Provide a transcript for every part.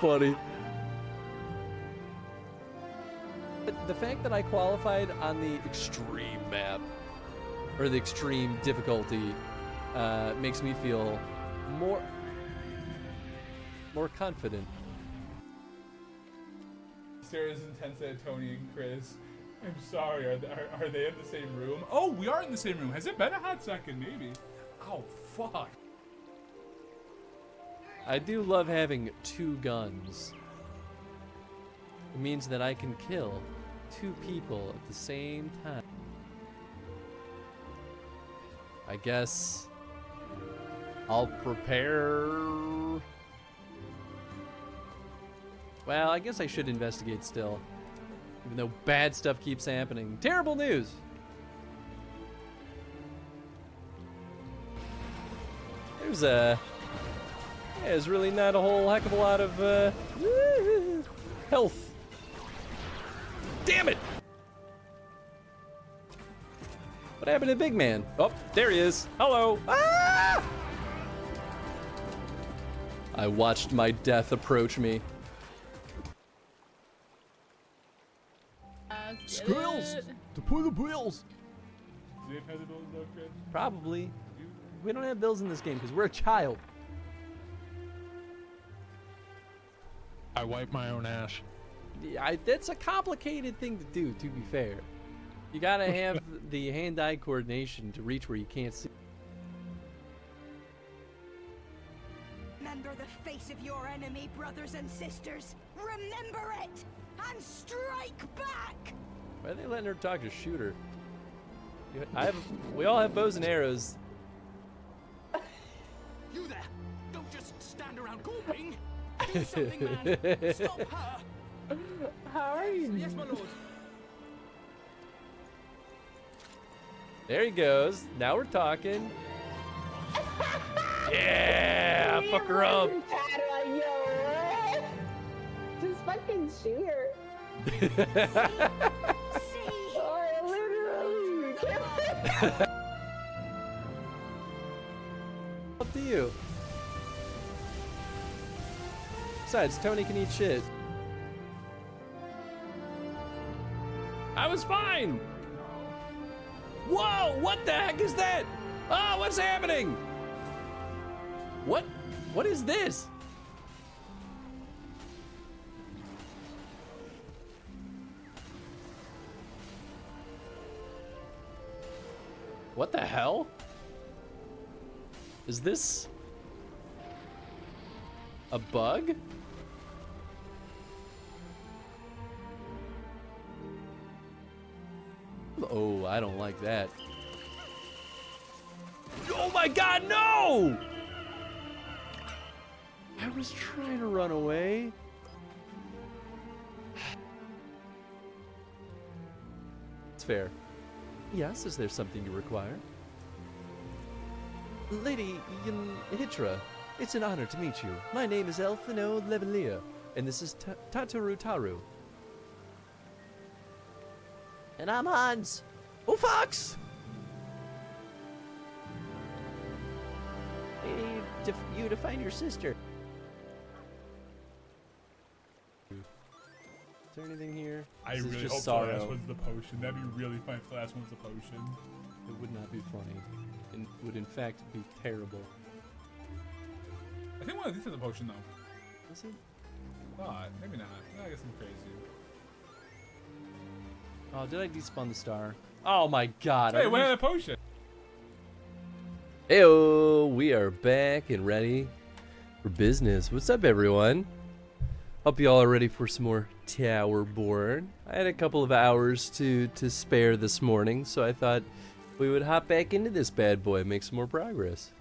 funny. But the fact that I qualified on the extreme map, or the extreme difficulty, makes me feel more confident. Sarah's intense at Tony and Chris. I'm sorry, are they in the same room? Oh, we are in the same room. Has it been a hot second? Maybe. Oh, fuck. I do love having 2 guns. It means that I can kill 2 people at the same time. I guess I'll prepare. Well, I guess I should investigate still, even though bad stuff keeps happening. Terrible news. There's really not a whole heck of a lot of health. Damn it! What happened to the big man? Oh, there he is. Hello. Ah! I watched my death approach me. Squirrels! To pull the bills! Do they pay the bills though, Chris? Probably. We don't have bills in this game because we're a child. I wipe my own ass. Yeah, that's a complicated thing to do, to be fair. You gotta have the hand-eye coordination to reach where you can't see. Remember the face of your enemy, brothers and sisters. Remember it, and strike back. Why are they letting her talk to shoot her? We all have bows and arrows. You there! Don't just stand around gawping. Do something, man. Stop her. How are you? Yes, my lord. There he goes. Now we're talking. Yeah, fuck her up. Just fucking shoot her. See? Oh, literally. Up to you. Besides, Tony can eat shit. I was fine. Whoa! What the heck is that? Oh, what's happening? What is this? What the hell? Is this a bug? Oh, I don't like that. Oh my god, no! I was trying to run away. It's fair. Yes, is there something you require? Lady Hitra, it's an honor to meet you. My name is Elfino Levelia, and this is Tataru Taru. And I'm Hans. Oh, Fox! I need you to find your sister. Is there anything here? I This is really just hope sorrow. the last one's the potion. That'd be really funny if the last one's the potion. It would not be funny. It would in fact be terrible. I think one of these is a potion though. Is it? Maybe not. I guess I'm crazy. Oh, did I despawn the star? Oh my god. Hey, what had a potion? Heyo, we are back and ready for business. What's up, everyone? Hope you all are ready for some more Towerborne. I had a couple of hours to spare this morning, so I thought we would hop back into this bad boy and make some more progress.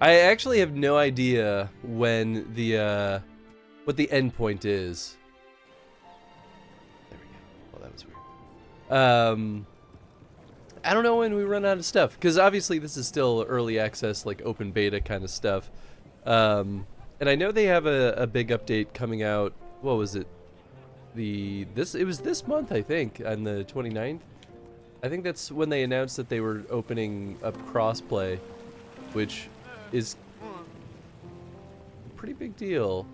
I actually have no idea when the what the end point is. There we go. Well, that was weird. I don't know when we run out of stuff, because obviously this is still early access, like open beta kind of stuff. And I know they have a big update coming out. What was it? It was this month, I think, on the 29th. I think that's when they announced that they were opening up crossplay, which is a pretty big deal.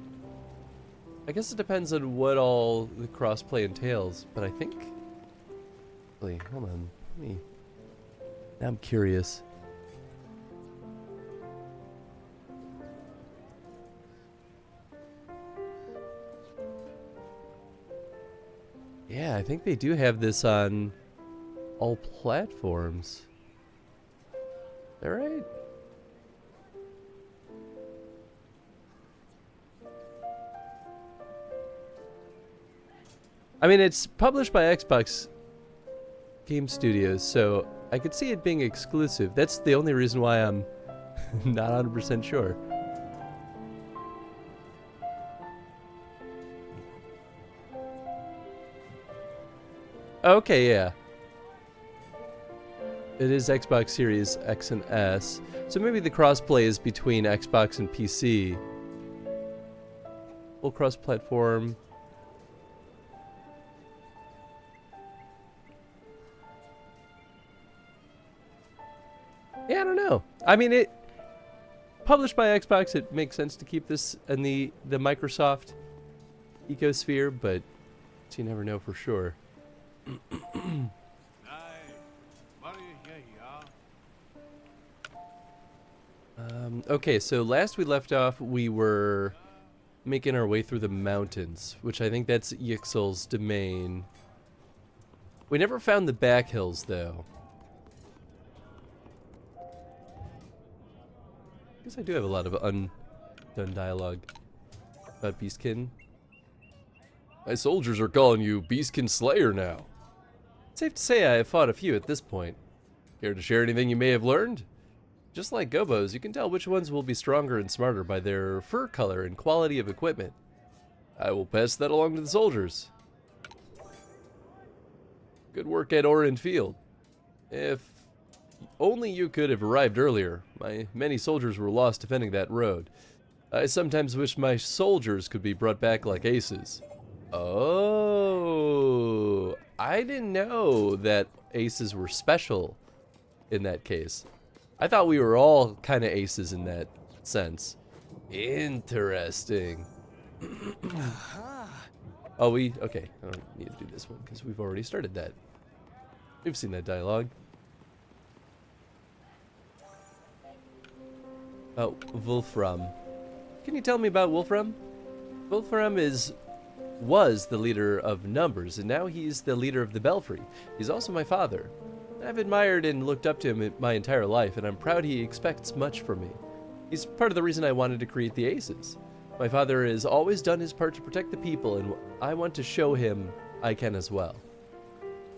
I guess it depends on what all the crossplay entails, but I think... Wait, hold on. Now I'm curious. Yeah, I think they do have this on all platforms. Is that right? I mean, it's published by Xbox Game Studios, so I could see it being exclusive. That's the only reason why I'm not 100% sure. Okay, yeah. It is Xbox Series X and S. So maybe the crossplay is between Xbox and PC. Full cross-platform. Yeah, I don't know. I mean, it published by Xbox, it makes sense to keep this in the Microsoft ecosphere, but you never know for sure. Okay, so last we left off, we were making our way through the mountains, which I think that's Yixel's domain. We never found the back hills, though. I guess I do have a lot of undone dialogue about Beastkin. My soldiers are calling you Beastkin Slayer now. Safe to say I have fought a few at this point. Care to share anything you may have learned? Just like gobos, you can tell which ones will be stronger and smarter by their fur color and quality of equipment. I will pass that along to the soldiers. Good work at Orin Field. If only you could have arrived earlier. My many soldiers were lost defending that road. I sometimes wish my soldiers could be brought back like aces. Oh, I didn't know that aces were special in that case. I thought we were all kind of aces in that sense. Interesting. Oh, okay. I don't need to do this one because we've already started that. We've seen that dialogue. Oh, Wolfram. Can you tell me about Wolfram? Wolfram was the leader of Numbers, and now he's the leader of the Belfry. He's also my father. I've admired and looked up to him my entire life, and I'm proud he expects much from me. He's part of the reason I wanted to create the Aces. My father has always done his part to protect the people, and I want to show him I can as well.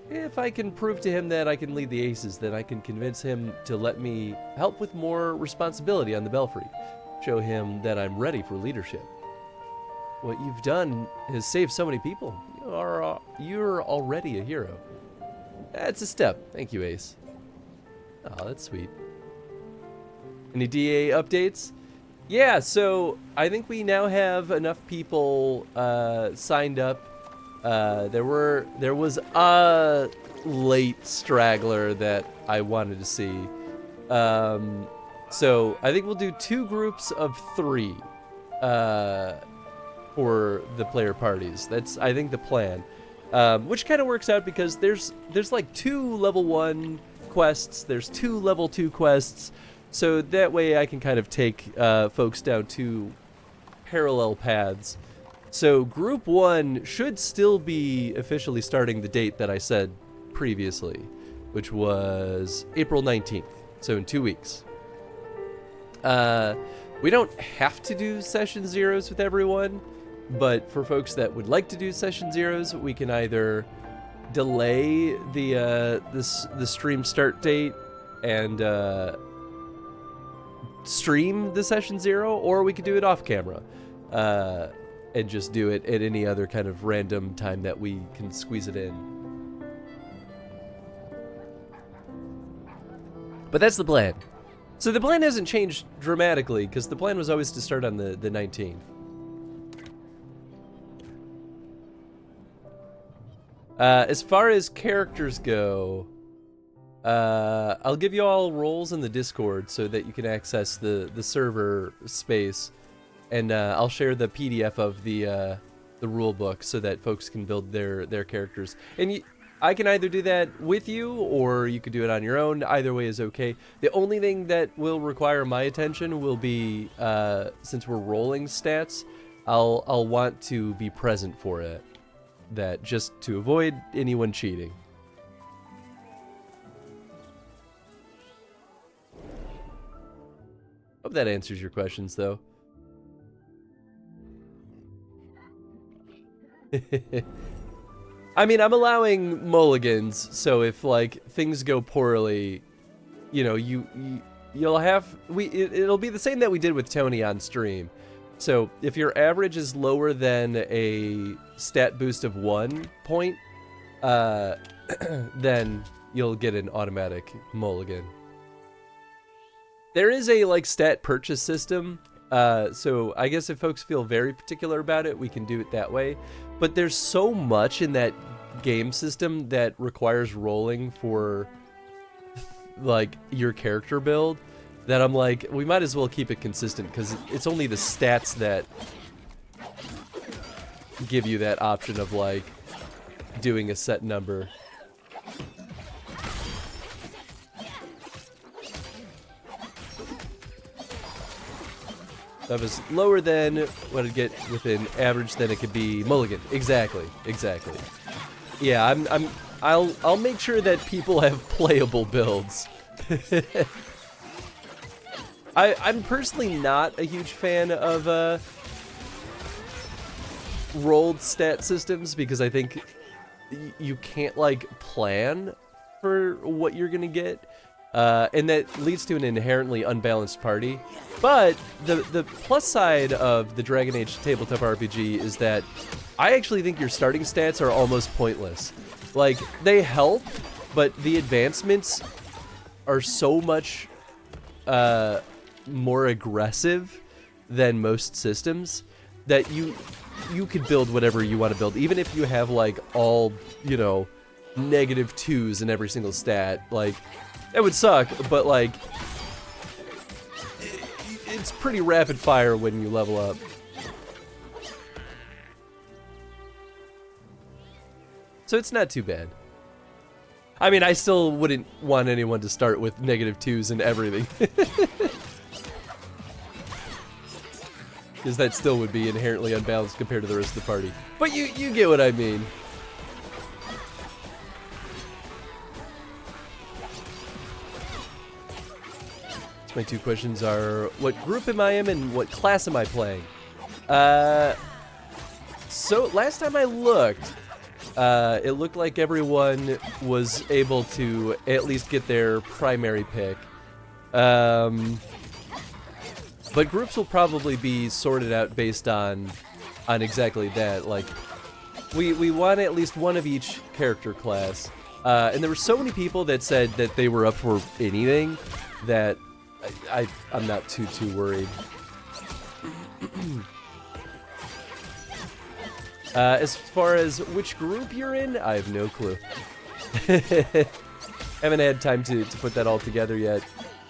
If I can prove to him that I can lead the Aces, then I can convince him to let me help with more responsibility on the Belfry. Show him that I'm ready for leadership. What you've done has saved so many people. You're already a hero. That's a step. Thank you, Ace. Oh, that's sweet. Any DA updates? Yeah, so I think we now have enough people signed up. There was a late straggler that I wanted to see. So I think we'll do 2 groups of 3 for the player parties. That's, I think, the plan. Which kind of works out because there's like 2 level 1 quests, there's 2 level 2 quests, so that way I can kind of take folks down 2 parallel paths. So group 1 should still be officially starting the date that I said previously, which was April 19th, so in 2 weeks. We don't have to do session zeros with everyone, but for folks that would like to do session zeros, we can either delay the stream start date and stream the session 0, or we could do it off camera and just do it at any other kind of random time that we can squeeze it in. But that's the plan. So the plan hasn't changed dramatically because the plan was always to start on the 19th. As far as characters go, I'll give you all roles in the Discord so that you can access the server space, and I'll share the PDF of the rule book so that folks can build their characters. And I can either do that with you, or you could do it on your own. Either way is okay. The only thing that will require my attention will be, since we're rolling stats, I'll want to be present for it. That just to avoid anyone cheating. Hope that answers your questions, though. I mean, I'm allowing mulligans, so if like things go poorly, you know, you'll have it'll be the same that we did with Tony on stream. So if your average is lower than a stat boost of 1 point, then you'll get an automatic mulligan. There is a like stat purchase system, so I guess if folks feel very particular about it, we can do it that way. But there's so much in that game system that requires rolling for like your character build that I'm like, we might as well keep it consistent, because it's only the stats that give you that option of like doing a set number. That was lower than what I'd get within average, then it could be mulligan. Exactly. Yeah, I'll make sure that people have playable builds. I'm personally not a huge fan of rolled stat systems, because I think you can't like plan for what you're gonna get. And that leads to an inherently unbalanced party. But the plus side of the Dragon Age tabletop RPG is that I actually think your starting stats are almost pointless. Like, they help, but the advancements are so much more aggressive than most systems that you could build whatever you want to build. Even if you have, like, all, you know, -2s in every single stat, like, that would suck, but like, it's pretty rapid fire when you level up. So it's not too bad. I mean, I still wouldn't want anyone to start with -2s and everything. Because that still would be inherently unbalanced compared to the rest of the party. But you get what I mean. My two questions are, what group am I in and what class am I playing? So last time I looked, it looked like everyone was able to at least get their primary pick. But groups will probably be sorted out based on exactly that. Like, we want at least one of each character class. And there were so many people that said that they were up for anything that I'm not too worried. As far as which group you're in, I have no clue. Haven't had time to put that all together yet.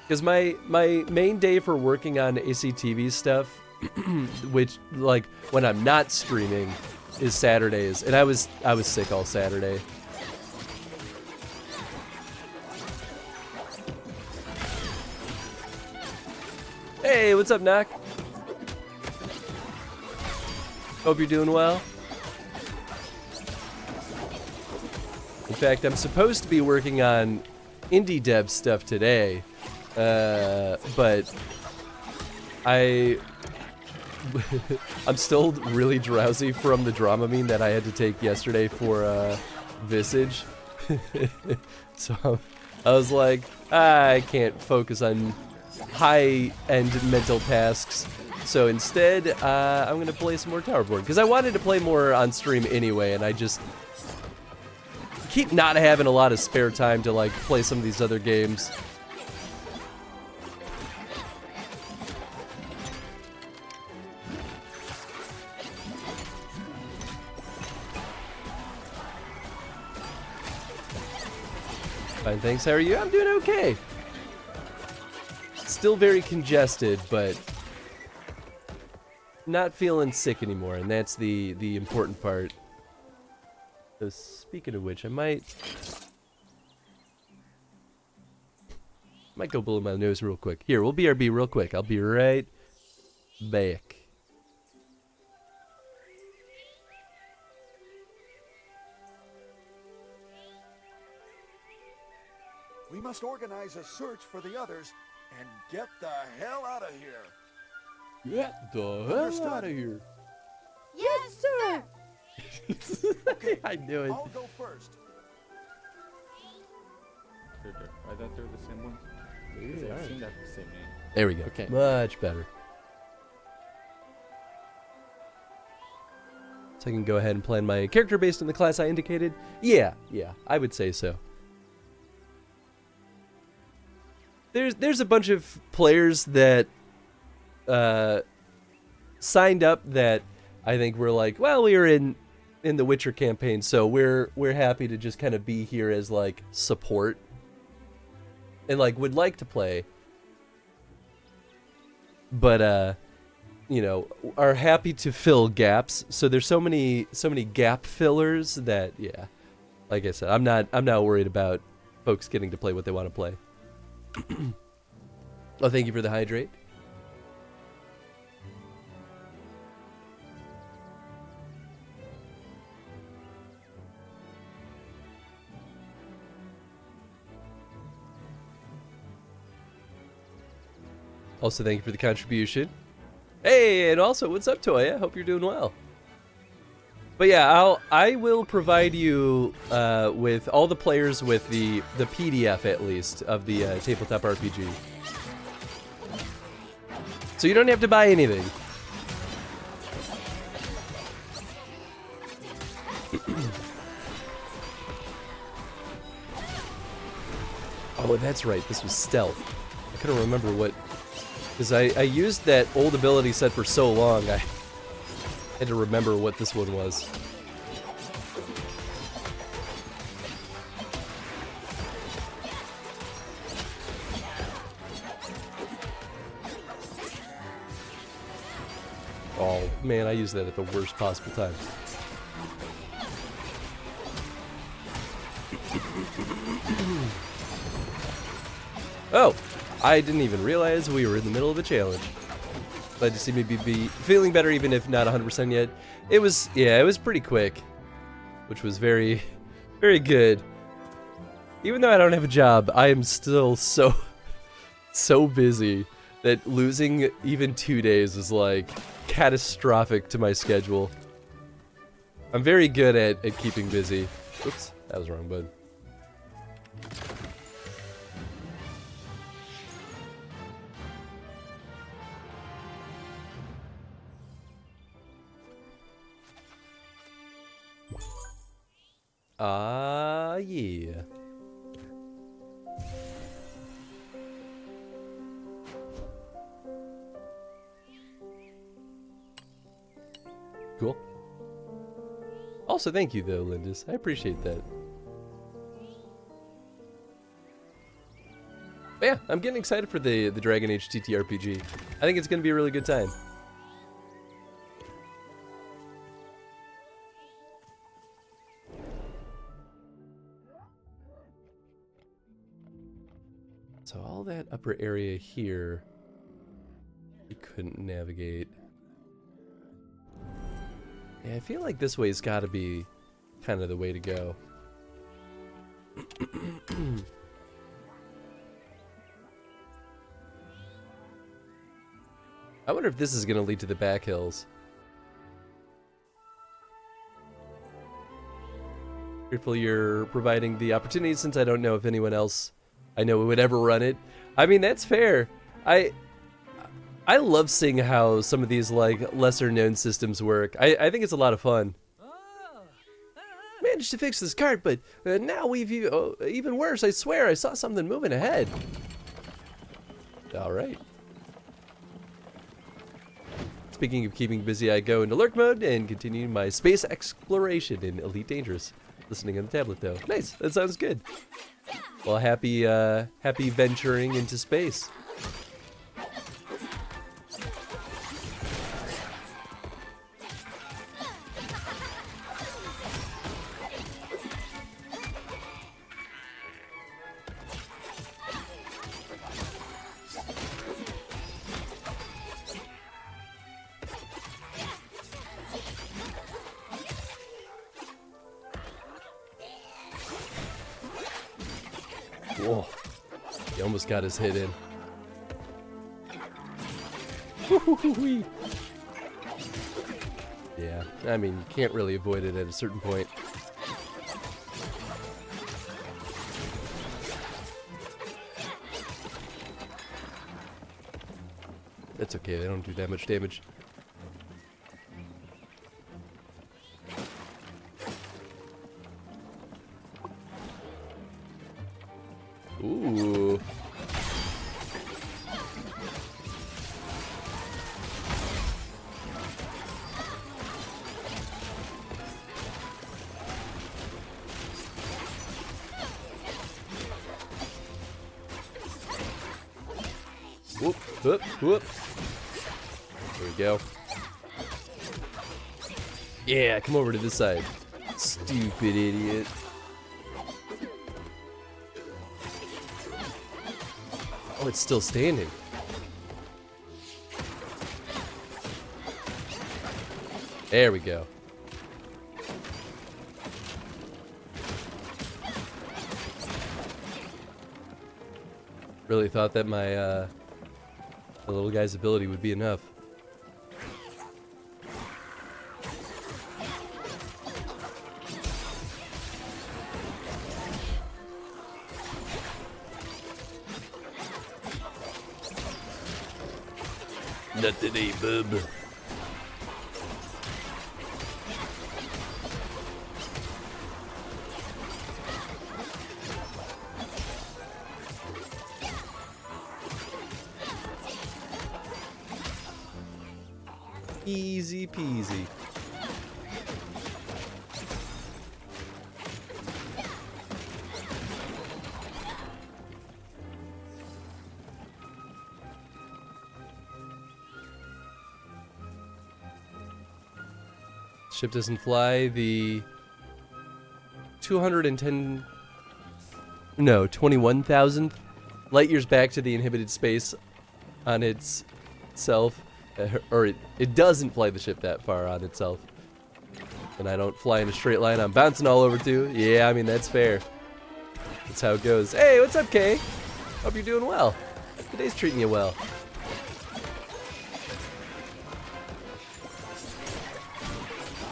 Because my main day for working on ACTV stuff, which, like, when I'm not streaming, is Saturdays. And I was sick all Saturday. Hey, what's up, Knock? Hope you're doing well. In fact, I'm supposed to be working on indie dev stuff today, but I'm still really drowsy from the Dramamine that I had to take yesterday for Visage. So I was like, I can't focus on high-end mental tasks, so instead I'm gonna play some more Towerborne, because I wanted to play more on stream anyway, and I just keep not having a lot of spare time to like play some of these other games. Fine, thanks. How are you? I'm doing okay. Still very congested, but not feeling sick anymore, and that's the important part. So speaking of which, I might go blow my nose real quick. Here, we'll BRB real quick. I'll be right back. We must organize a search for the others and get the hell out of here. Get the Understood. hell out of here. Yes, sir! I knew it. I'll go first. Are that they're the same ones? Yeah, They alright. seem to have the same name. There we go. Okay. Much better. So I can go ahead and plan my character based on the class I indicated? Yeah, I would say so. There's a bunch of players that signed up that I think were like, well, we were in the Witcher campaign, so we're happy to just kind of be here as like support, and like would like to play, but you know, are happy to fill gaps. So there's so many gap fillers that, yeah, like I said, I'm not worried about folks getting to play what they want to play. Oh, thank you for the hydrate. Also, thank you for the contribution. Hey, and also, what's up, Toya? Hope you're doing well. But yeah, I will provide you with all the players with the PDF at least of the tabletop RPG. So you don't have to buy anything. Oh, that's right. This was stealth. I couldn't remember what, because I used that old ability set for so long. I had to remember what this one was. Oh man, I used that at the worst possible time. Oh, I didn't even realize we were in the middle of the challenge. Glad to see me be feeling better, even if not 100% yet. It was pretty quick, which was very, very good. Even though I don't have a job, I am still so busy that losing even 2 days is like catastrophic to my schedule. I'm very good at keeping busy. Oops, that was wrong, bud. Yeah. Cool. Also, thank you, though, Lindis. I appreciate that. But yeah, I'm getting excited for the Dragon Age TTRPG. I think it's going to be a really good time. So all that upper area here, we couldn't navigate. Yeah, I feel like this way's got to be kind of the way to go. I wonder if this is going to lead to the back hills. Grateful you're providing the opportunity, since I don't know if anyone else I know would ever run it. I mean, that's fair. I love seeing how some of these like lesser known systems work. I think it's a lot of fun. Managed to fix this cart, but now we've even worse. I swear I saw something moving ahead. All right. Speaking of keeping busy, I go into lurk mode and continue my space exploration in Elite Dangerous. Listening on the tablet though. Nice. That sounds good. Well, happy venturing into space. Whoa. He almost got his hit in. Yeah, I mean, you can't really avoid it at a certain point. That's okay, they don't do that much damage. Ooh. Whoop, whoop, whoop. There we go. Yeah, come over to this side. Stupid idiot. Oh, it's still standing. There we go. Really thought that my the little guy's ability would be enough. Not today, bub. Easy peasy. Ship doesn't fly. The 21,000th light years back to the inhibited space on itself. Or it doesn't fly the ship that far on itself. And I don't fly in a straight line. I'm bouncing all over too. Yeah, I mean, that's fair. That's how it goes. Hey, what's up, Kay? Hope you're doing well. Today's treating you well.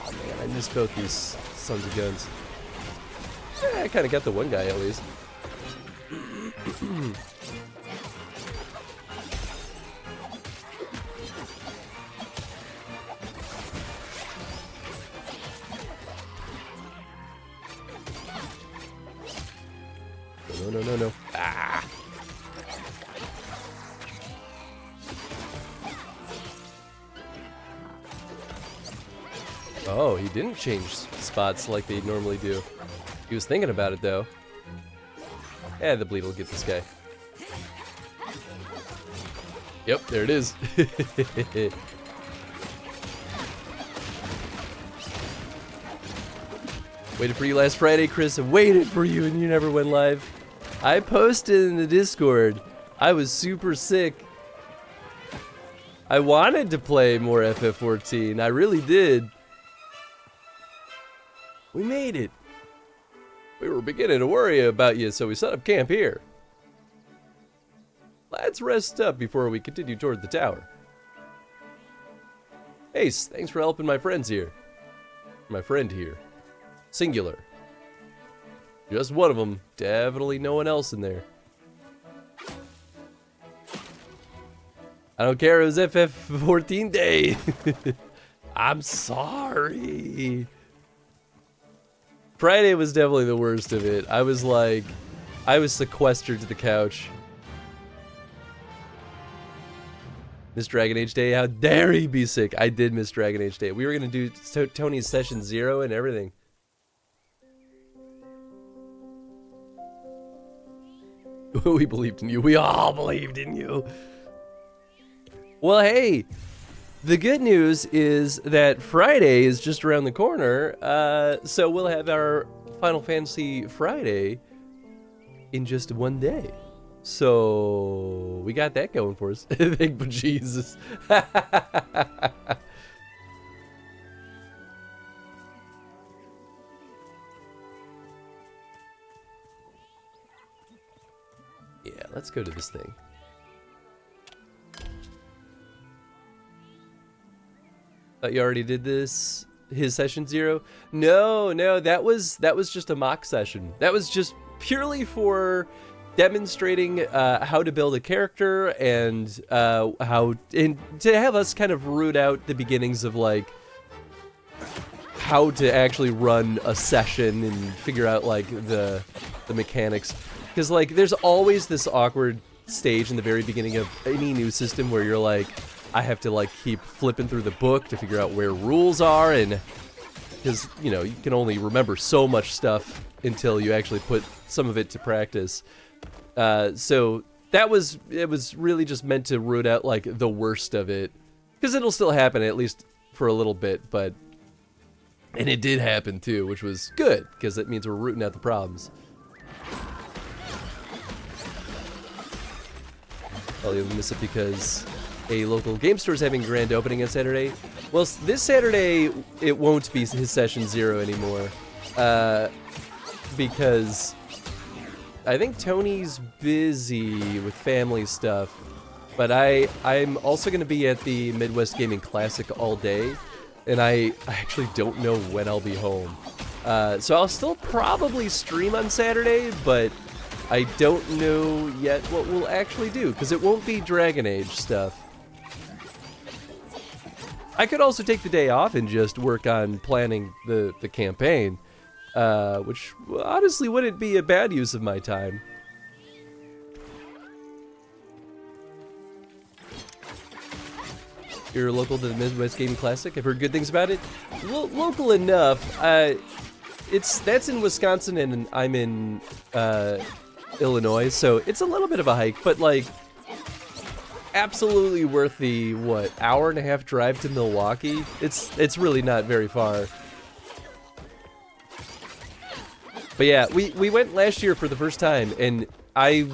Oh, man, I missed both these sons of guns. Yeah, I kind of got the one guy at least. No. Ah! Oh, he didn't change spots like they normally do. He was thinking about it, though. Yeah, the bleed will get this guy. Yep, there it is. Waited for you last Friday, Chris. I waited for you and you never went live. I posted in the Discord. I was super sick. I wanted to play more FF14. I really did. We made it. We were beginning to worry about you, so we set up camp here. Let's rest up before we continue toward the tower. Ace, thanks for helping my friends here. My friend here. Singular. Just one of them. Definitely no one else in there. I don't care, it was FF14 day. I'm sorry. Friday was definitely the worst of it. I was sequestered to the couch. Miss Dragon Age Day, how dare he be sick? I did miss Dragon Age Day. We were going to do Tony's Session 0 and everything. We believed in you. We all believed in you. Well, hey, the good news is that Friday is just around the corner. So we'll have our Final Fantasy Friday in just one day. So we got that going for us. Thank you, Jesus. Yeah, let's go to this thing. Thought you already did this. His session 0? No, that was just a mock session. That was just purely for demonstrating how to build a character and to have us kind of root out the beginnings of like how to actually run a session and figure out like the mechanics. Because like there's always this awkward stage in the very beginning of any new system where you're like, I have to like keep flipping through the book to figure out where rules are, and because you know you can only remember so much stuff until you actually put some of it to practice. So it was really just meant to root out like the worst of it, because it'll still happen at least for a little bit, and it did happen too, which was good because it means we're rooting out the problems. Well, you'll miss it because a local game store is having grand opening on Saturday. Well, this Saturday it won't be his session 0 anymore, because I think Tony's busy with family stuff. But I'm also going to be at the Midwest Gaming Classic all day, and I actually don't know when I'll be home. So I'll still probably stream on Saturday, but I don't know yet what we'll actually do, because it won't be Dragon Age stuff. I could also take the day off and just work on planning the campaign, which honestly wouldn't be a bad use of my time. You're local to the Midwest Gaming Classic? I've heard good things about it. Local enough. That's in Wisconsin, and I'm in Illinois, so it's a little bit of a hike, but like absolutely worth the hour-and-a-half drive to Milwaukee. It's really not very far. But yeah, we went last year for the first time, and I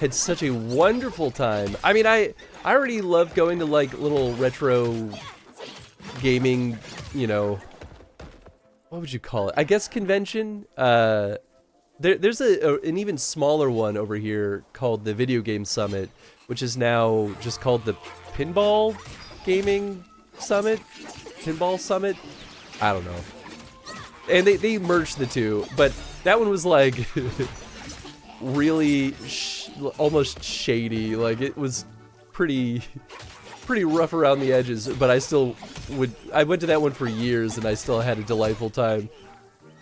had such a wonderful time. I mean, I already love going to like little retro gaming, you know, what would you call it? I guess convention. There's an even smaller one over here called the Video Game Summit, which is now just called the Pinball Gaming Summit? Pinball Summit? I don't know. And they merged the two, but that one was like really almost shady. Like it was pretty rough around the edges, but I went to that one for years and I still had a delightful time.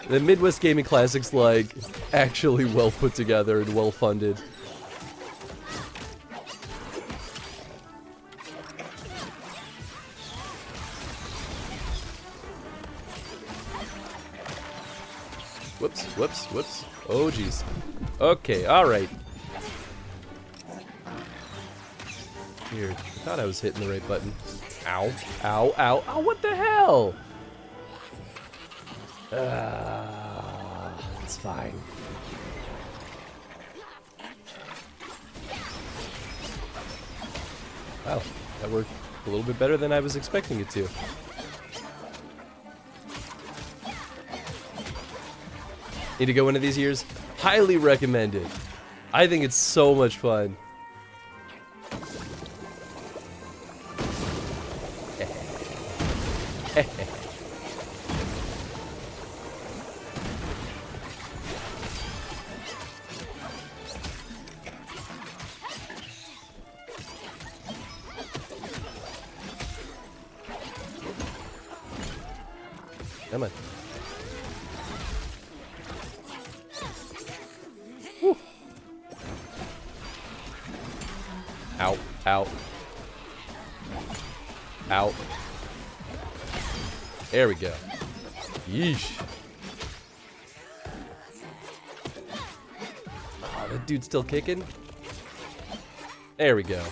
The Midwest Gaming Classic's like actually well put together and well funded. Whoops. Oh, jeez. Okay, alright. Weird. I thought I was hitting the right button. Ow. Oh, what the hell? It's fine. Wow, that worked a little bit better than I was expecting it to. Need to go one of these years? Highly recommended. I think it's so much fun. Come on. Woo. Ow. Ow. There we go. Yeesh. Oh, that dude still kicking? There we go.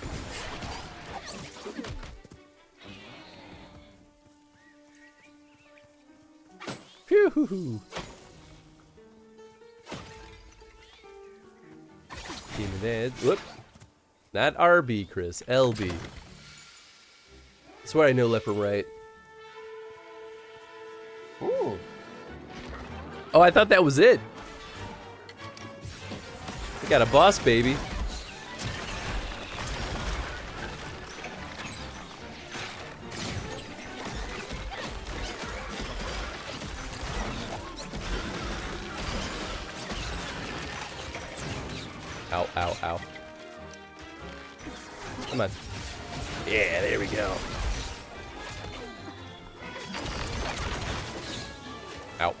Phew. Demon Edge. Whoop. Not RB, Chris. LB. I swear I know left from right. Ooh. Oh, I thought that was it. We got a boss, baby. Ow, ow, ow. Come on. Yeah, there we go. Ow.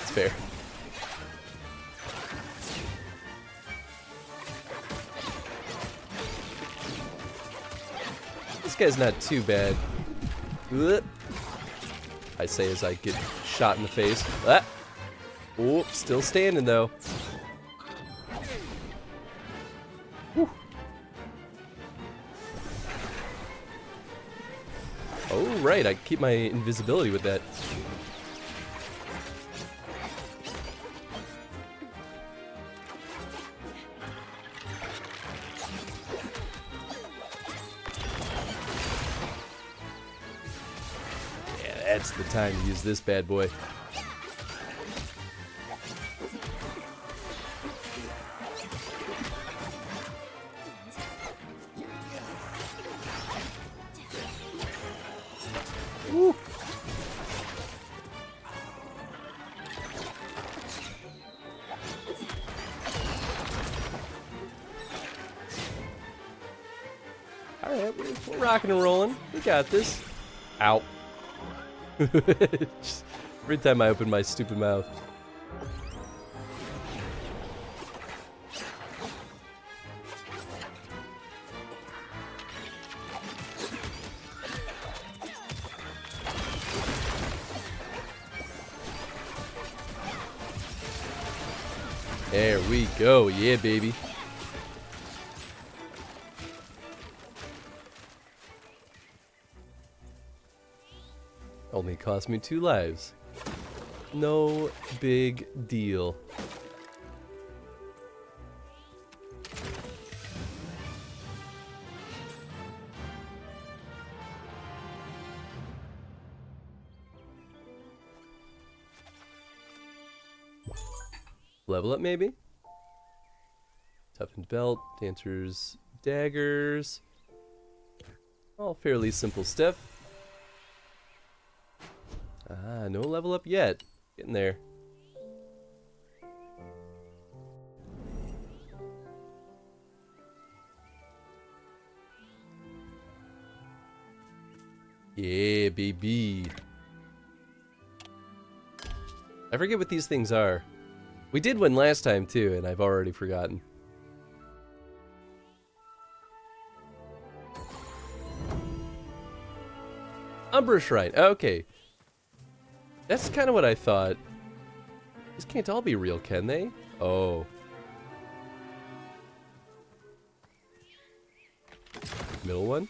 It's fair. This guy's not too bad. I say as I get shot in the face. Ah. Oh, still standing though. Whew. Oh, right, I keep my invisibility with that. Yeah, that's the time to use this bad boy. Woo. Alright, we're rocking and rolling. We got this. Ow. Just every time I open my stupid mouth. There we go. Yeah, baby. Only cost me 2 lives. No big deal. Level up, maybe? Toughened belt, dancer's daggers. All fairly simple stuff. Ah, no level up yet. Getting there. Yeah, baby. I forget what these things are. We did one last time too, and I've already forgotten. Umbra Shrine. Okay. That's kind of what I thought. These can't all be real, can they? Oh. Middle one?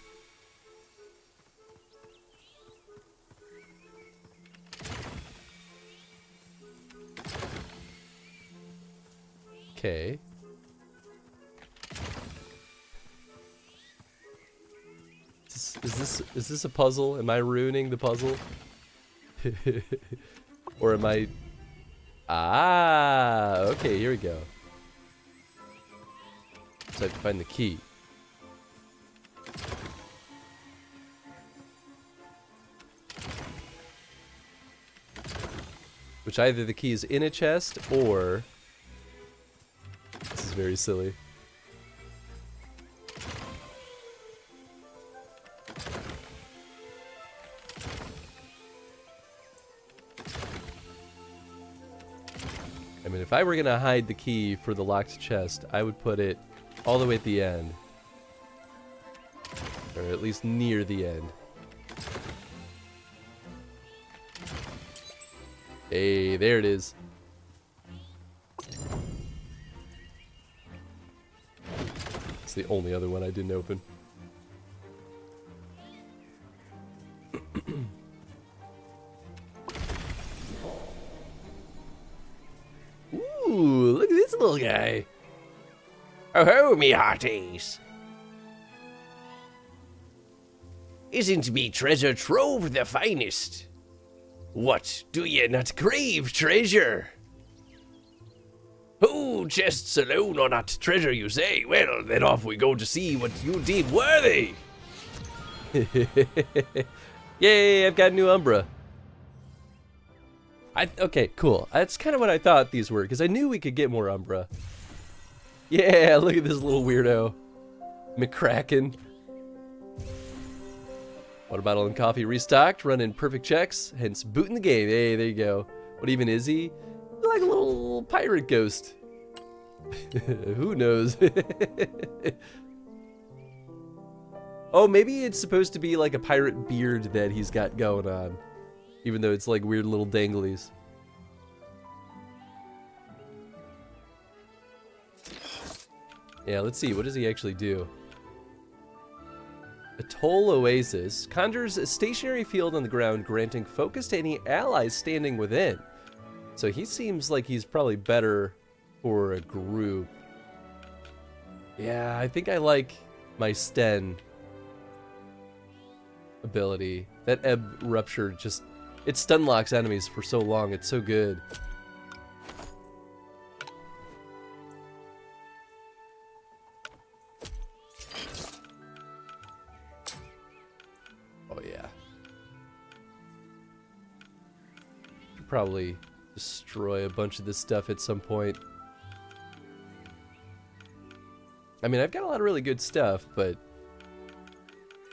Okay. Is this a puzzle? Am I ruining the puzzle? Or am I... Ah, okay, here we go. So I have to find the key. Which either the key is in a chest, or... This is very silly. I mean, if I were gonna hide the key for the locked chest, I would put it all the way at the end. Or at least near the end. Hey, there it is. the only other one I didn't open. Ooh, look at this little guy. Oh ho, me hearties. Isn't me treasure trove the finest? What do ye not crave, treasure? Oh, chests alone are not treasure, you say? Well, then off we go to see what you deem worthy. Yay, I've got a new Umbra. Okay, cool. That's kind of what I thought these were, because I knew we could get more Umbra. Yeah, look at this little weirdo. McCracken. Water bottle and coffee restocked, running perfect checks, hence booting the game. Hey, there you go. What even is he? Like a little pirate ghost. Who knows? Oh, maybe it's supposed to be like a pirate beard that he's got going on. Even though it's like weird little danglies. Yeah, let's see. What does he actually do? Atoll Oasis conjures a stationary field on the ground, granting focus to any allies standing within. So he seems like he's probably better for a group. Yeah, I think I like my Sten ability. That Ebb Rupture just... It stun locks enemies for so long. It's so good. Oh, yeah. Could probably destroy a bunch of this stuff at some point. I mean, I've got a lot of really good stuff, but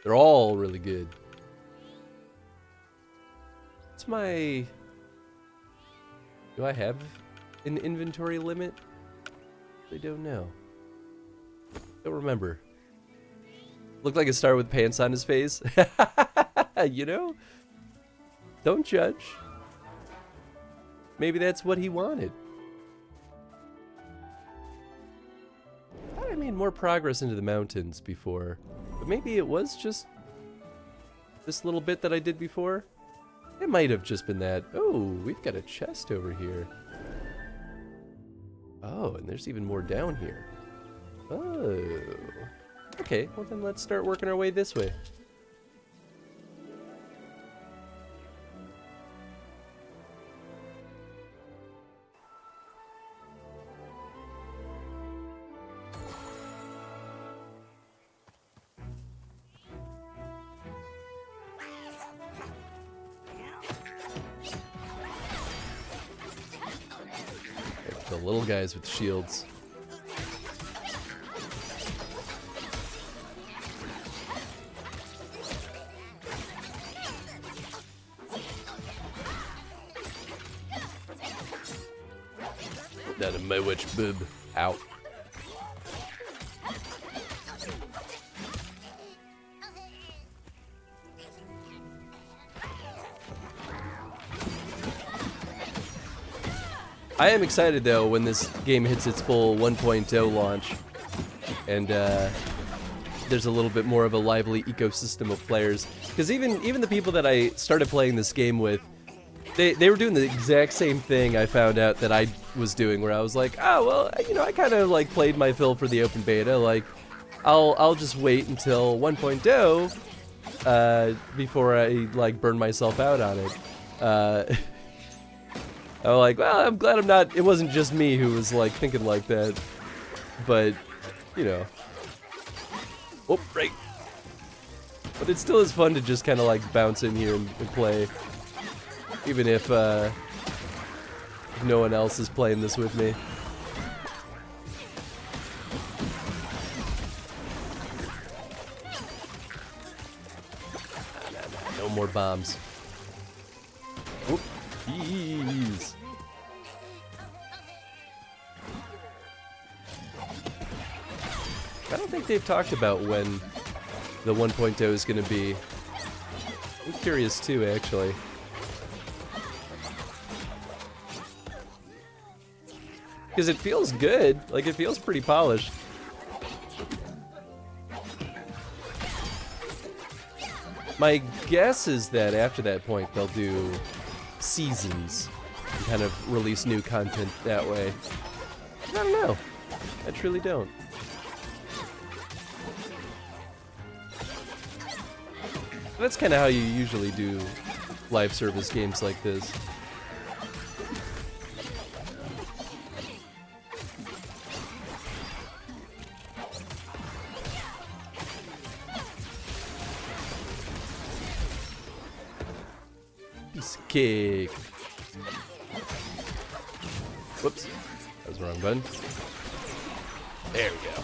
they're all really good. What's my... Do I have an inventory limit? I don't know. Don't remember. Looked like a star with pants on his face. You know? Don't judge. Maybe that's what he wanted. I thought I made more progress into the mountains before. But maybe it was just this little bit that I did before. It might have just been that. Oh, we've got a chest over here. Oh, and there's even more down here. Oh. Okay, well then let's start working our way this way. The little guys with shields. That a my witch boob. Out. I am excited though when this game hits its full 1.0 launch and there's a little bit more of a lively ecosystem of players, because even the people that I started playing this game with, they were doing the exact same thing I found out that I was doing, where I was like, oh well, you know, I kind of like played my fill for the open beta, like I'll just wait until 1.0 before I like burn myself out on it. I'm like, well, I'm glad I'm not, it wasn't just me who was like thinking like that, but you know. Oh, right. But it still is fun to just kind of like bounce in here and play, even if no one else is playing this with me. No more bombs. Whoop. Jeez. I don't think they've talked about when the 1.0 is going to be. I'm curious too, actually. Because it feels good. Like, it feels pretty polished. My guess is that after that point they'll do seasons and kind of release new content that way. I don't know. I truly don't. That's kind of how you usually do live service games like this. Piece of cake. Whoops. That was the wrong button. There we go.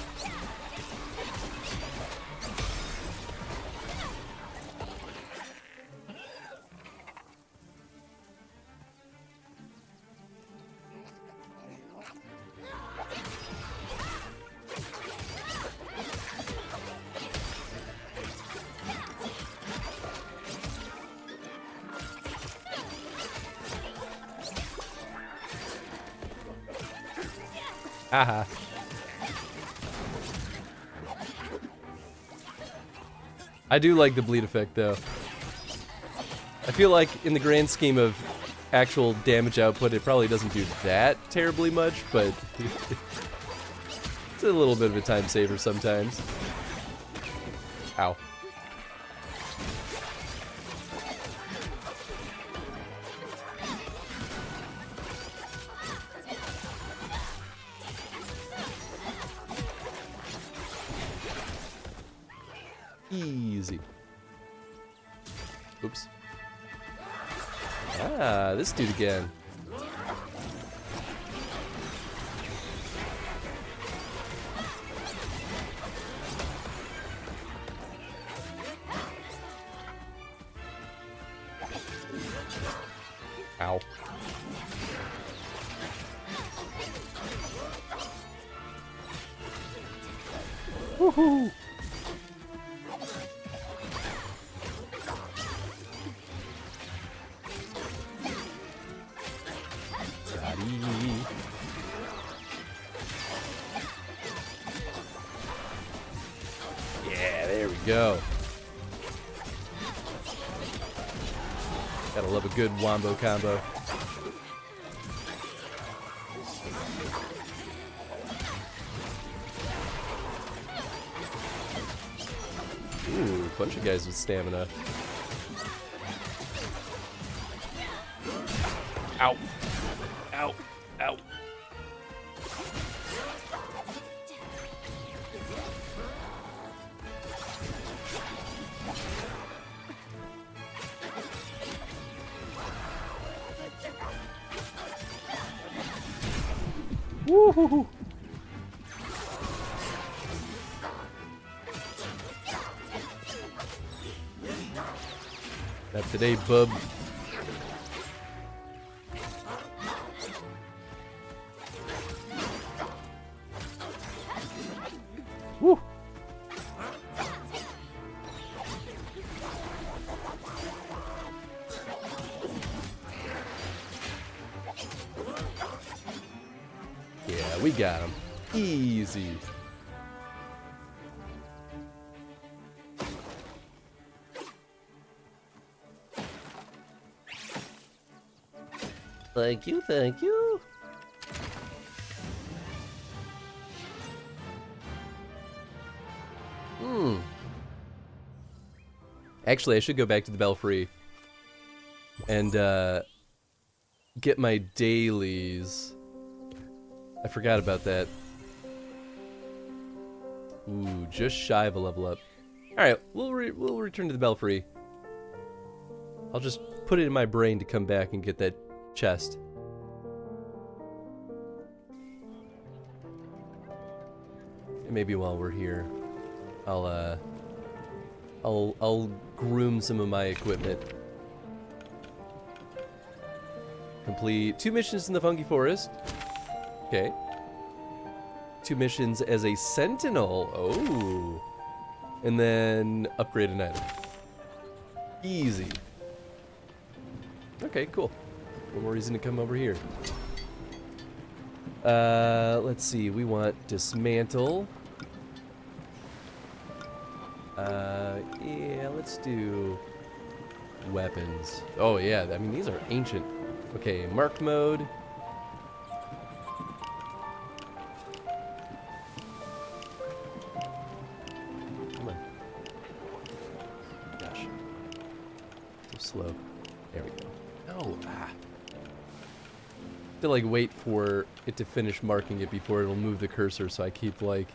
Haha. I do like the bleed effect though. I feel like in the grand scheme of actual damage output it probably doesn't do that terribly much, but it's a little bit of a time saver sometimes. Ow. Easy. Oops. Ah, this dude again. Ow. Woohoo! Yeah, there we go. Gotta love a good wombo combo. Ooh, a bunch of guys with stamina. Ow. Ow. Ow. Woohoo! Not today, bub. Woo! Yeah, we got him. Easy. Thank you, thank you. Actually, I should go back to the Belfry and get my dailies. I forgot about that. Ooh, just shy of a level up. All right, we'll return to the Belfry. I'll just put it in my brain to come back and get that chest. And maybe while we're here, I'll groom some of my equipment. Complete 2 missions in the Funky Forest. Okay. 2 missions as a sentinel. Oh. And then upgrade an item. Easy. Okay, cool. One more reason to come over here. Let's see. We want dismantle. Yeah, let's do weapons. Oh yeah, I mean these are ancient. Okay, mark mode. Come on. Gosh. So slow. There we go. No. Ah. To like wait for it to finish marking it before it'll move the cursor, so I keep like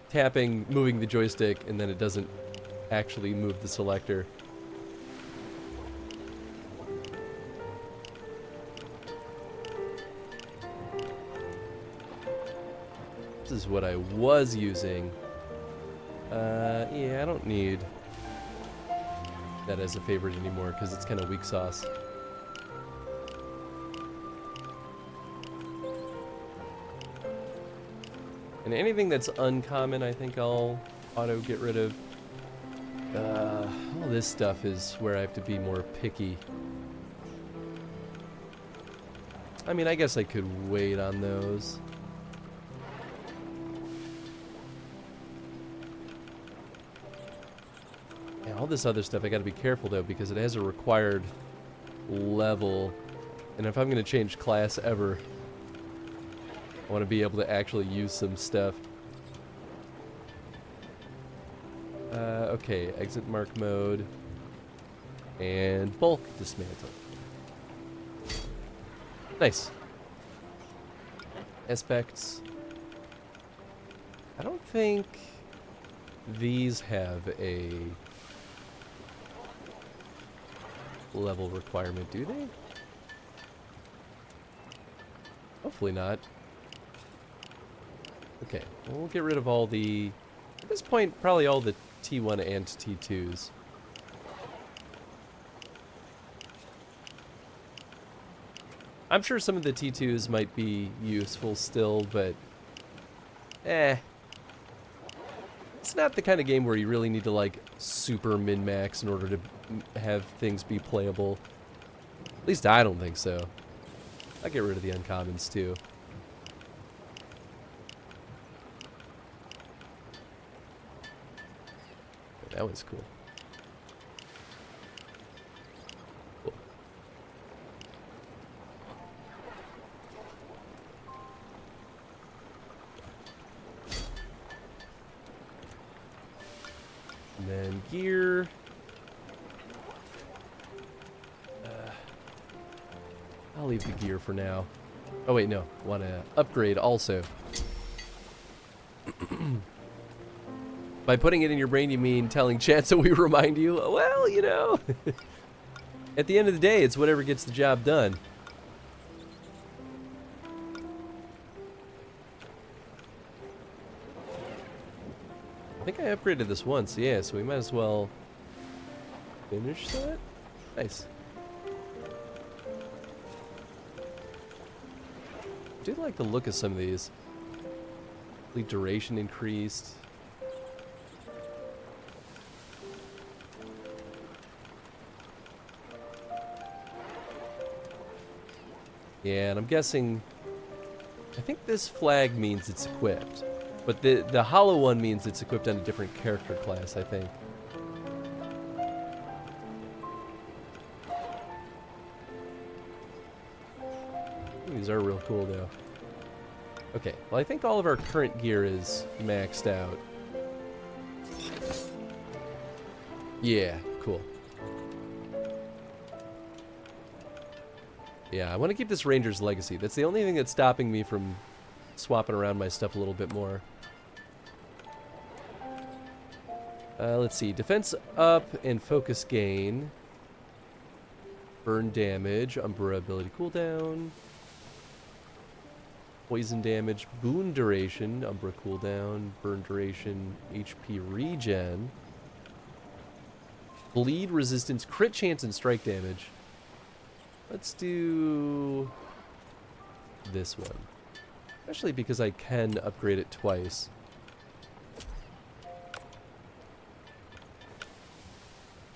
tapping, moving the joystick, and then it doesn't actually move the selector. This is what I was using. Yeah, I don't need that as a favorite anymore because it's kind of weak sauce. And anything that's uncommon, I think I'll auto get rid of. All this stuff is where I have to be more picky. I mean, I guess I could wait on those. Yeah, all this other stuff I gotta be careful though because it has a required level. And if I'm gonna change class ever, I want to be able to actually use some stuff. Okay, exit mark mode. And bulk dismantle. Nice. Aspects. I don't think these have a level requirement, do they? Hopefully not. Okay, well, we'll get rid of all the, at this point, probably all the T1 and T2s. I'm sure some of the T2s might be useful still, but it's not the kind of game where you really need to like super min-max in order to have things be playable. At least I don't think so. I'll get rid of the uncommons too. That was cool. Cool. And then gear. I'll leave the gear for now. Oh wait, no. Want to upgrade also. By putting it in your brain, you mean telling chat so we remind you? Well, you know. At the end of the day, it's whatever gets the job done. I think I upgraded this once, yeah, so we might as well finish that. Nice. I do like the look of some of these. The duration increased. Yeah, and I'm guessing, I think this flag means it's equipped, but the hollow one means it's equipped on a different character class, I think. These are real cool, though. Okay, well, I think all of our current gear is maxed out. Yeah, cool. Yeah, I want to keep this Ranger's Legacy. That's the only thing that's stopping me from swapping around my stuff a little bit more. Let's see. Defense up and focus gain. Burn damage. Umbra ability cooldown. Poison damage. Boon duration. Umbra cooldown. Burn duration. HP regen. Bleed resistance. Crit chance and strike damage. Let's do this one. Especially because I can upgrade it twice.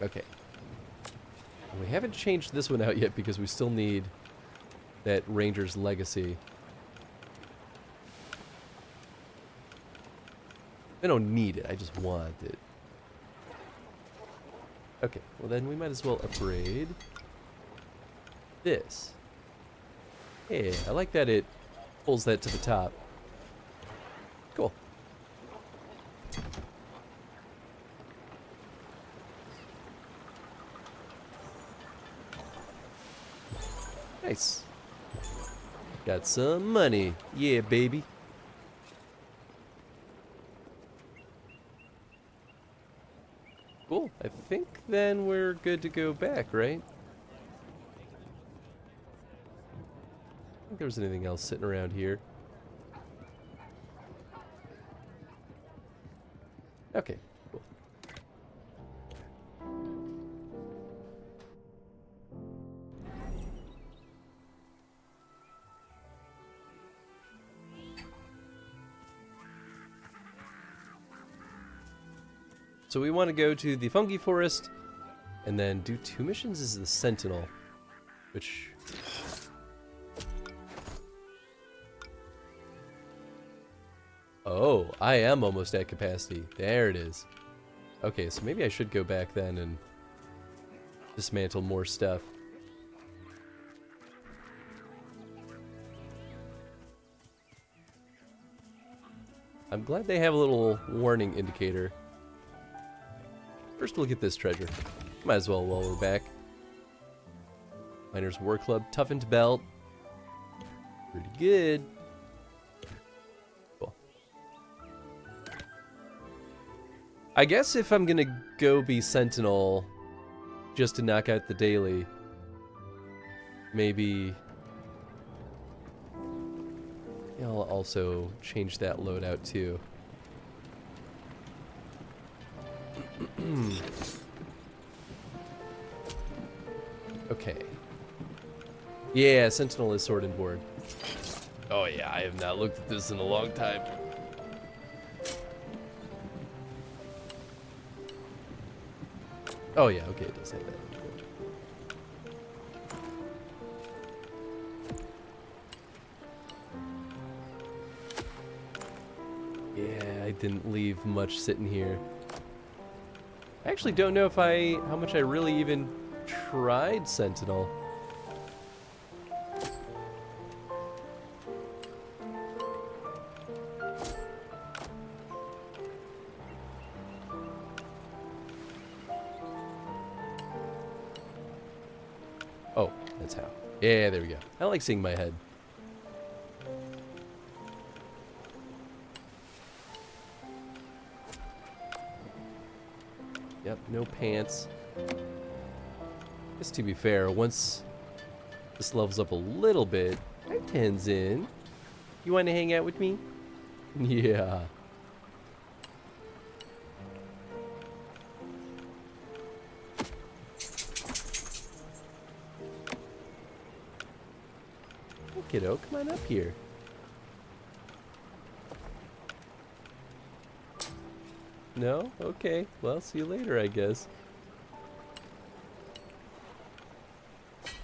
Okay. We haven't changed this one out yet because we still need that Ranger's Legacy. I don't need it, I just want it. Okay, well then we might as well upgrade this. Yeah, I like that it pulls that to the top. Cool. Nice. Got some money. Yeah, baby. Cool. I think then we're good to go back, right? I don't think there was anything else sitting around here. Okay, cool. So we want to go to the Fungi Forest and then do 2 missions as the Sentinel, which... Oh, I am almost at capacity. There it is. Okay, so maybe I should go back then and dismantle more stuff. I'm glad they have a little warning indicator. First we'll get this treasure. Might as well while we're back. Miner's War Club, toughened belt. Pretty good. Cool. I guess if I'm gonna go be Sentinel just to knock out the daily, maybe I'll also change that loadout too. Okay. Yeah, Sentinel is sword and board. Oh yeah, I have not looked at this in a long time. Oh yeah, okay, it does say that. Yeah, I didn't leave much sitting here. I actually don't know if how much I really even tried Sentinel. Oh, that's how. Yeah, there we go. I like seeing my head. Yep, no pants. Guess to be fair, once this levels up a little bit, hi Tenzin. You want to hang out with me? Yeah. Hey kiddo, come on up here. No? Okay. Well, see you later, I guess.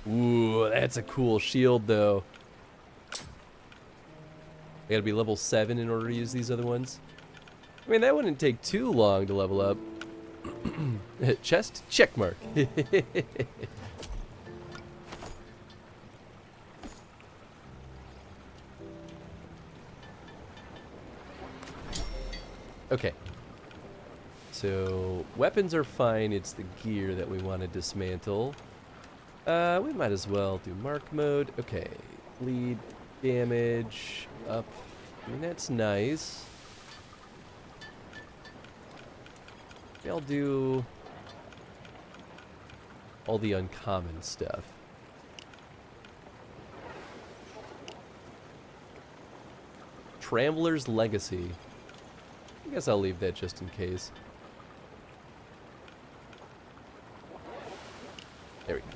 Ooh, that's a cool shield, though. I gotta be level 7 in order to use these other ones. I mean, that wouldn't take too long to level up. Chest? Check mark. Okay. So, weapons are fine, it's the gear that we want to dismantle. We might as well do mark mode. Okay, bleed, damage, up. I mean, that's nice. Maybe I'll do all the uncommon stuff. Trambler's Legacy. I guess I'll leave that just in case. There we go.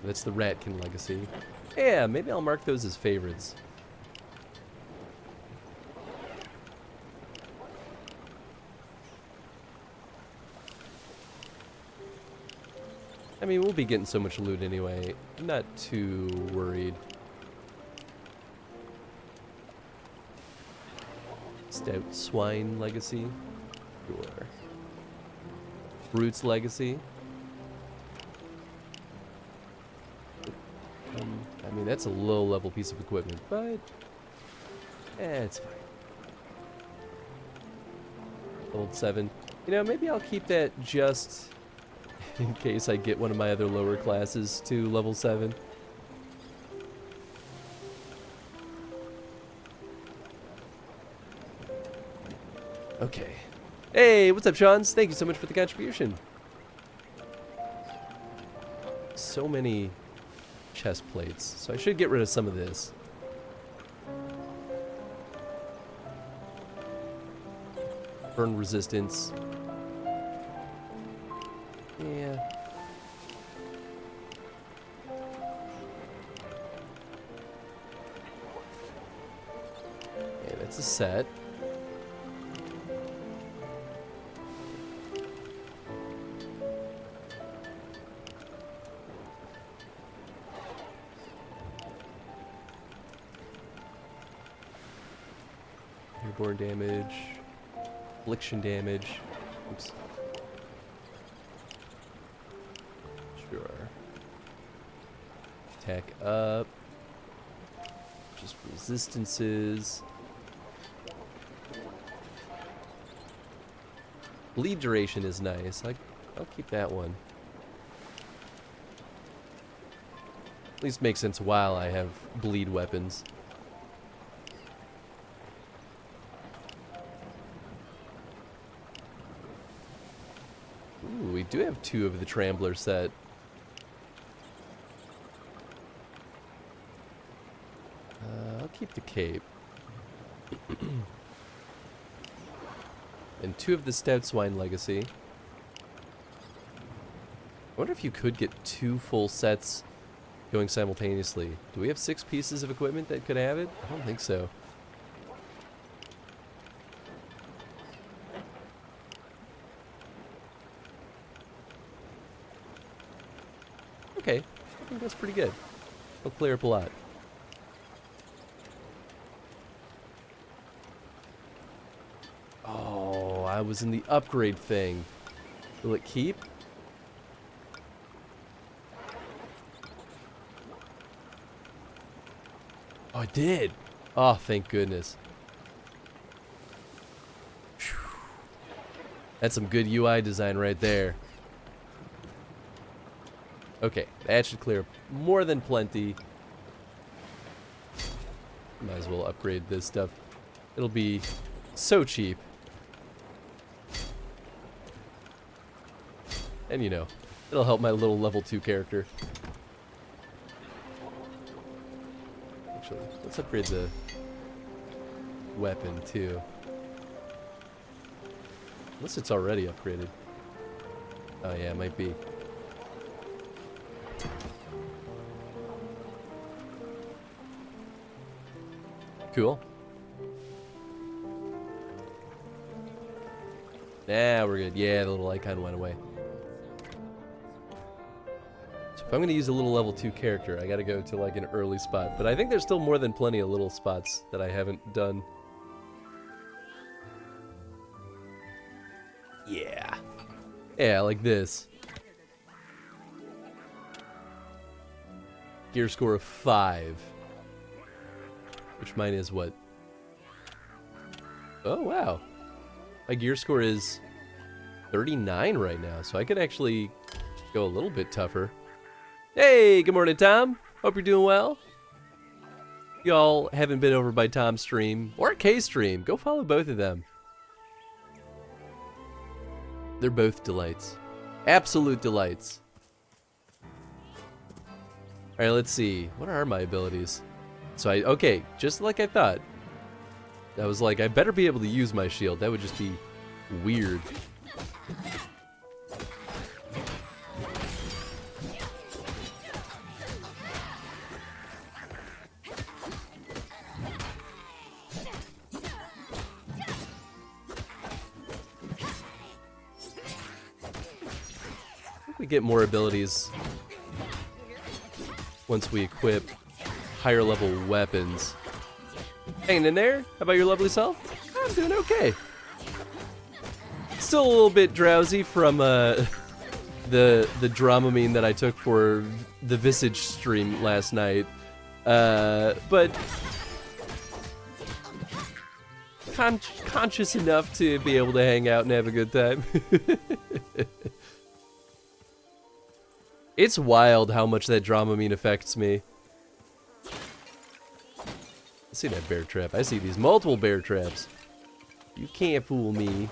That's the Ratkin Legacy. Yeah, maybe I'll mark those as favorites. I mean, we'll be getting so much loot anyway. I'm not too worried. Stout Swine Legacy. Sure. Roots Legacy. I mean, that's a low-level piece of equipment, but it's fine. Level 7. You know, maybe I'll keep that just in case I get one of my other lower classes to level 7. Okay. Hey, what's up, Sean's? Thank you so much for the contribution. So many chest plates, so I should get rid of some of this. Burn resistance. Yeah. Yeah, that's a set. Airborne damage, affliction damage. Oops. Sure. Attack up. Just resistances. Bleed duration is nice. I'll keep that one. At least makes sense while I have bleed weapons. Ooh, we do have 2 of the Trambler set. I'll keep the cape. And 2 of the Stout Swine Legacy. I wonder if you could get 2 full sets going simultaneously. Do we have 6 pieces of equipment that could have it? I don't think so. Okay, I think that's pretty good. It'll clear up a lot. Oh, I was in the upgrade thing. Will it keep? Oh, it did. Oh, thank goodness. Whew. That's some good UI design right there. Okay, that should clear up more than plenty. Might as well upgrade this stuff. It'll be so cheap. And you know, it'll help my little level 2 character. Actually, let's upgrade the weapon too. Unless it's already upgraded. Oh yeah, it might be. Cool. Nah, we're good. Yeah, the little icon went away. So if I'm going to use a little level 2 character, I got to go to like an early spot. But I think there's still more than plenty of little spots that I haven't done. Yeah. Yeah, like this. Gear score of 5. Which mine is what? Oh, wow. My gear score is 39 right now, so I could actually go a little bit tougher. Hey, good morning, Tom. Hope you're doing well. Y'all haven't been over by Tom's stream or Kay's stream. Go follow both of them. They're both delights. Absolute delights. Alright, let's see. What are my abilities? So okay, just like I thought. I was like, I better be able to use my shield. That would just be weird. I think we get more abilities once we equip higher level weapons. Hanging in there? How about your lovely self? I'm doing okay. Still a little bit drowsy from the Dramamine that I took for the Visage stream last night, but conscious enough to be able to hang out and have a good time. It's wild how much that Dramamine affects me. I see that bear trap. I see these multiple bear traps. You can't fool me.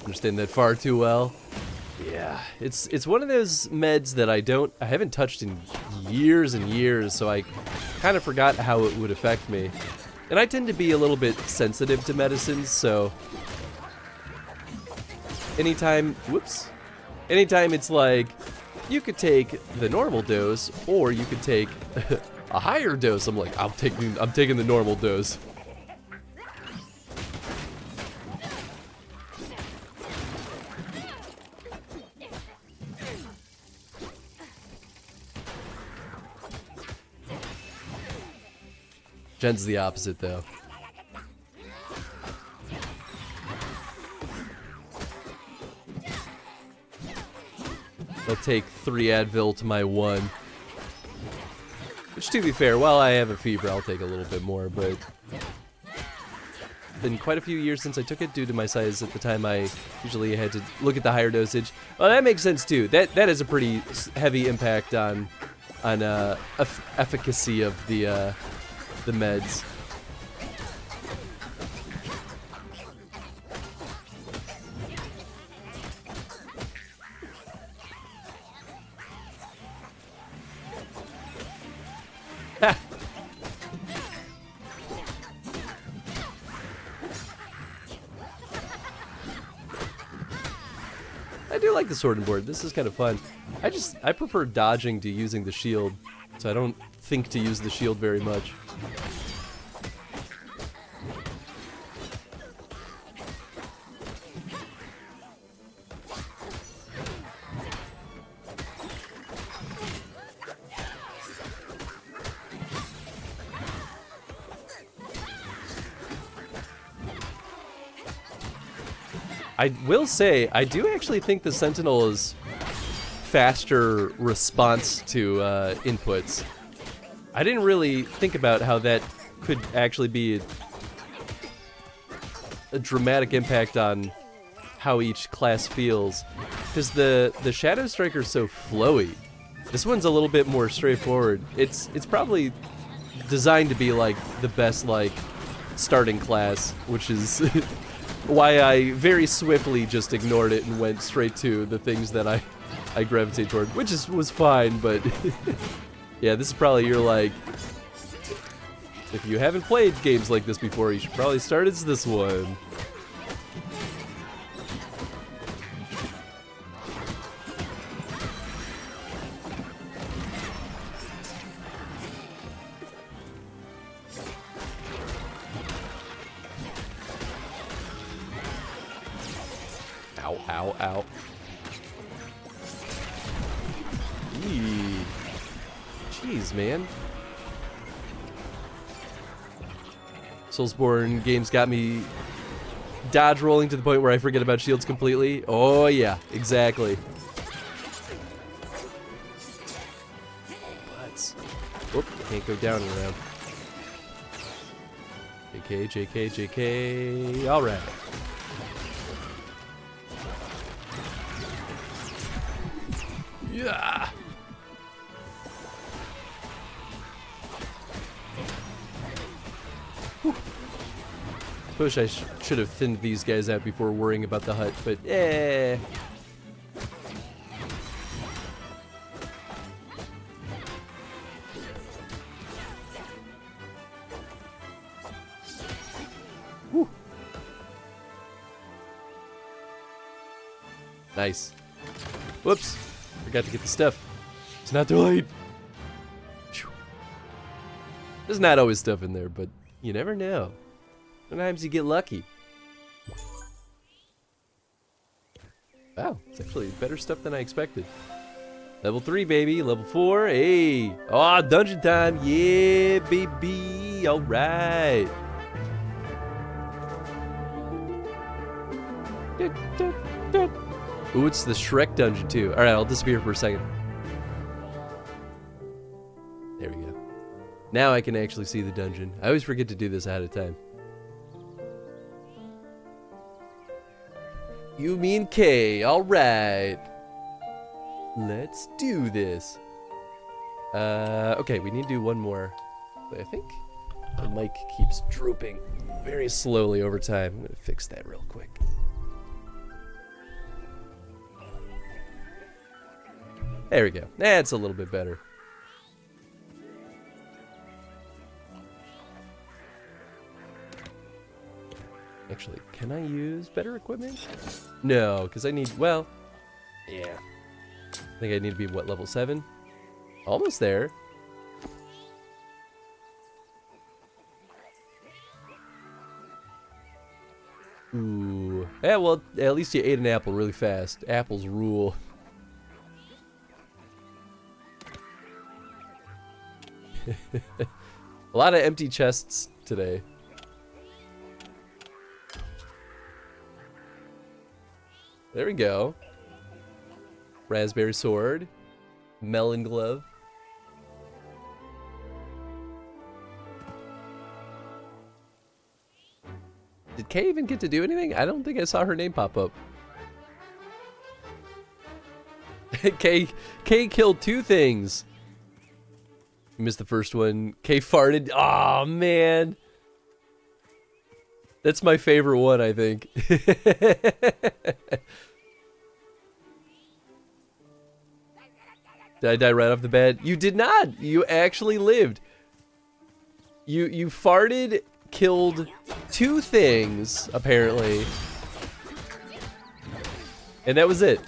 Understand that far too well. Yeah, it's one of those meds that I haven't touched in years and years, so I kind of forgot how it would affect me. And I tend to be a little bit sensitive to medicines, so anytime it's like, you could take the normal dose, or you could take a higher dose, I'm like, I'm taking the normal dose. Jen's the opposite, though. I'll take 3 Advil to my 1. Which, to be fair, while I have a fever, I'll take a little bit more, but it's been quite a few years since I took it due to my size. At the time, I usually had to look at the higher dosage. Well, that makes sense, too. That is a pretty heavy impact on efficacy of the meds. I do like the sword and board. This is kind of fun. I prefer dodging to using the shield, so I don't think to use the shield very much. I will say, I do actually think the Sentinel is faster response to inputs. I didn't really think about how that could actually be a dramatic impact on how each class feels, because the Shadow Striker's so flowy. This one's a little bit more straightforward. It's probably designed to be like the best like starting class, which is why I very swiftly just ignored it and went straight to the things that I gravitate toward, which was fine, but yeah, this is probably your like, if you haven't played games like this before, you should probably start as this one. Ow, ow, ow. Eee. Jeez, man. Soulsborne games got me dodge rolling to the point where I forget about shields completely. Oh yeah, exactly. Butts. Whoop, can't go down and around. JK, JK, JK. Alright. Yeah. Suppose I should have thinned these guys out before worrying about the hut, but eh. Whew. Nice. Whoops. Forgot to get the stuff. It's not too late. Phew. There's not always stuff in there, but you never know. Sometimes you get lucky. Wow, it's actually better stuff than I expected. Level 3, baby. Level 4. Hey. Oh, dungeon time. Yeah, baby. All right. Ooh, it's the Shrek dungeon, too. All right, I'll disappear for a second. There we go. Now I can actually see the dungeon. I always forget to do this ahead of time. You mean K. All right. Let's do this. Okay, we need to do one more. But I think the mic keeps drooping very slowly over time. I'm gonna fix that real quick. There we go. That's a little bit better. Actually, can I use better equipment? No, because I need, well, yeah. I think I need to be, what, level 7? Almost there. Ooh. Yeah, well, at least you ate an apple really fast. Apples rule. A lot of empty chests today. There we go. Raspberry sword. Melon glove. Did Kay even get to do anything? I don't think I saw her name pop up. Kay killed 2 things. You missed the first one. Kay farted. Aw, man. That's my favorite one, I think. Did I die right off the bat? You did not. You actually lived. You farted, killed 2 things, apparently. And that was it.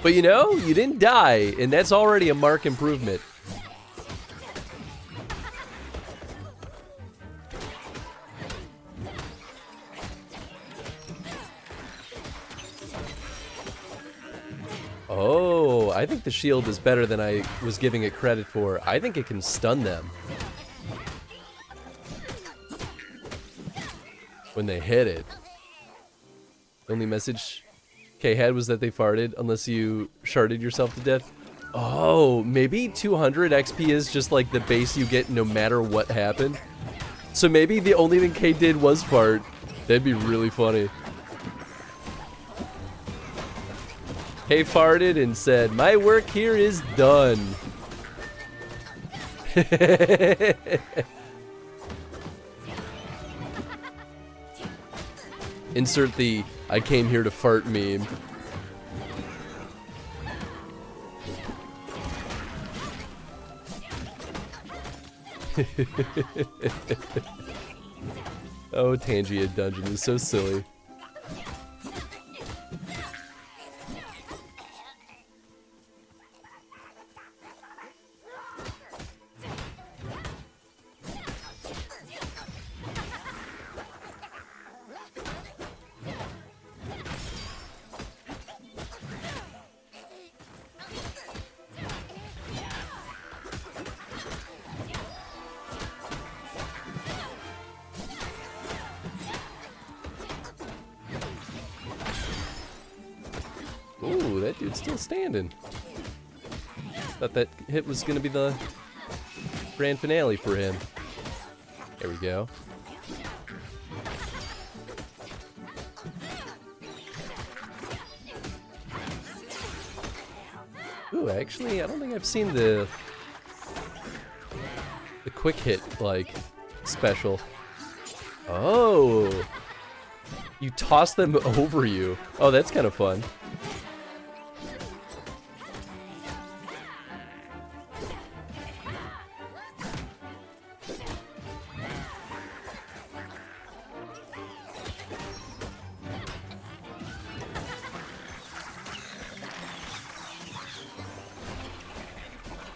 But you know, you didn't die, and that's already a marked improvement. Oh, I think the shield is better than I was giving it credit for. I think it can stun them when they hit it. The only message Kay had was that they farted, unless you sharded yourself to death. Oh, maybe 200 XP is just like the base you get no matter what happened. So maybe the only thing Kay did was fart. That'd be really funny. Kay farted and said, "My work here is done." Insert the "I came here to fart" meme. Oh, Tangia Dungeon is so silly. Ooh, that dude's still standing. Thought that hit was gonna be the grand finale for him. There we go. Ooh, actually, I don't think I've seen the quick hit, like, special. Oh! You toss them over you. Oh, that's kind of fun.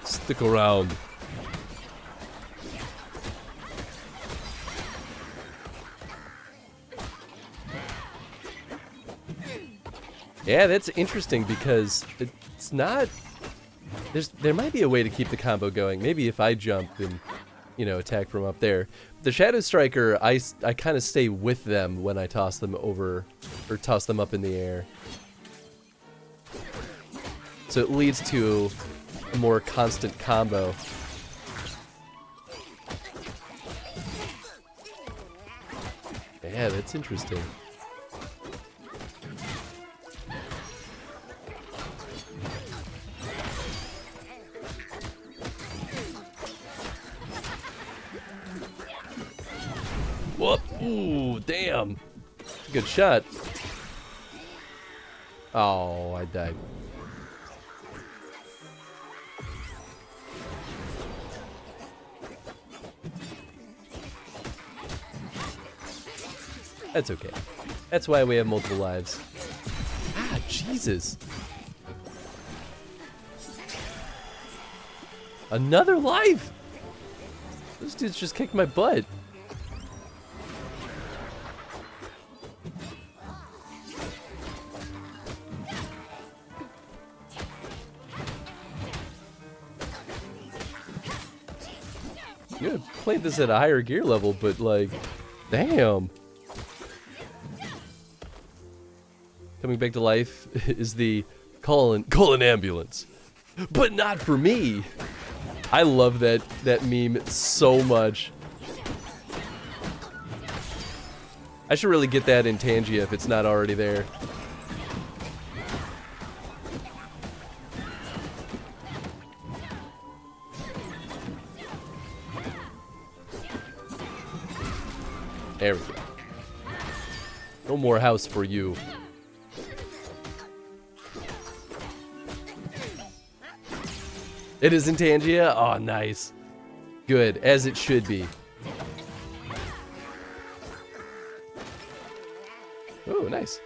Stick around. Yeah, that's interesting because it's not... There might be a way to keep the combo going. Maybe if I jump and, you know, attack from up there. The Shadow Striker, I kind of stay with them when I toss them over, or toss them up in the air. So it leads to a more constant combo. Yeah, that's interesting. Whoop! Ooh, damn! Good shot. Oh, I died. That's okay. That's why we have multiple lives. Ah, Jesus. Another life? Those dudes just kicked my butt. You could have played this at a higher gear level, but like, damn. Coming back to life is the call an ambulance, but not for me. I love that meme so much. I should really get that in Tangia if it's not already there. There we go. No more house for you. It is in Tangia? Oh, nice. Good, as it should be. Oh, nice.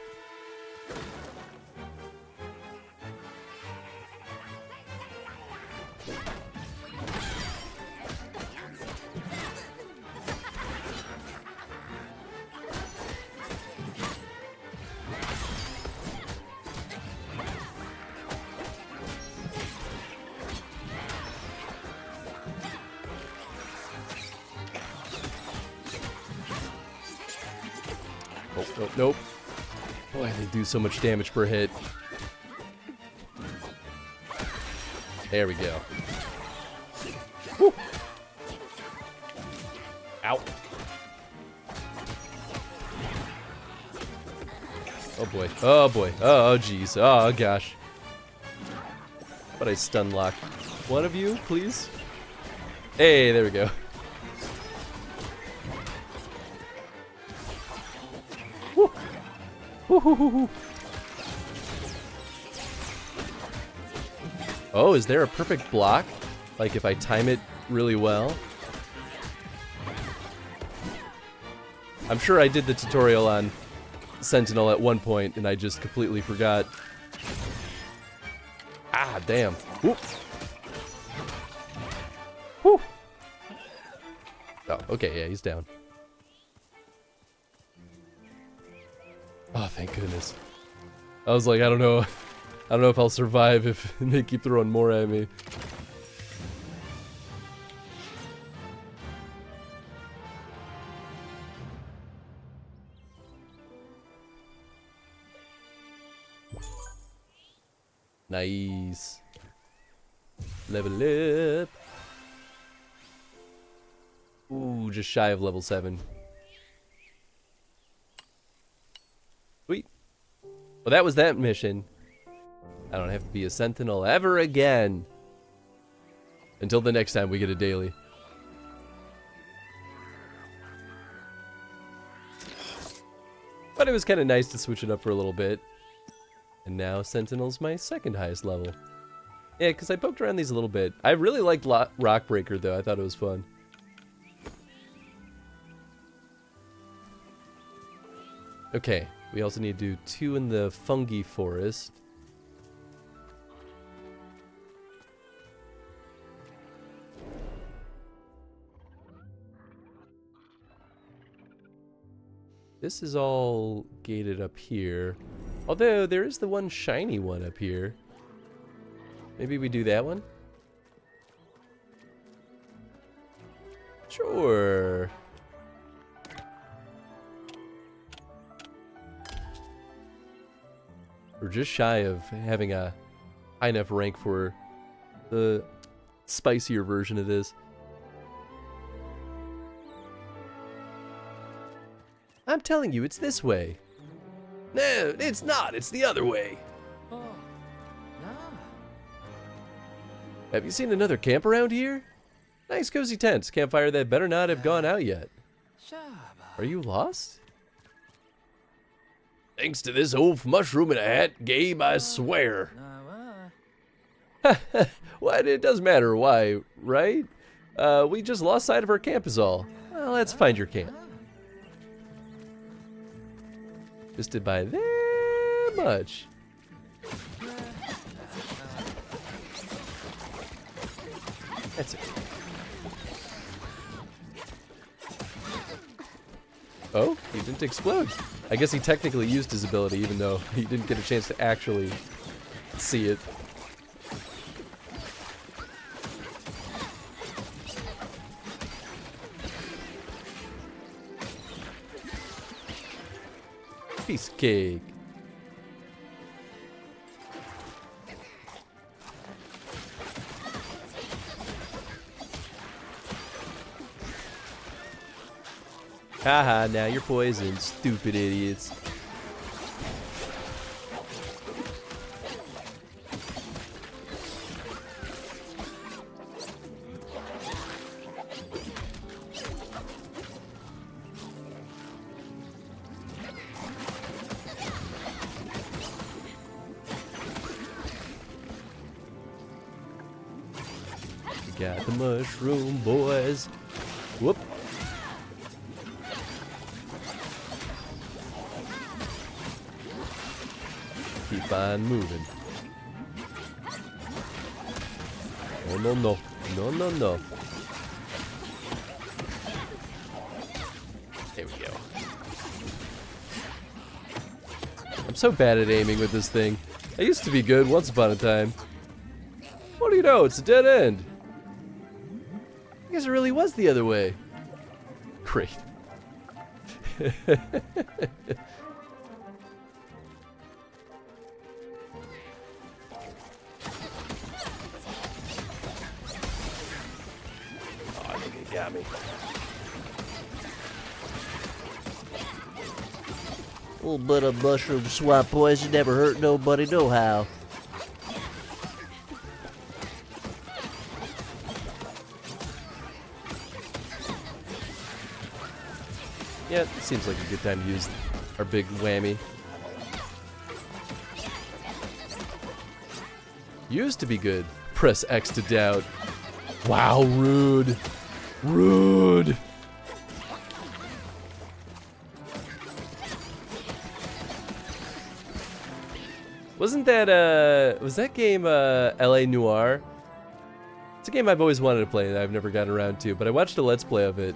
Nope, nope. Boy, they do so much damage per hit. There we go. Woo. Ow. Oh boy. Oh boy. Oh jeez. Oh gosh. But I stun lock one of you, please. Hey, there we go. Oh, is there a perfect block? Like if I time it really well? I'm sure I did the tutorial on Sentinel at one point and I just completely forgot. Ah, damn. Whoop. Whew. Oh, okay, yeah, he's down. Oh, thank goodness. I was like, I don't know if I'll survive if they keep throwing more at me. Nice. Level up. Ooh, just shy of level 7. Sweet. Well, that was that mission. I don't have to be a sentinel ever again. Until the next time we get a daily. But it was kind of nice to switch it up for a little bit. And now Sentinel's my second highest level. Yeah, because I poked around these a little bit. I really liked Rockbreaker, though. I thought it was fun. Okay, we also need to do 2 in the fungi forest. This is all gated up here. Although there is the one shiny one up here. Maybe we do that one? Sure. We're just shy of having a high enough rank for the spicier version of this. I'm telling you, it's this way. No, it's not. It's the other way. Oh, nah. Have you seen another camp around here? Nice cozy tents. Campfire that better not have gone out yet. Shaba. Are you lost? Thanks to this old mushroom in a hat, Gabe, I swear. Nah, Well, it doesn't matter why, right? We just lost sight of our camp is all. Well, let's find your camp. Just did by that much. That's it. Oh, he didn't explode. I guess he technically used his ability, even though he didn't get a chance to actually see it. Piece of cake. Haha, now you're poisoned, stupid idiots. We got the mushroom boys. Whoop. Keep on moving. Oh, no, no. No, no, no. There we go. I'm so bad at aiming with this thing. I used to be good once upon a time. What do you know? It's a dead end. I guess it really was the other way. Great. Got me. Little bit of mushroom swamp poison never hurt nobody no how. Yeah, it seems like a good time to use our big whammy. Used to be good. Press X to doubt. Wow, rude. Rude. Wasn't that, was that game, LA Noire? It's a game I've always wanted to play that I've never gotten around to, but I watched a Let's Play of it.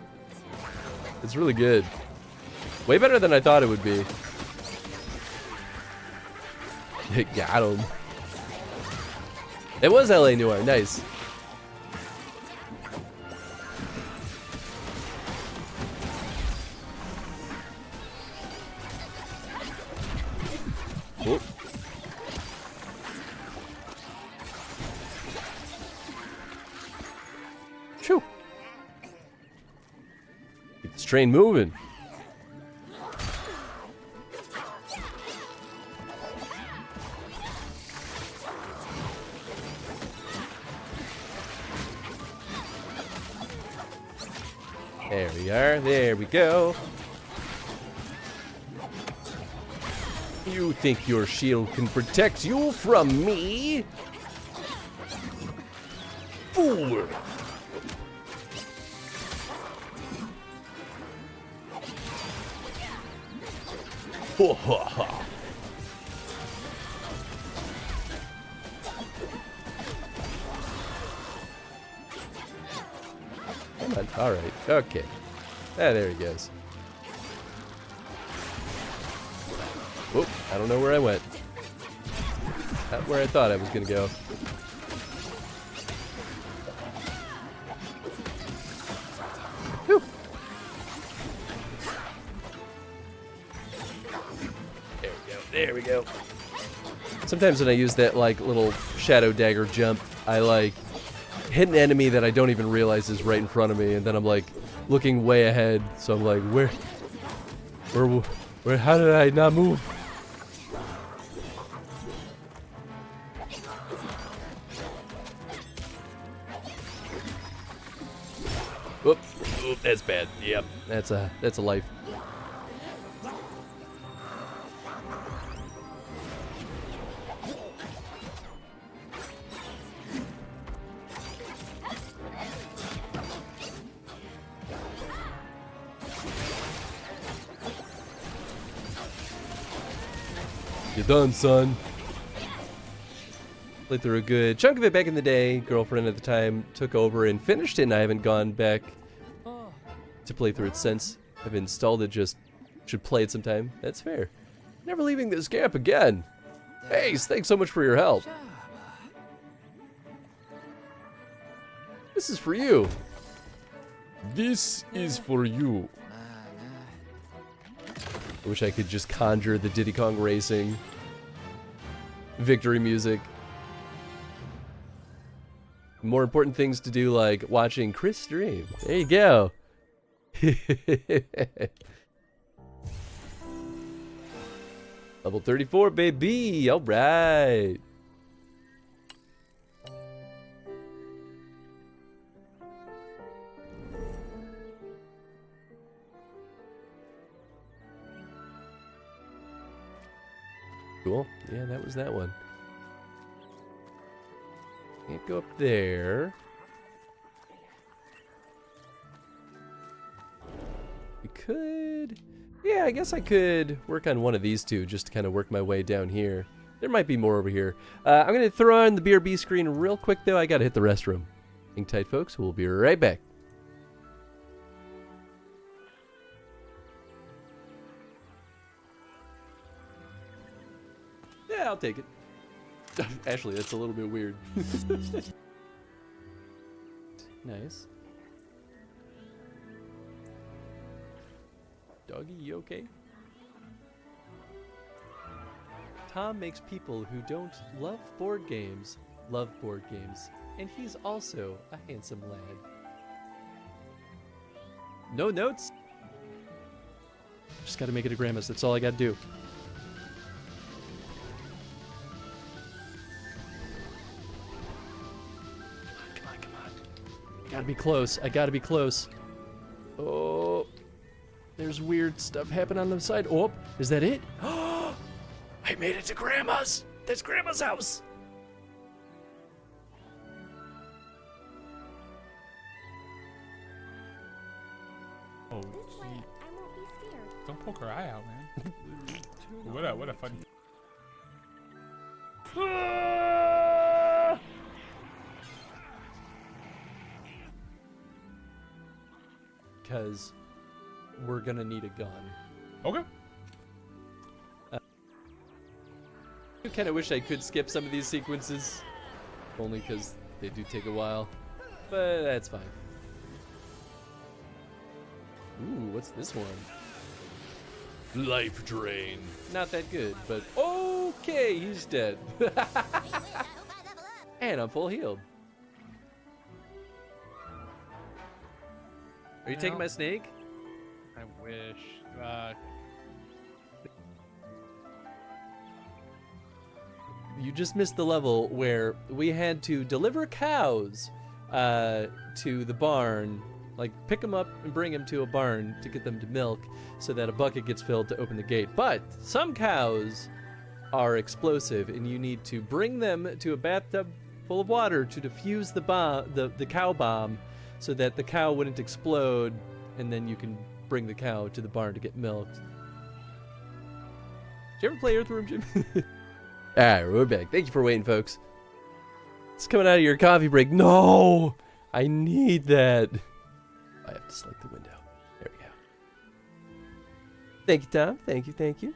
It's really good. Way better than I thought it would be. Got him. It was LA Noire, nice. Whoop. Shoo. Keep this train moving. There we are. There we go. You think your shield can protect you from me? Fool! Ho ha ha! Come on. All right. Okay. Ah, there he goes. Whoop, I don't know where I went. Not where I thought I was gonna go. Whew. There we go. Sometimes when I use that like little shadow dagger jump, I like hit an enemy that I don't even realize is right in front of me, and then I'm like looking way ahead. So I'm like, where, how did I not move? Whoop, whoop, that's bad. Yep, that's a life. You're done, son. Played through a good chunk of it back in the day. Girlfriend at the time took over and finished it, and I haven't gone back to play through it since. I've installed it, just should play it sometime. That's fair. Never leaving this camp again. Ace, thanks so much for your help. This is for you. This is for you. I wish I could just conjure the Diddy Kong Racing victory music. More important things to do, like watching Chris stream. There you go. Level 34, baby. All right. Cool. Yeah, that was that one. Can't go up there. We could... Yeah, I guess I could work on one of these two just to kind of work my way down here. There might be more over here. I'm going to throw on the BRB screen real quick, though. I got to hit the restroom. Hang tight, folks. We'll be right back. Yeah, I'll take it. Actually, that's a little bit weird. Nice. Doggy, you okay? Tom makes people who don't love board games, and he's also a handsome lad. No notes? Just gotta make it a Gramus, that's all I gotta do. Gotta be close. I gotta be close. Oh, there's weird stuff happening on the side. Oh, is that it? I made it to Grandma's. That's Grandma's house. Oh, gee. Don't poke her eye out, man. What a fun. Because we're gonna need a gun. Okay. I kind of wish I could skip some of these sequences, only because they do take a while, but that's fine. Ooh, what's this one? Life drain. Not that good, but okay, he's dead. And I'm full healed. Are you taking my snake? I wish. You just missed the level where we had to deliver cows to the barn, like pick them up and bring them to a barn to get them to milk so that a bucket gets filled to open the gate. But some cows are explosive and you need to bring them to a bathtub full of water to defuse the bomb, the cow bomb, so that the cow wouldn't explode, and then you can bring the cow to the barn to get milked. Did you ever play Earthworm Jim? Alright, we're back. Thank you for waiting, folks. It's coming out of your coffee break. No! I need that. I have to select the window. There we go. Thank you, Tom. Thank you, thank you.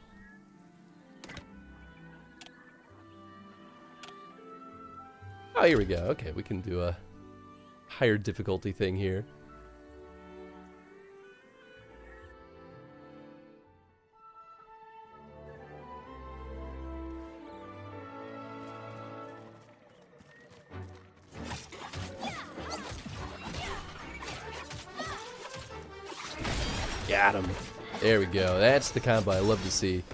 Oh, here we go. Okay, we can do a higher difficulty thing here. Got him. There we go. That's the combo I love to see.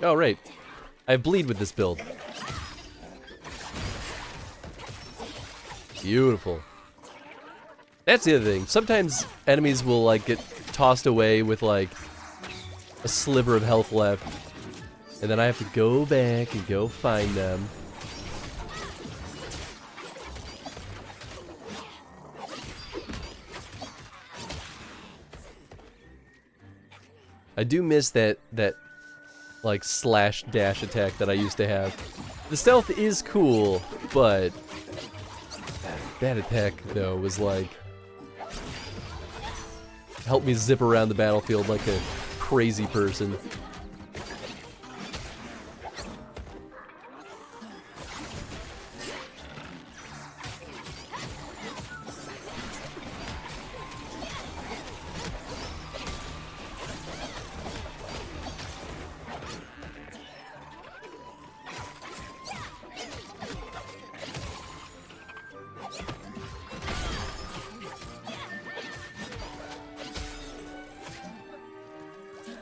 Oh, right. I bleed with this build. Beautiful. That's the other thing. Sometimes enemies will, like, get tossed away with, like, a sliver of health left. And then I have to go back and go find them. I do miss that like slash dash attack that I used to have. The stealth is cool, but that attack though was like helped me zip around the battlefield like a crazy person.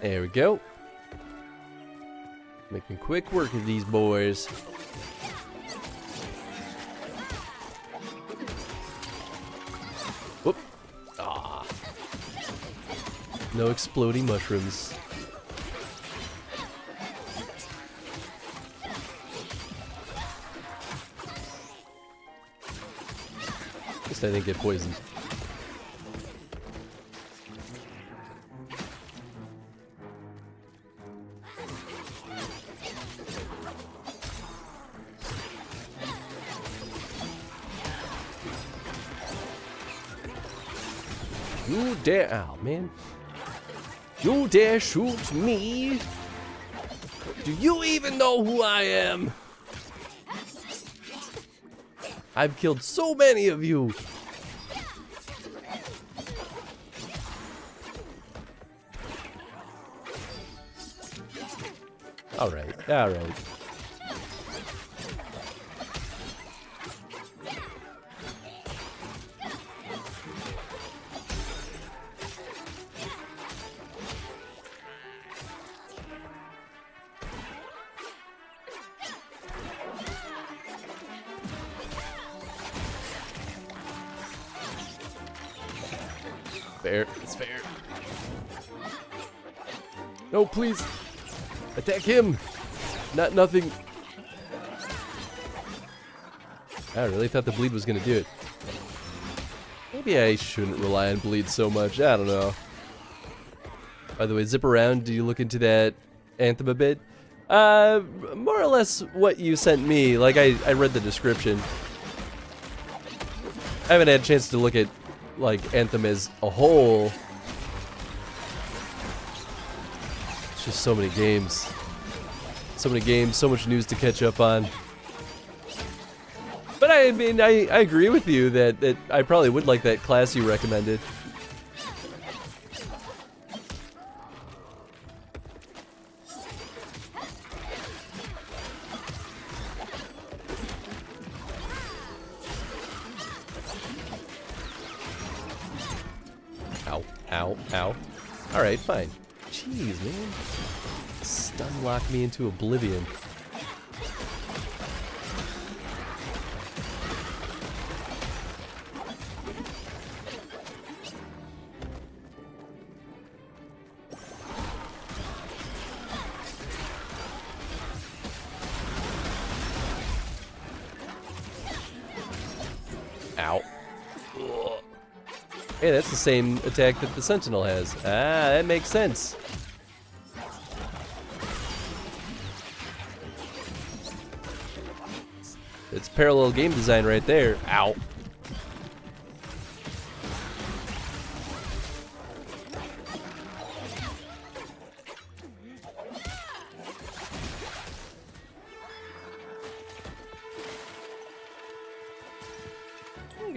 There we go. Making quick work of these boys. Whoop. Ah. No exploding mushrooms. At least I didn't get poisoned. You dare, oh man. You dare shoot me? Do you even know who I am? I've killed so many of you. Alright, alright. Fair. It's fair. No, please. Attack him. Nothing. I really thought the bleed was gonna do it. Maybe I shouldn't rely on bleed so much. I don't know. By the way, zip around. Do you look into that anthem a bit? More or less what you sent me. Like I read the description. I haven't had a chance to look at like Anthem as a whole. It's just so many games. So many games, so much news to catch up on. But I mean, I agree with you that I probably would like that class you recommended. Ow, ow, ow. Alright, fine. Jeez, man. Stun lock me into oblivion. Ow. Ugh. Hey, that's the same attack that the Sentinel has. Ah, that makes sense. It's parallel game design right there. Ow.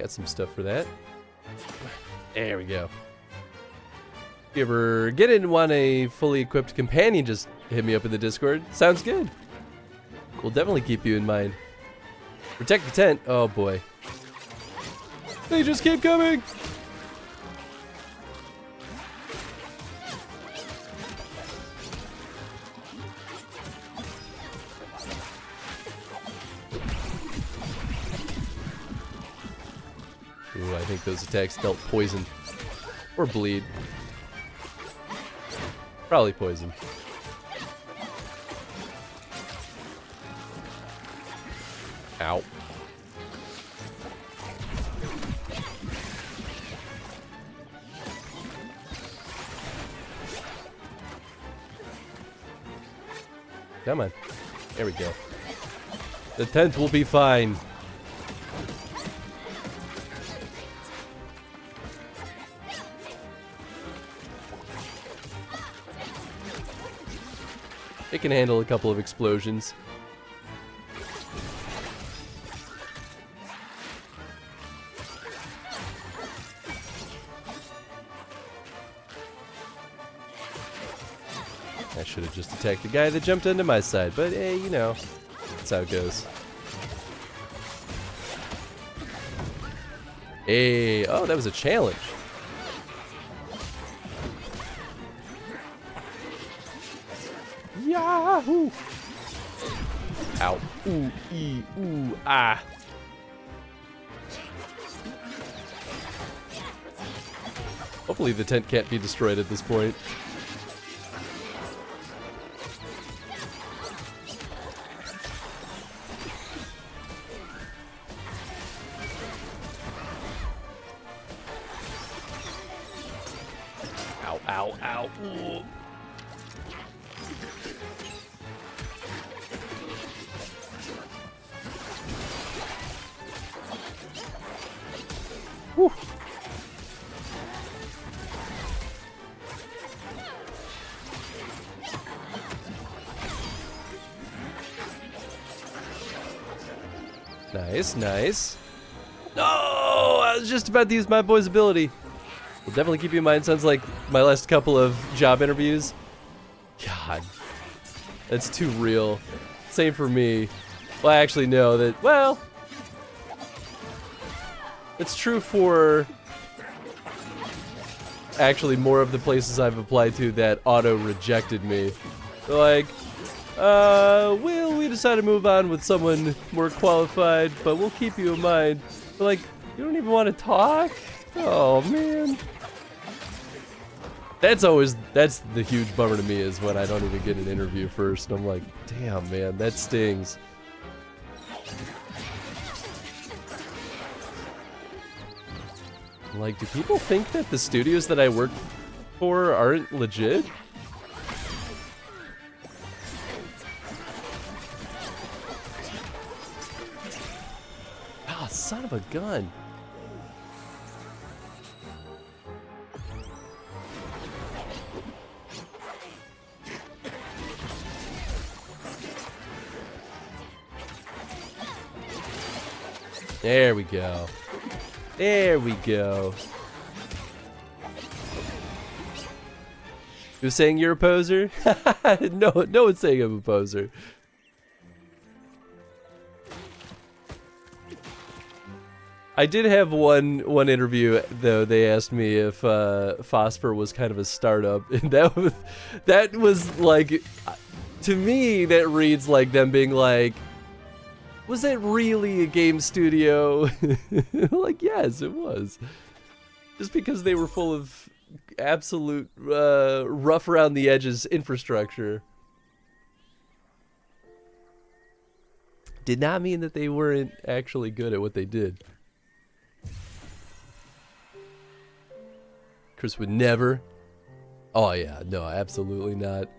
Got some stuff for that. There we go. If you ever get in and want a fully equipped companion, just hit me up in the Discord. Sounds good. We'll definitely keep you in mind. Protect the tent. Oh boy. They just keep coming. Ooh, I think those attacks dealt poison. Or bleed. Probably poison. Ow. Come on. There we go. The tent will be fine. It can handle a couple of explosions. I should have just attacked the guy that jumped onto my side, but hey, you know, that's how it goes. Hey, oh, that was a challenge. Yahoo! Ow. Ooh, ee, ooh, ah. Hopefully the tent can't be destroyed at this point. Ow, ow, ow. Ooh. Whew. Nice, nice. No! I was just about to use my boy's ability. We'll definitely keep you in mind. Sounds like my last couple of job interviews. God. That's too real. Same for me. Well, I actually know that, well... It's true for... actually more of the places I've applied to that auto-rejected me. They're like, well, we decided to move on with someone more qualified, but we'll keep you in mind. They're like, you don't even want to talk? Oh, man. That's the huge bummer to me, is when I don't even get an interview first. I'm like, damn, man, that stings. Like, do people think that the studios that I work for aren't legit? Ah, son of a gun. There we go. There we go. Who's saying you're a poser? No one's saying I'm a poser. I did have one interview though. They asked me if Phosphor was kind of a startup, and that was like, to me that reads like them being like, was it really a game studio? Like, yes, it was. Just because they were full of absolute rough around the edges infrastructure did not mean that they weren't actually good at what they did. Chris would never. Oh yeah, no, absolutely not.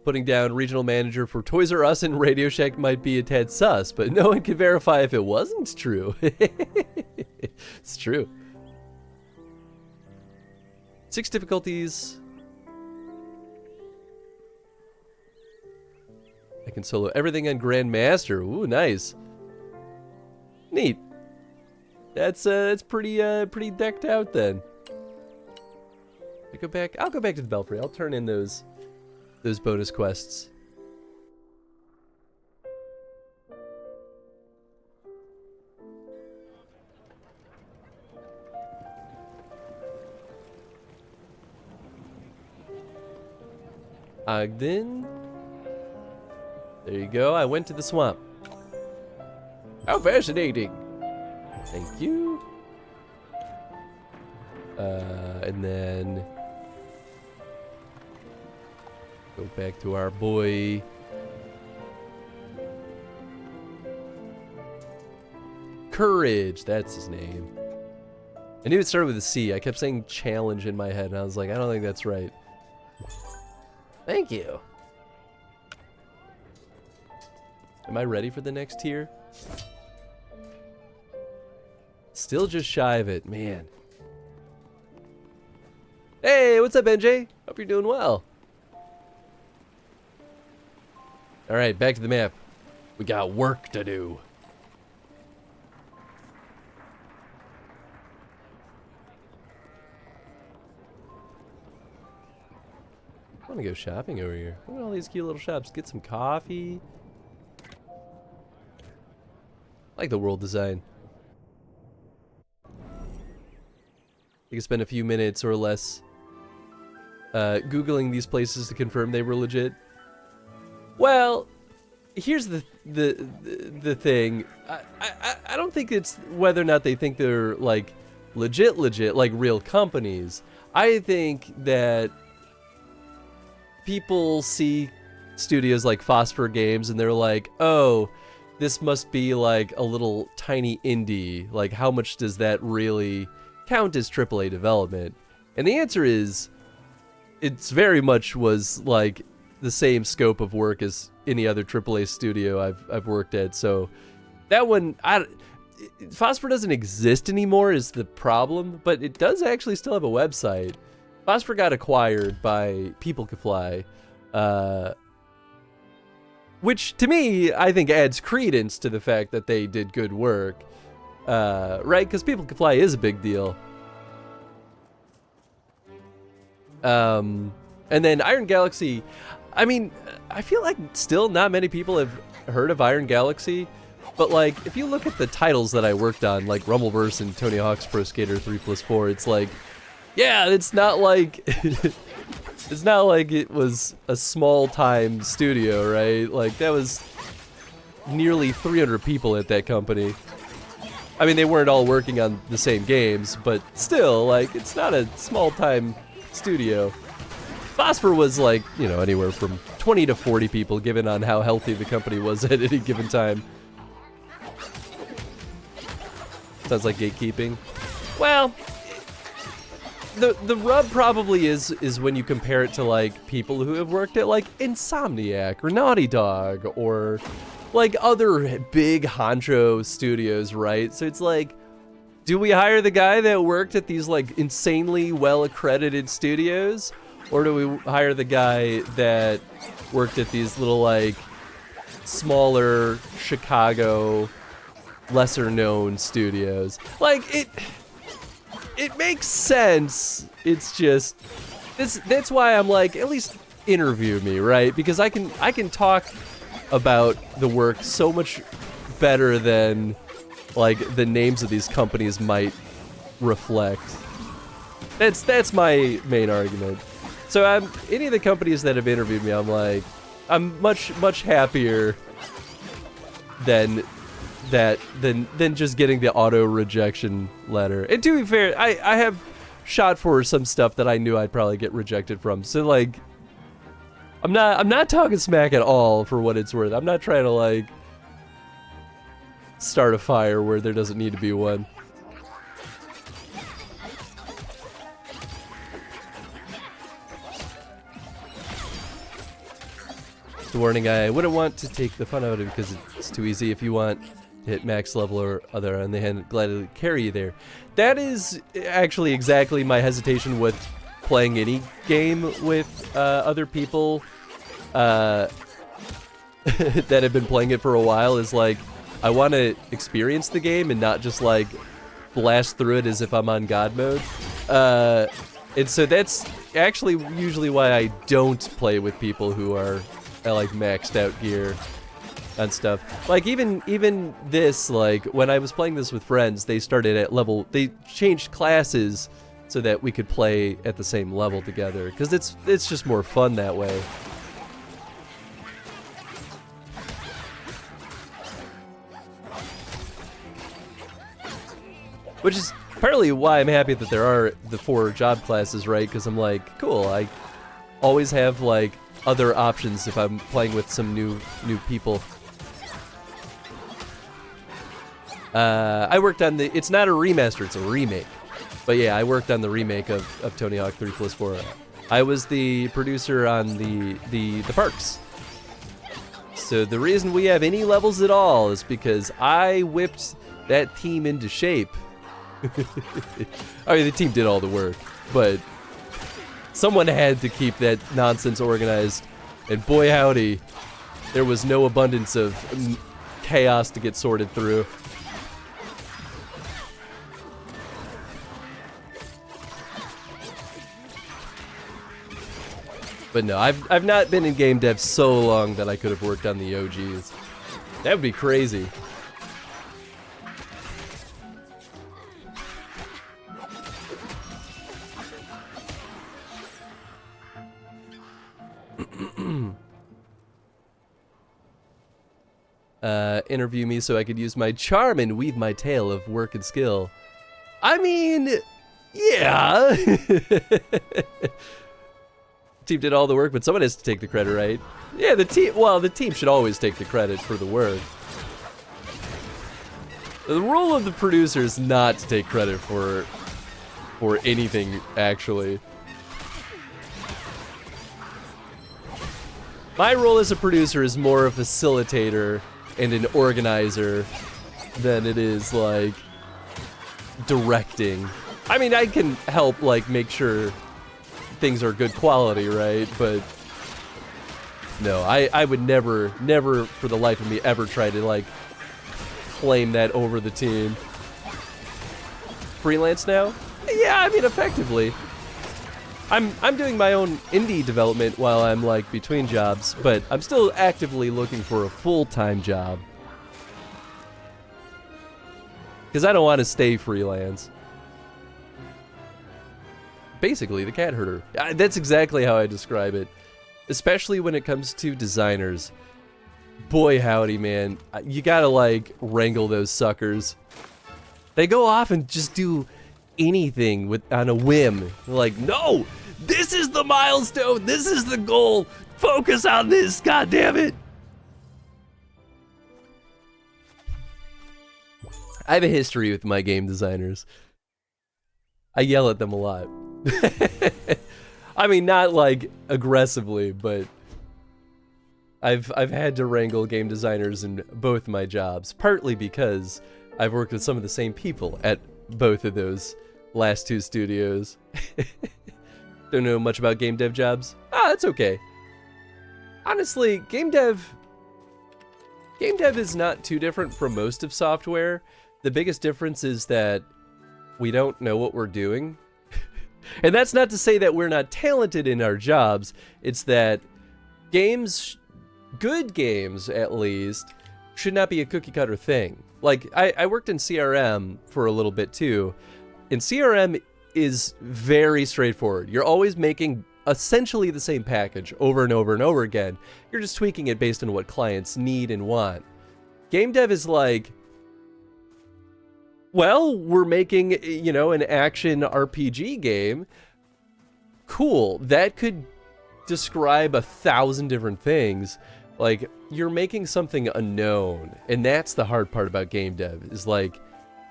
Putting down regional manager for Toys R Us and Radio Shack might be a tad sus, but no one can verify if it wasn't true. It's true. 6 difficulties. I can solo everything on Grandmaster. Ooh, nice. Neat. That's pretty decked out then. I'll go back to the Belfry. I'll turn in those bonus quests. Ogden. There you go. I went to the swamp. How fascinating. Thank you. And then go back to our boy. Courage, that's his name. I knew it started with a C. I kept saying challenge in my head, and I was like, I don't think that's right. Thank you. Am I ready for the next tier? Still just shy of it, man. Hey, what's up, NJ? Hope you're doing well. All right, back to the map. We got work to do. I want to go shopping over here. Look at all these cute little shops. Get some coffee. I like the world design. You can spend a few minutes or less Googling these places to confirm they were legit. Well, here's the thing. I don't think it's whether or not they think they're like legit, like real companies. I think that people see studios like Phosphor Games and they're like, oh, this must be like a little tiny indie. Like, how much does that really count as AAA development? And the answer is, it's very much was like the same scope of work as any other AAA studio I've worked at. So that one, Phosphor doesn't exist anymore is the problem, but it does actually still have a website. Phosphor got acquired by People Can Fly, which to me, I think adds credence to the fact that they did good work, right? Because People Can Fly is a big deal. And then Iron Galaxy, I mean, I feel like still not many people have heard of Iron Galaxy, but like, if you look at the titles that I worked on, like Rumbleverse and Tony Hawk's Pro Skater 3+4, it's like, yeah, it's not like it's not like it was a small-time studio, right? Like, that was nearly 300 people at that company. I mean, they weren't all working on the same games, but still, like, it's not a small-time studio. Phosphor was like, you know, anywhere from 20 to 40 people, given on how healthy the company was at any given time. Sounds like gatekeeping. Well, the rub probably is when you compare it to like people who have worked at like Insomniac or Naughty Dog or like other big honcho studios, right? So it's like, do we hire the guy that worked at these like insanely well accredited studios, or do we hire the guy that worked at these little like smaller Chicago lesser known studios? Like, it makes sense. It's just that's why I'm like, at least interview me, right? Because I can talk about the work so much better than like the names of these companies might reflect. That's my main argument. So any of the companies that have interviewed me, I'm like, I'm much happier than just getting the auto rejection letter. And to be fair, I have shot for some stuff that I knew I'd probably get rejected from. So like, I'm not talking smack at all for what it's worth. I'm not trying to like start a fire where there doesn't need to be one. The warning, I wouldn't want to take the fun out of it because it's too easy. If you want to hit max level or other on the hand, gladly carry you there. That is actually exactly my hesitation with playing any game with other people that have been playing it for a while, is like, I want to experience the game and not just like blast through it as if I'm on God mode. And so that's actually usually why I don't play with people who are like maxed out gear and stuff. Like even this, like when I was playing this with friends, they started at level, they changed classes so that we could play at the same level together, because it's just more fun that way. Which is partly why I'm happy that there are the 4 job classes, right? Because I'm like, cool, I always have like other options if I'm playing with some new people. I worked on the, it's not a remaster, it's a remake. But yeah, I worked on the remake of Tony Hawk 3+4. I was the producer on the parks. So the reason we have any levels at all is because I whipped that team into shape. I mean, the team did all the work, but someone had to keep that nonsense organized. And boy howdy, there was no abundance of chaos to get sorted through. But no, I've not been in game dev so long that I could have worked on the OGs. That would be crazy. Interview me so I could use my charm and weave my tale of work and skill. I mean, yeah. Team did all the work, but someone has to take the credit, right? Yeah, the team should always take the credit for the work. The role of the producer is not to take credit for anything, actually. My role as a producer is more a facilitator and an organizer than it is, like, directing. I mean, I can help, like, make sure things are good quality, right? But no, I would never for the life of me ever try to, like, claim that over the team. Freelance now? Yeah, I mean, effectively. I'm doing my own indie development while I'm, like, between jobs, but I'm still actively looking for a full-time job. Because I don't want to stay freelance. Basically, the cat herder. That's exactly how I describe it. Especially when it comes to designers. Boy howdy, man. You gotta, like, wrangle those suckers. They go off and just do anything on a whim. Like, no! This is the milestone! This is the goal! Focus on this, goddammit! I have a history with my game designers. I yell at them a lot. I mean, not like aggressively, but I've had to wrangle game designers in both my jobs, partly because I've worked with some of the same people at both of those last 2 studios. Don't know much about game dev jobs? Ah, that's okay. Honestly, game dev is not too different from most of software. The biggest difference is that we don't know what we're doing. And that's not to say that we're not talented in our jobs. It's that games, good games at least, should not be a cookie cutter thing. Like, I worked in CRM for a little bit too. And CRM is very straightforward. You're always making essentially the same package over and over and over again. You're just tweaking it based on what clients need and want. Game dev is like, well, we're making, you know, an action RPG game. Cool. That could describe 1,000 different things. Like, you're making something unknown. And that's the hard part about game dev, is like,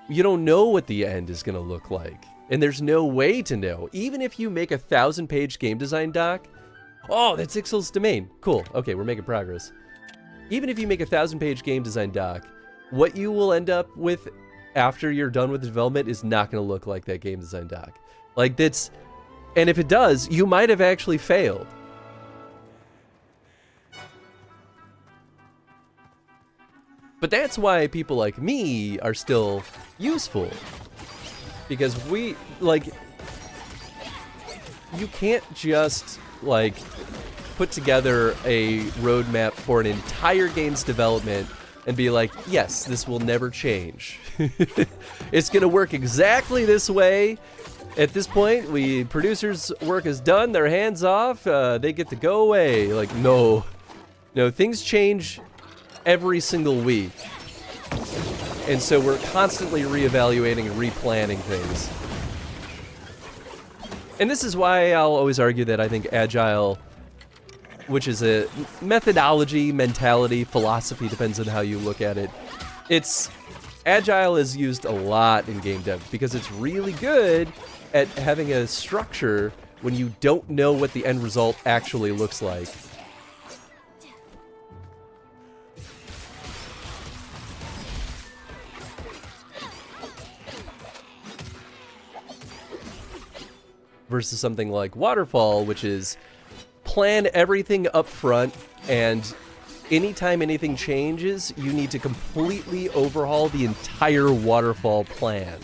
you don't know what the end is going to look like. And there's no way to know. Even if you make a 1,000-page game design doc, oh, that's Ixel's domain. Cool. Okay, we're making progress. Even if you make a 1,000-page game design doc, what you will end up with after you're done with the development is not going to look like that game design doc. Like, that's... And if it does, you might have actually failed. But that's why people like me are still useful. because we, like, you can't just, like, put together a roadmap for an entire game's development and be like, yes, this will never change. It's gonna work exactly this way. At this point, producers' work is done, their hands off, they get to go away. Like, no. No, things change every single week. And so we're constantly reevaluating and replanning things. And this is why I'll always argue that I think Agile, which is a methodology, mentality, philosophy, depends on how you look at it. Agile is used a lot in game dev because it's really good at having a structure when you don't know what the end result actually looks like. Versus something like Waterfall, which is plan everything up front, and anytime anything changes, you need to completely overhaul the entire Waterfall plan.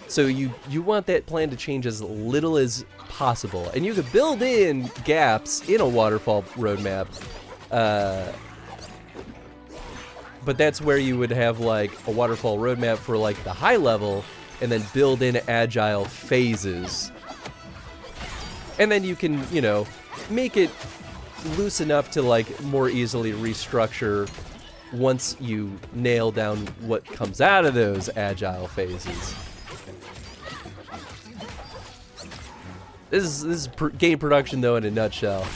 So you want that plan to change as little as possible. And you could build in gaps in a Waterfall roadmap, but that's where you would have like a Waterfall roadmap for like the high level, and then build in Agile phases. And then you can, you know, make it loose enough to like more easily restructure once you nail down what comes out of those Agile phases. This is game production though in a nutshell.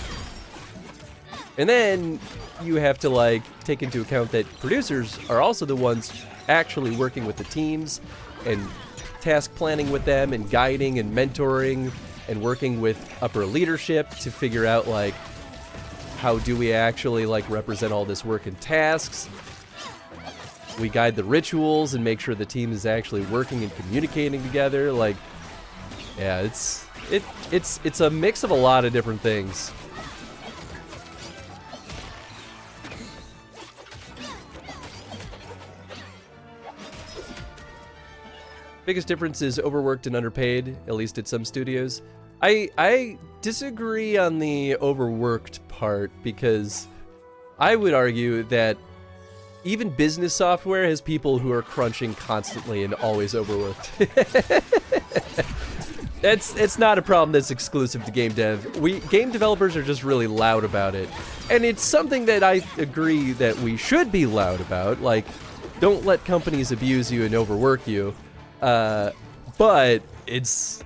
And then you have to like take into account that producers are also the ones actually working with the teams and task planning with them and guiding and mentoring and working with upper leadership to figure out like how do we actually like represent all this work in tasks. We guide the rituals and make sure the team is actually working and communicating together. Like, yeah, it's a mix of a lot of different things. Biggest difference is overworked and underpaid, at least at some studios. I disagree on the overworked part because I would argue that even business software has people who are crunching constantly and always overworked. It's not a problem that's exclusive to game dev. Game developers are just really loud about it. And it's something that I agree that we should be loud about. Like, don't let companies abuse you and overwork you. But it's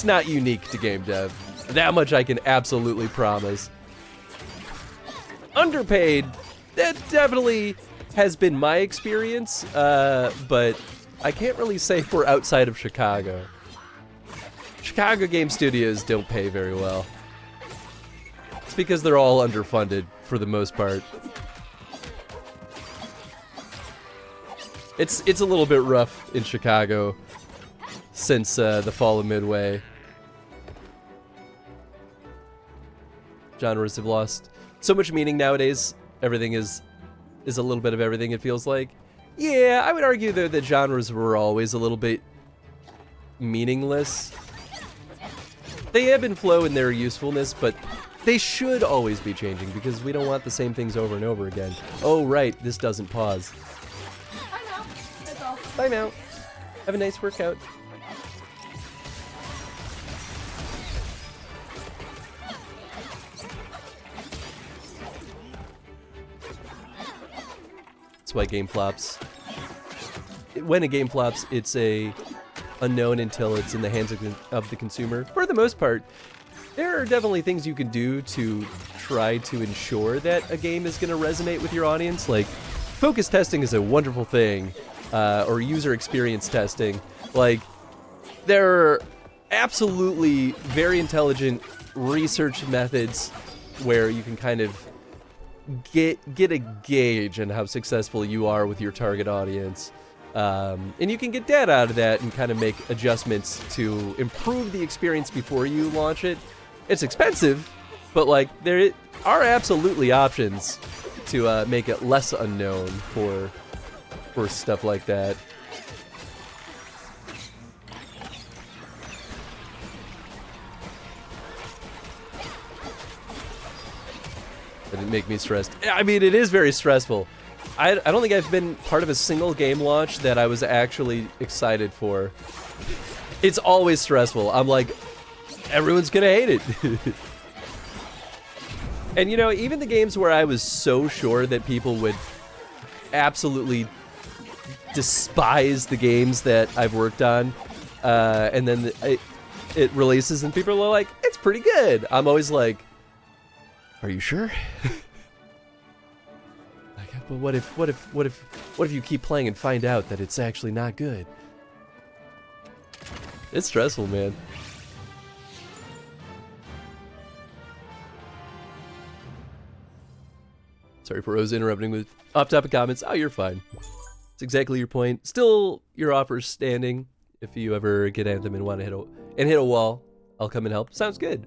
not unique to game dev. That much I can absolutely promise. Underpaid, that definitely has been my experience, but I can't really say for outside of Chicago. Chicago game studios don't pay very well. It's because they're all underfunded for the most part. It's a little bit rough in Chicago since the fall of Midway. Genres have lost so much meaning nowadays. Everything is a little bit of everything, it feels like. Yeah, I would argue though that genres were always a little bit meaningless. They ebb and flow in their usefulness, but they should always be changing because we don't want the same things over and over again. Oh right, this doesn't pause. Bye now. Have a nice workout. That's why game flops. When a game flops, it's a unknown until it's in the hands of the consumer. For the most part, there are definitely things you can do to try to ensure that a game is going to resonate with your audience. Like, focus testing is a wonderful thing. Or user experience testing. Like, there are absolutely very intelligent research methods where you can kind of get a gauge on how successful you are with your target audience. And you can get data out of that and kind of make adjustments to improve the experience before you launch it. It's expensive, but like there are absolutely options to make it less unknown for stuff like that. That didn't make me stressed. I mean, it is very stressful. I don't think I've been part of a single game launch that I was actually excited for. It's always stressful. I'm like, everyone's gonna hate it. And you know, even the games where I was so sure that people would absolutely despise the games that I've worked on, and then it releases and people are like, it's pretty good. I'm always like, are you sure? Like, but what if you keep playing and find out that it's actually not good? It's stressful, man. Sorry for Rose interrupting with off-topic comments. Oh, you're fine. It's exactly your point. Still, your offer's standing. If you ever get Anthem and want to hit a wall, I'll come and help. Sounds good.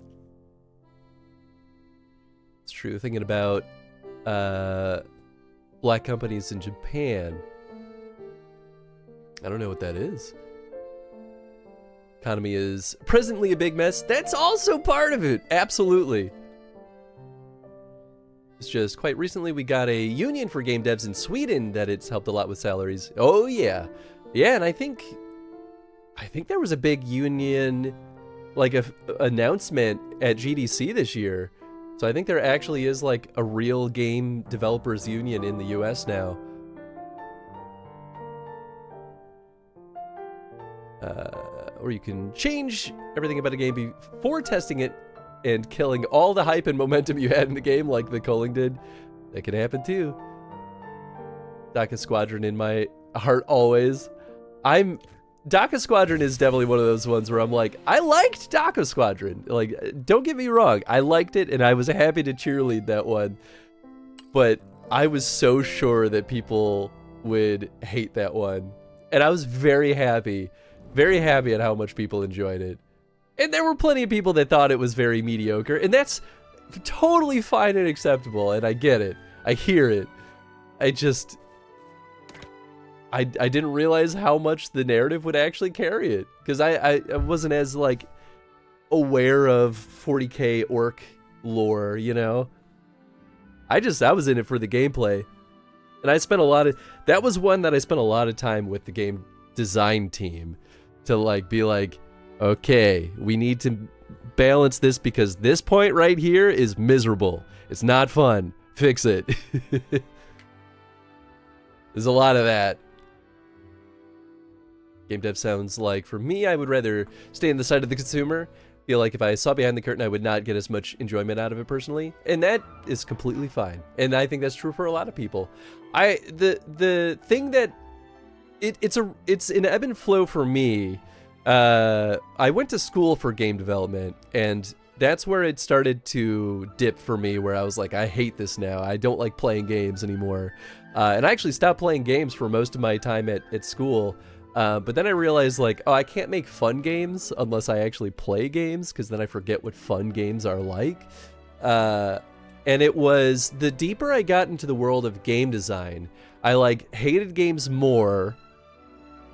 It's true. Thinking about black companies in Japan. I don't know what that is. Economy is presently a big mess. That's also part of it. Absolutely. It's just quite recently we got a union for game devs in Sweden that it's helped a lot with salaries. Oh yeah. Yeah, and I think there was a big union like a announcement at GDC this year. So I think there actually is like a real game developers union in the US now. Or you can change everything about a game before testing it and killing all the hype and momentum you had in the game like the Coling did. That can happen too. DACA Squadron in my heart always. DACA Squadron is definitely one of those ones where I'm like, I liked DACA Squadron. Like, don't get me wrong. I liked it and I was happy to cheerlead that one. But I was so sure that people would hate that one. And I was very happy at how much people enjoyed it. And there were plenty of people that thought it was very mediocre, and that's totally fine and acceptable, and I get it. I hear it. I didn't realize how much the narrative would actually carry it, because I wasn't as, like, aware of 40k orc lore, you know? I was in it for the gameplay. And that was one that I spent a lot of time with the game design team to, like, be like, okay, we need to balance this because this point right here is miserable. It's not fun. Fix it. There's a lot of that. Game dev sounds like, for me, I would rather stay on the side of the consumer. Feel like if I saw behind the curtain, I would not get as much enjoyment out of it personally. And that is completely fine. And I think that's true for a lot of people. The thing that it's an ebb and flow for me. I went to school for game development, and that's where it started to dip for me, where I was like, I hate this now. I don't like playing games anymore. And I actually stopped playing games for most of my time at school. But then I realized, like, oh, I can't make fun games unless I actually play games, because then I forget what fun games are like. And it was the deeper I got into the world of game design, I, like, hated games more.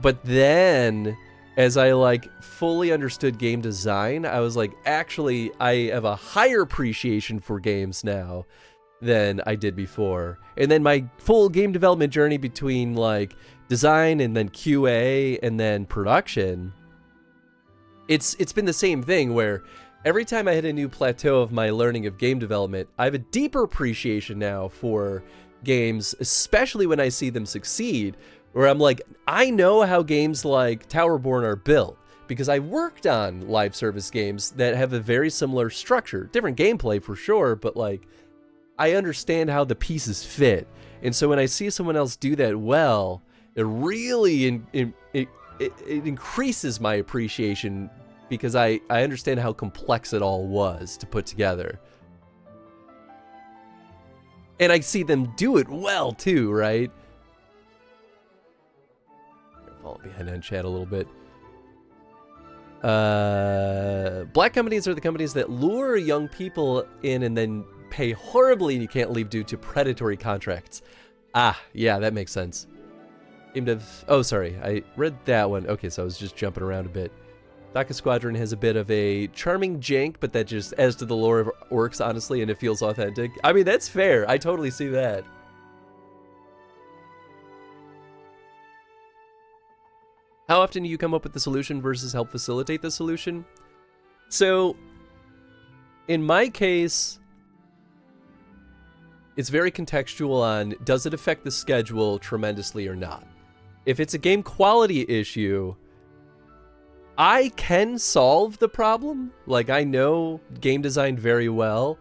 But then, as I, like, fully understood game design, I was like, actually, I have a higher appreciation for games now than I did before. And then my full game development journey between, like, design and then QA and then production, it's been the same thing where every time I hit a new plateau of my learning of game development, I have a deeper appreciation now for games, especially when I see them succeed, where I'm like, I know how games like Towerborne are built because I worked on live service games that have a very similar structure. Different gameplay for sure, but, like, I understand how the pieces fit. And so when I see someone else do that well, it really it increases my appreciation because I understand how complex it all was to put together. And I see them do it well too, right? Fall behind on chat a little bit. Black companies are the companies that lure young people in and then pay horribly and you can't leave due to predatory contracts. Ah, yeah, that makes sense. Game dev. Oh, sorry. I read that one. Okay, so I was just jumping around a bit. Daka Squadron has a bit of a charming jank, but that just adds to the lore of orcs, honestly, and it feels authentic. I mean, that's fair. I totally see that. How often do you come up with the solution versus help facilitate the solution? So, in my case, it's very contextual on, does it affect the schedule tremendously or not? If it's a game quality issue, I can solve the problem. Like, I know game design very well,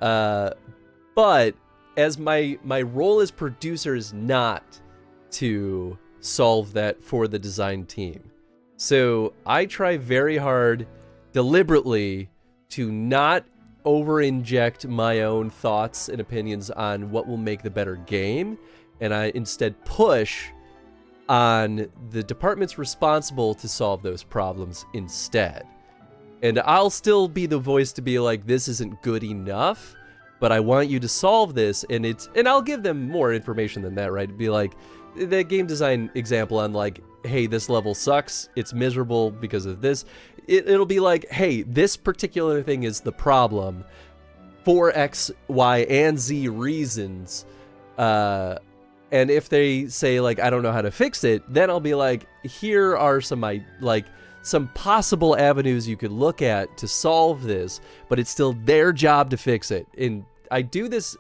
but as my role as producer is not to solve that for the design team. So I try very hard, deliberately, to not over-inject my own thoughts and opinions on what will make the better game, and I instead push on the departments responsible to solve those problems instead. And I'll still be the voice to be like, this isn't good enough, but I want you to solve this, and I'll give them more information than that, right? It'd be like, the game design example on like, hey, this level sucks, it's miserable because of this. It'll be like, hey, this particular thing is the problem for X, Y, and Z reasons. And if they say like, I don't know how to fix it, then I'll be like, here are some possible avenues you could look at to solve this, but it's still their job to fix it. And I do this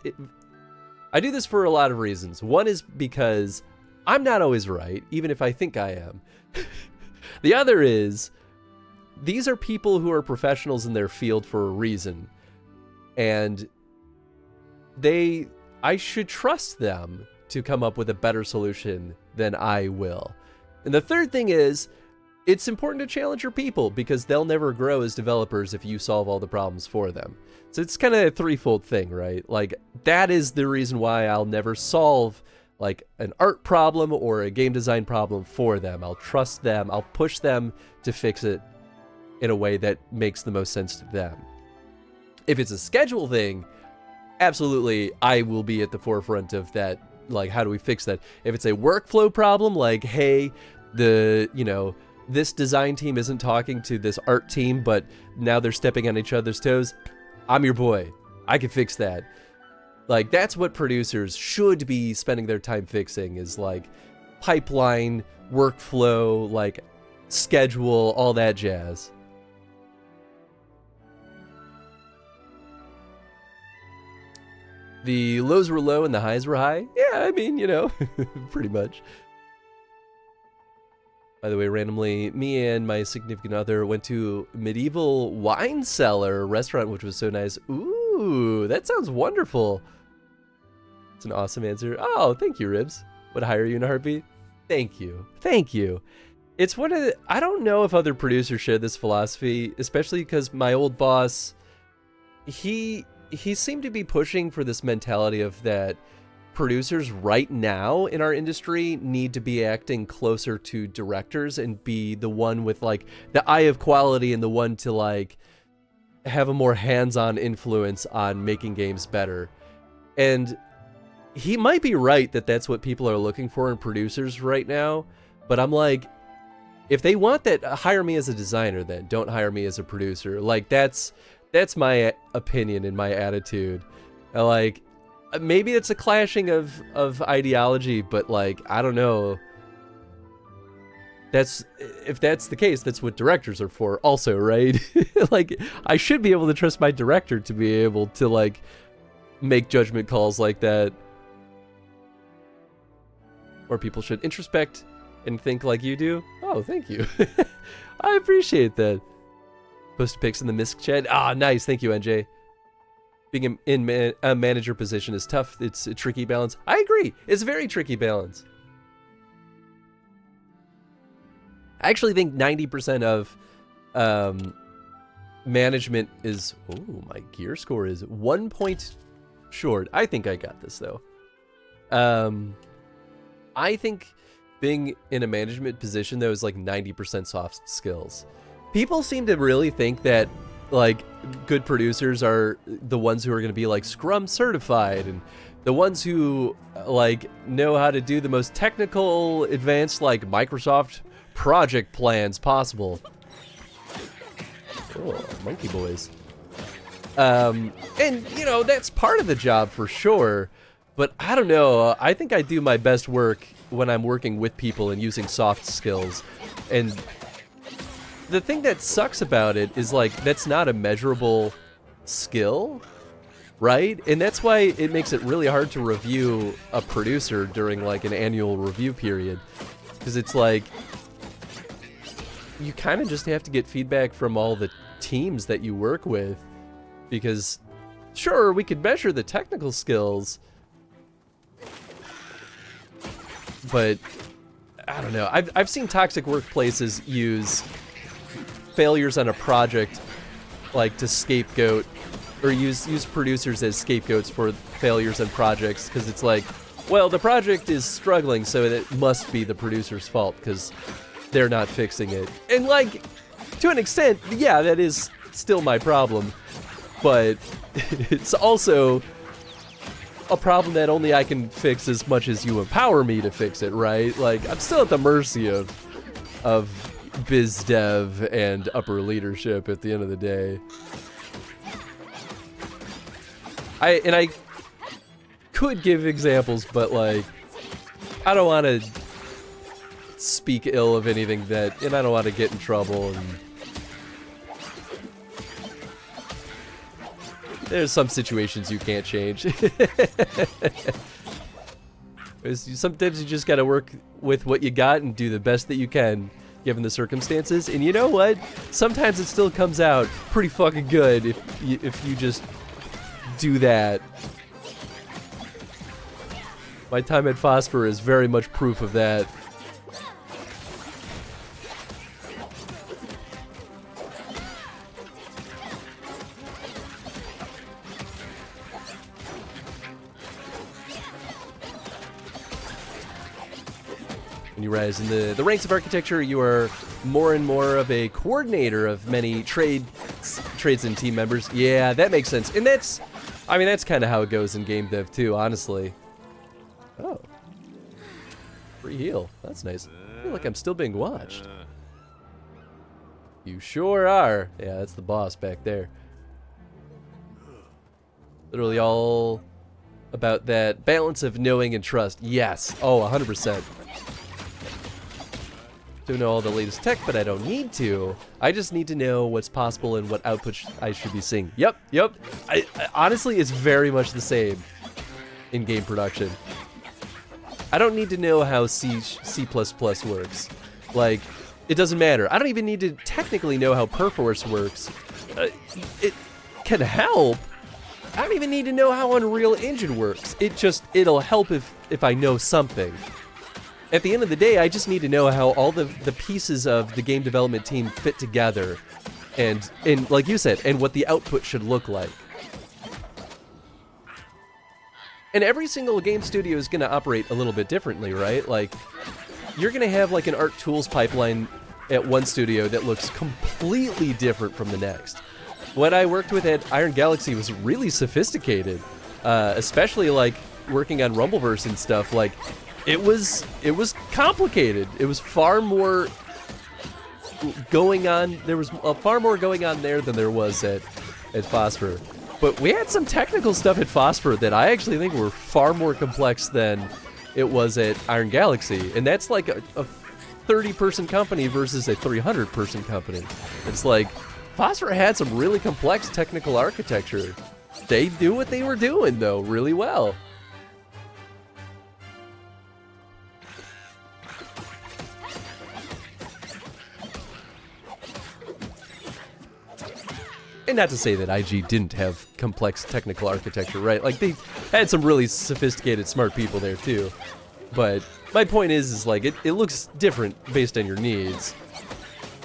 for a lot of reasons. One is because I'm not always right, even if I think I am. The other is, these are people who are professionals in their field for a reason. And I should trust them to come up with a better solution than I will. And the third thing is, it's important to challenge your people, because they'll never grow as developers if you solve all the problems for them. So it's kind of a threefold thing, right? Like, that is the reason why I'll never solve like an art problem or a game design problem for them. I'll trust them. I'll push them to fix it in a way that makes the most sense to them. If it's a schedule thing, absolutely, I will be at the forefront of that. Like, how do we fix that? If it's a workflow problem, like, hey, this design team isn't talking to this art team, but now they're stepping on each other's toes, I'm your boy. I can fix that. Like, that's what producers should be spending their time fixing, is like pipeline, workflow, like schedule, all that jazz. The lows were low and the highs were high? Yeah, I mean, pretty much. By the way, randomly, me and my significant other went to Medieval Wine Cellar restaurant, which was so nice. Ooh, that sounds wonderful. It's an awesome answer. Oh, thank you, Ribs. Would hire you in a heartbeat. Thank you. Thank you. It's one of the, I don't know if other producers share this philosophy, especially because my old boss, he seemed to be pushing for this mentality of that producers right now in our industry need to be acting closer to directors and be the one with like the eye of quality and the one to like have a more hands-on influence on making games better. And he might be right that that's what people are looking for in producers right now, but I'm like, if they want that, hire me as a designer then, don't hire me as a producer. Like, that's my opinion and my attitude. Like, maybe it's a clashing of ideology, but like, I don't know. If that's the case, that's what directors are for also, right? Like, I should be able to trust my director to be able to like make judgment calls like that. Or people should introspect and think like you do. Oh, thank you. I appreciate that. Post pics in the misc chat. Ah, nice. Thank you, NJ. Being in a manager position is tough. It's a tricky balance. I agree. It's a very tricky balance. I actually think 90% of management is... Oh, my gear score is 1 point short. I think I got this, though. I think being in a management position, though, is like 90% soft skills. People seem to really think that, like, good producers are the ones who are going to be, like, Scrum certified and the ones who, like, know how to do the most technical, advanced, like, Microsoft project plans possible. Oh, monkey boys. And, you know, that's part of the job for sure. But I don't know. I think I do my best work when I'm working with people and using soft skills. And the thing that sucks about it is, like, that's not a measurable skill, right? And that's why it makes it really hard to review a producer during, like, an annual review period. Because it's like, you kind of just have to get feedback from all the teams that you work with. Because, sure, we could measure the technical skills, but I don't know. I've seen toxic workplaces use failures on a project, like, to scapegoat, or use producers as scapegoats for failures on projects, because it's like, well, the project is struggling, so it must be the producer's fault because they're not fixing it. And, like, to an extent, yeah, that is still my problem, but it's also a problem that only I can fix as much as you empower me to fix it, right? Like, I'm still at the mercy of biz dev and upper leadership at the end of the day. I could give examples, but, like, I don't want to speak ill of anything and I don't want to get in trouble, and there's some situations you can't change. Sometimes you just gotta work with what you got and do the best that you can, given the circumstances. And you know what? Sometimes it still comes out pretty fucking good if you just do that. My time at Phosphor is very much proof of that. When you rise in the ranks of architecture, you are more and more of a coordinator of many trades and team members. Yeah, that makes sense. And that's kind of how it goes in game dev too, honestly. Oh. Free heal. That's nice. I feel like I'm still being watched. You sure are. Yeah, that's the boss back there. Literally all about that balance of knowing and trust. Yes. Oh, 100%. Don't know all the latest tech, but I don't need to. I just need to know what's possible and what output I should be seeing. Yep. I honestly, it's very much the same in game production. I don't need to know how C++ works. Like, it doesn't matter. I don't even need to technically know how Perforce works. It can help. I don't even need to know how Unreal Engine works. It'll help if I know something. At the end of the day, I just need to know how all the pieces of the game development team fit together, and like you said, and what the output should look like. And every single game studio is going to operate a little bit differently, right? Like, you're going to have like an art tools pipeline at one studio that looks completely different from the next. What I worked with at Iron Galaxy was really sophisticated, especially like working on Rumbleverse and stuff. Like, it was complicated. It was far more going on. There was far more going on there than there was at Phosphor. But we had some technical stuff at Phosphor that I actually think were far more complex than it was at Iron Galaxy. And that's like a 30-person company versus a 300-person company. It's like, Phosphor had some really complex technical architecture. They knew what they were doing, though, really well. And not to say that IG didn't have complex technical architecture, right? Like, they had some really sophisticated, smart people there, too. But my point is like, it looks different based on your needs.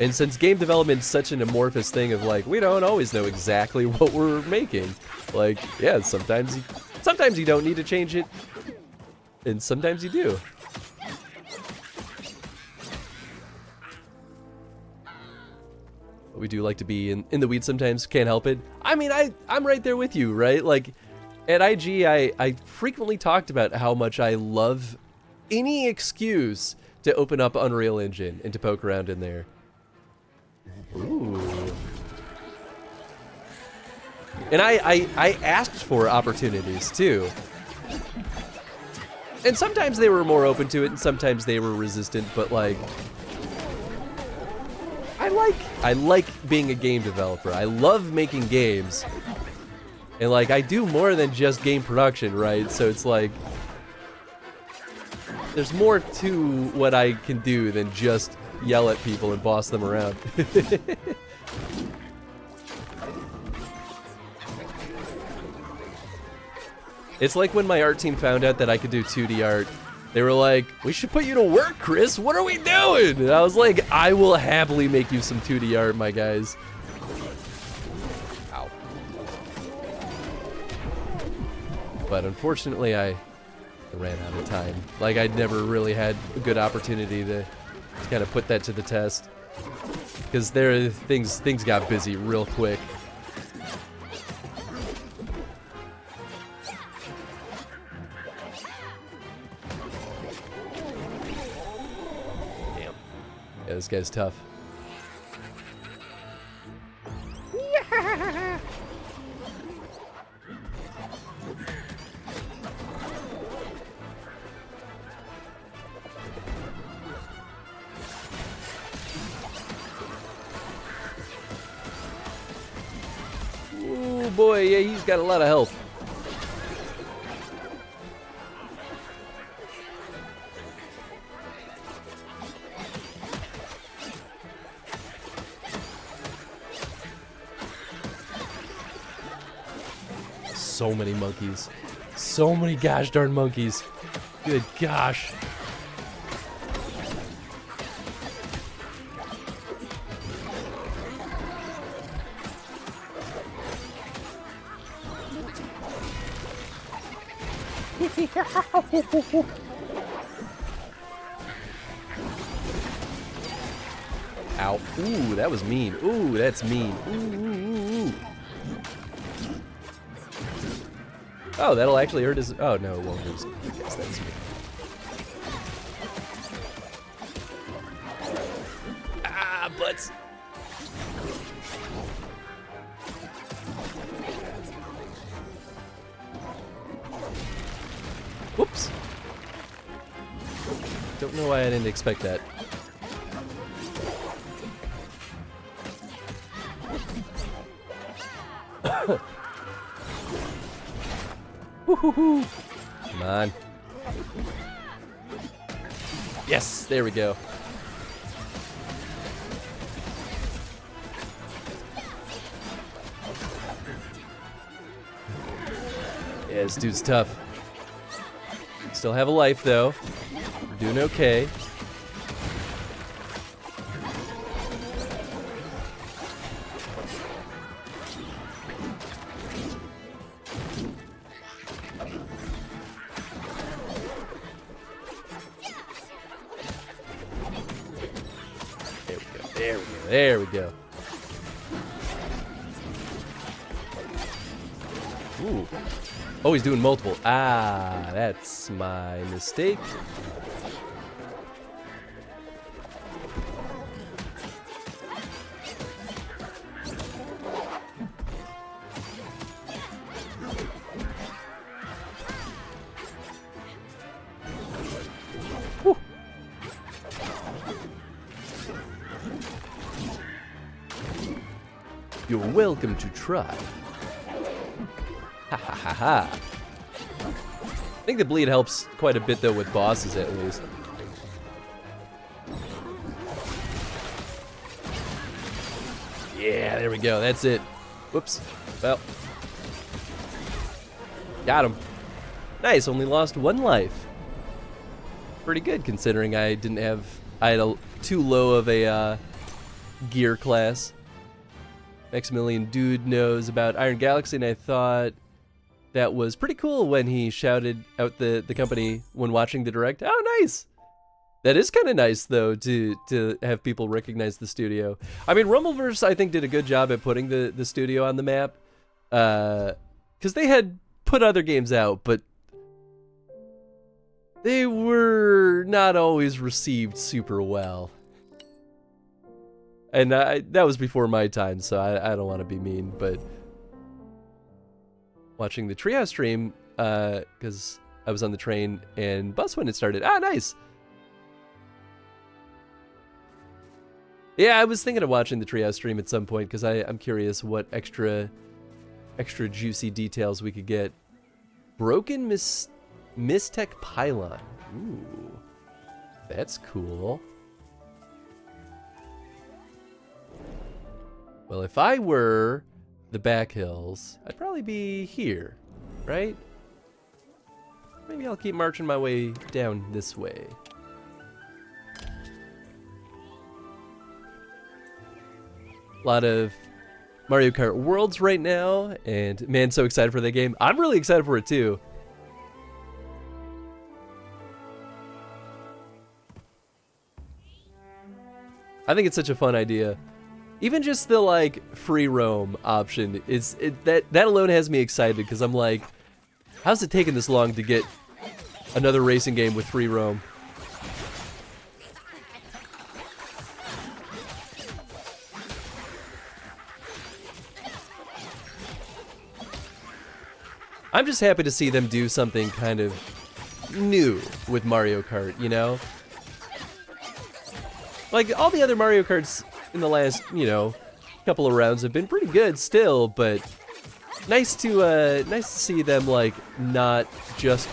And since game development is such an amorphous thing of, like, we don't always know exactly what we're making. Like, yeah, sometimes you don't need to change it, and sometimes you do. We do like to be in the weeds sometimes, can't help it. I mean, I'm right there with you, right? Like, at IG, I frequently talked about how much I love any excuse to open up Unreal Engine and to poke around in there. Ooh. And I asked for opportunities too. And sometimes they were more open to it, and sometimes they were resistant, but like, I like being a game developer. I love making games. And like, I do more than just game production, right? So it's like, there's more to what I can do than just yell at people and boss them around. It's like when my art team found out that I could do 2D art. They were like, we should put you to work, Chris. What are we doing? And I was like, I will happily make you some 2D art, my guys. Ow. But unfortunately, I ran out of time. Like, I'd never really had a good opportunity to kind of put that to the test. Because things got busy real quick. Yeah, this guy's tough. Ooh, boy, yeah, he's got a lot of health. So many monkeys. So many gosh darn monkeys. Good gosh. Ow. Ooh, that was mean. Ooh, that's mean. Ooh, ooh, ooh. Oh, that'll actually hurt his... Oh, no, it won't hurt his... I guess that's me. Ah, butts! Whoops. Don't know why I didn't expect that. Woohoo! Come on. Yes, there we go. Yeah, this dude's tough. Still have a life though. We're doing okay. There we go. Ooh. Oh, he's doing multiple. Ah, that's my mistake. Whew. You're welcome to try. Ha ha ha ha. I think the bleed helps quite a bit though with bosses at least. Yeah, there we go. That's it. Whoops. Well. Got him. Nice, only lost one life. Pretty good considering I had too low of a gear class. Maximilian Dude knows about Iron Galaxy, and I thought that was pretty cool when he shouted out the company when watching the direct. Oh, nice! That is kind of nice, though, to have people recognize the studio. I mean, Rumbleverse, I think, did a good job at putting the studio on the map. Because they had put other games out, but they were not always received super well. And that was before my time, so I don't want to be mean, but watching the Treehouse stream because I was on the train and bus when it started. Ah, nice. Yeah, I was thinking of watching the Treehouse stream at some point because I'm curious what extra juicy details we could get. Broken Mistech Pylon. Ooh, that's cool. Well, if I were the back hills, I'd probably be here, right? Maybe I'll keep marching my way down this way. A lot of Mario Kart Worlds right now, and man, so excited for that game. I'm really excited for it too. I think it's such a fun idea. Even just the like free roam option that alone has me excited because I'm like, how's it taking this long to get another racing game with free roam? I'm just happy to see them do something kind of new with Mario Kart, you know? Like, all the other Mario Karts in the last, you know, couple of rounds have been pretty good still, but nice to see them, like, not just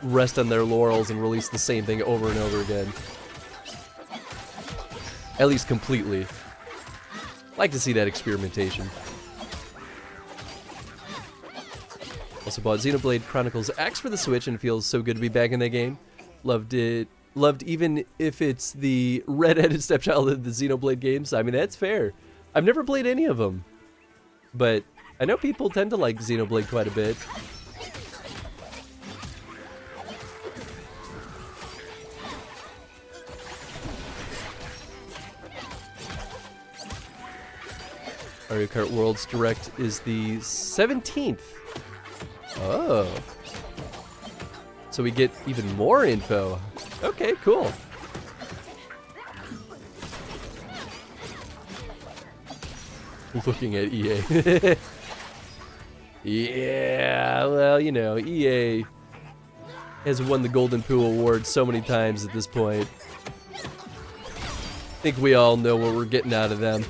rest on their laurels and release the same thing over and over again. At least completely. Like to see that experimentation. Also bought Xenoblade Chronicles X for the Switch and feels so good to be back in that game. Loved it. Loved even if it's the redheaded stepchild of the Xenoblade games. I mean, that's fair. I've never played any of them. But I know people tend to like Xenoblade quite a bit. Mario Kart Worlds Direct is the 17th. Oh. So we get even more info. Okay, cool. Looking at EA. Yeah, well, you know, EA has won the Golden Poo Award so many times at this point. I think we all know what we're getting out of them.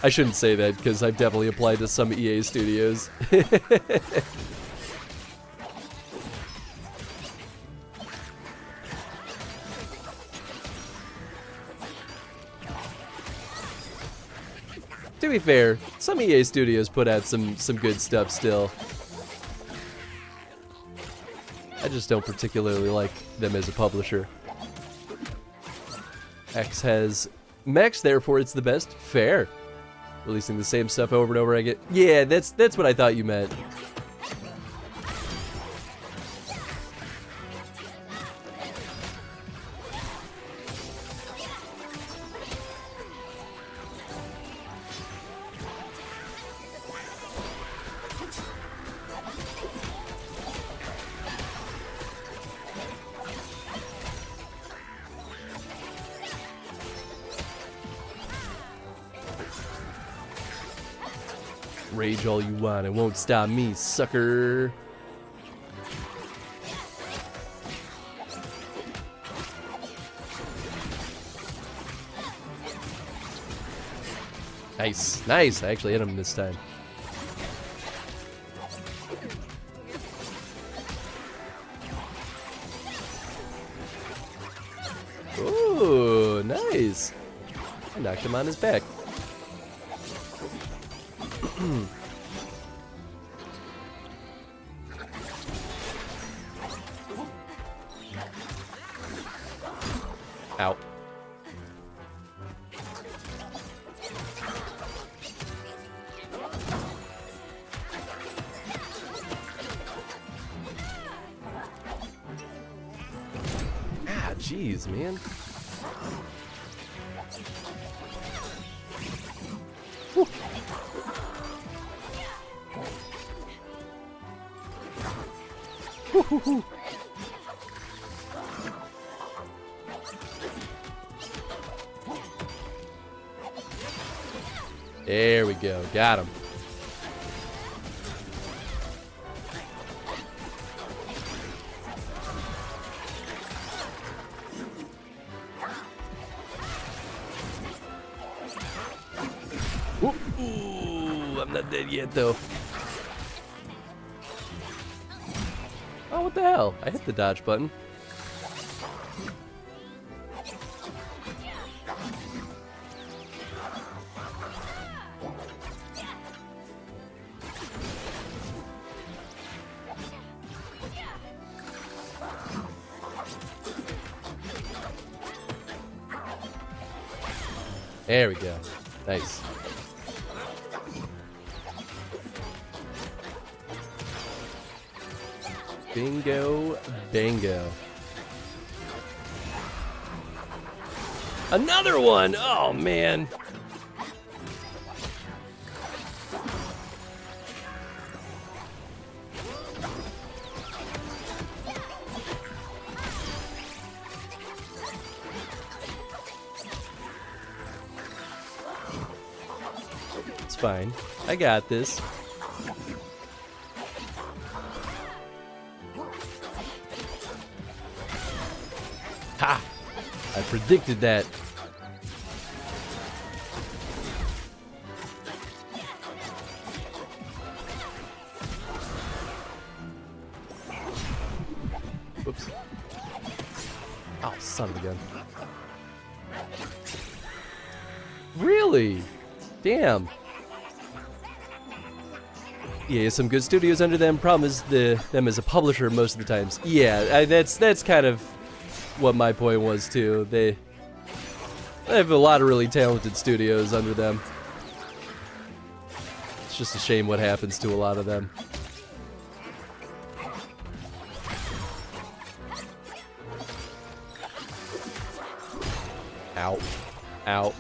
I shouldn't say that because I've definitely applied to some EA studios. To be fair, some EA studios put out some good stuff still. I just don't particularly like them as a publisher. X has Max, therefore it's the best. Fair. Releasing the same stuff over and over again. Yeah, that's what I thought you meant. Rage all you want, it won't stop me, sucker. Nice, nice. I actually hit him this time. Ooh, nice. I knocked him on his back. Ow. Ah, jeez, man. Whew. Woo-hoo-hoo. There we go. Got him. I'm not dead yet, though. Oh, what the hell? I hit the dodge button. There we go. Nice. Bingo, bango. Another one! Oh, man. It's fine. I got this. Ha! I predicted that. Whoops. Oh, son of a gun. Really? Damn. Yeah, some good studios under them. Problem is them as a publisher most of the times. Yeah, that's kind of what my point was too. They have a lot of really talented studios under them. It's just a shame what happens to a lot of them. Ow. Ow.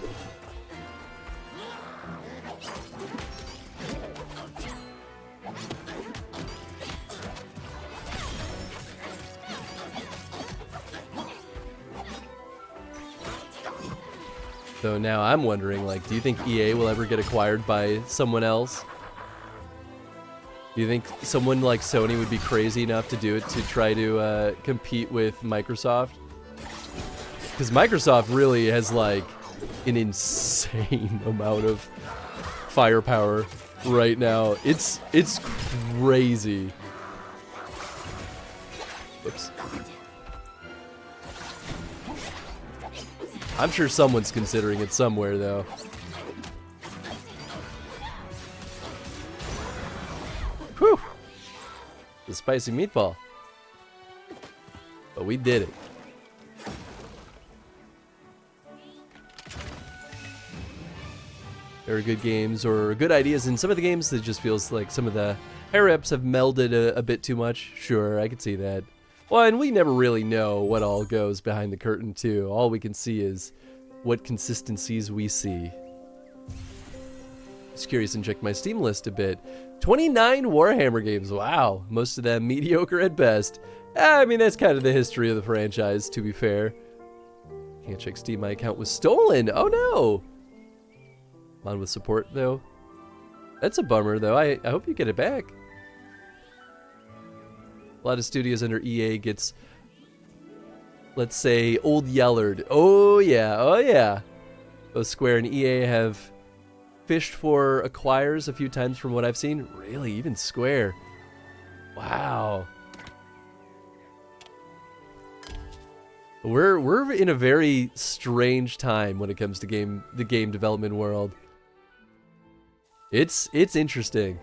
So now I'm wondering, like, do you think EA will ever get acquired by someone else? Do you think someone like Sony would be crazy enough to do it to try to compete with Microsoft? Because Microsoft really has, like, an insane amount of firepower right now. It's crazy. Oops. I'm sure someone's considering it somewhere, though. Whew! The spicy meatball. But we did it. There are good games or good ideas in some of the games that just feels like some of the higher ups have melded a bit too much. Sure, I could see that. Well, and we never really know what all goes behind the curtain, too. All we can see is what consistencies we see. Just curious and check my Steam list a bit. 29 Warhammer games, wow. Most of them mediocre at best. I mean, that's kind of the history of the franchise, to be fair. Can't check Steam, my account was stolen. Oh no! I'm on with support, though. That's a bummer, though. I hope you get it back. A lot of studios under EA gets, let's say, Old Yellard. Oh yeah, oh yeah. Both Square and EA have fished for acquires a few times from what I've seen. Really, even Square. Wow. We're in a very strange time when it comes to the game development world. It's interesting.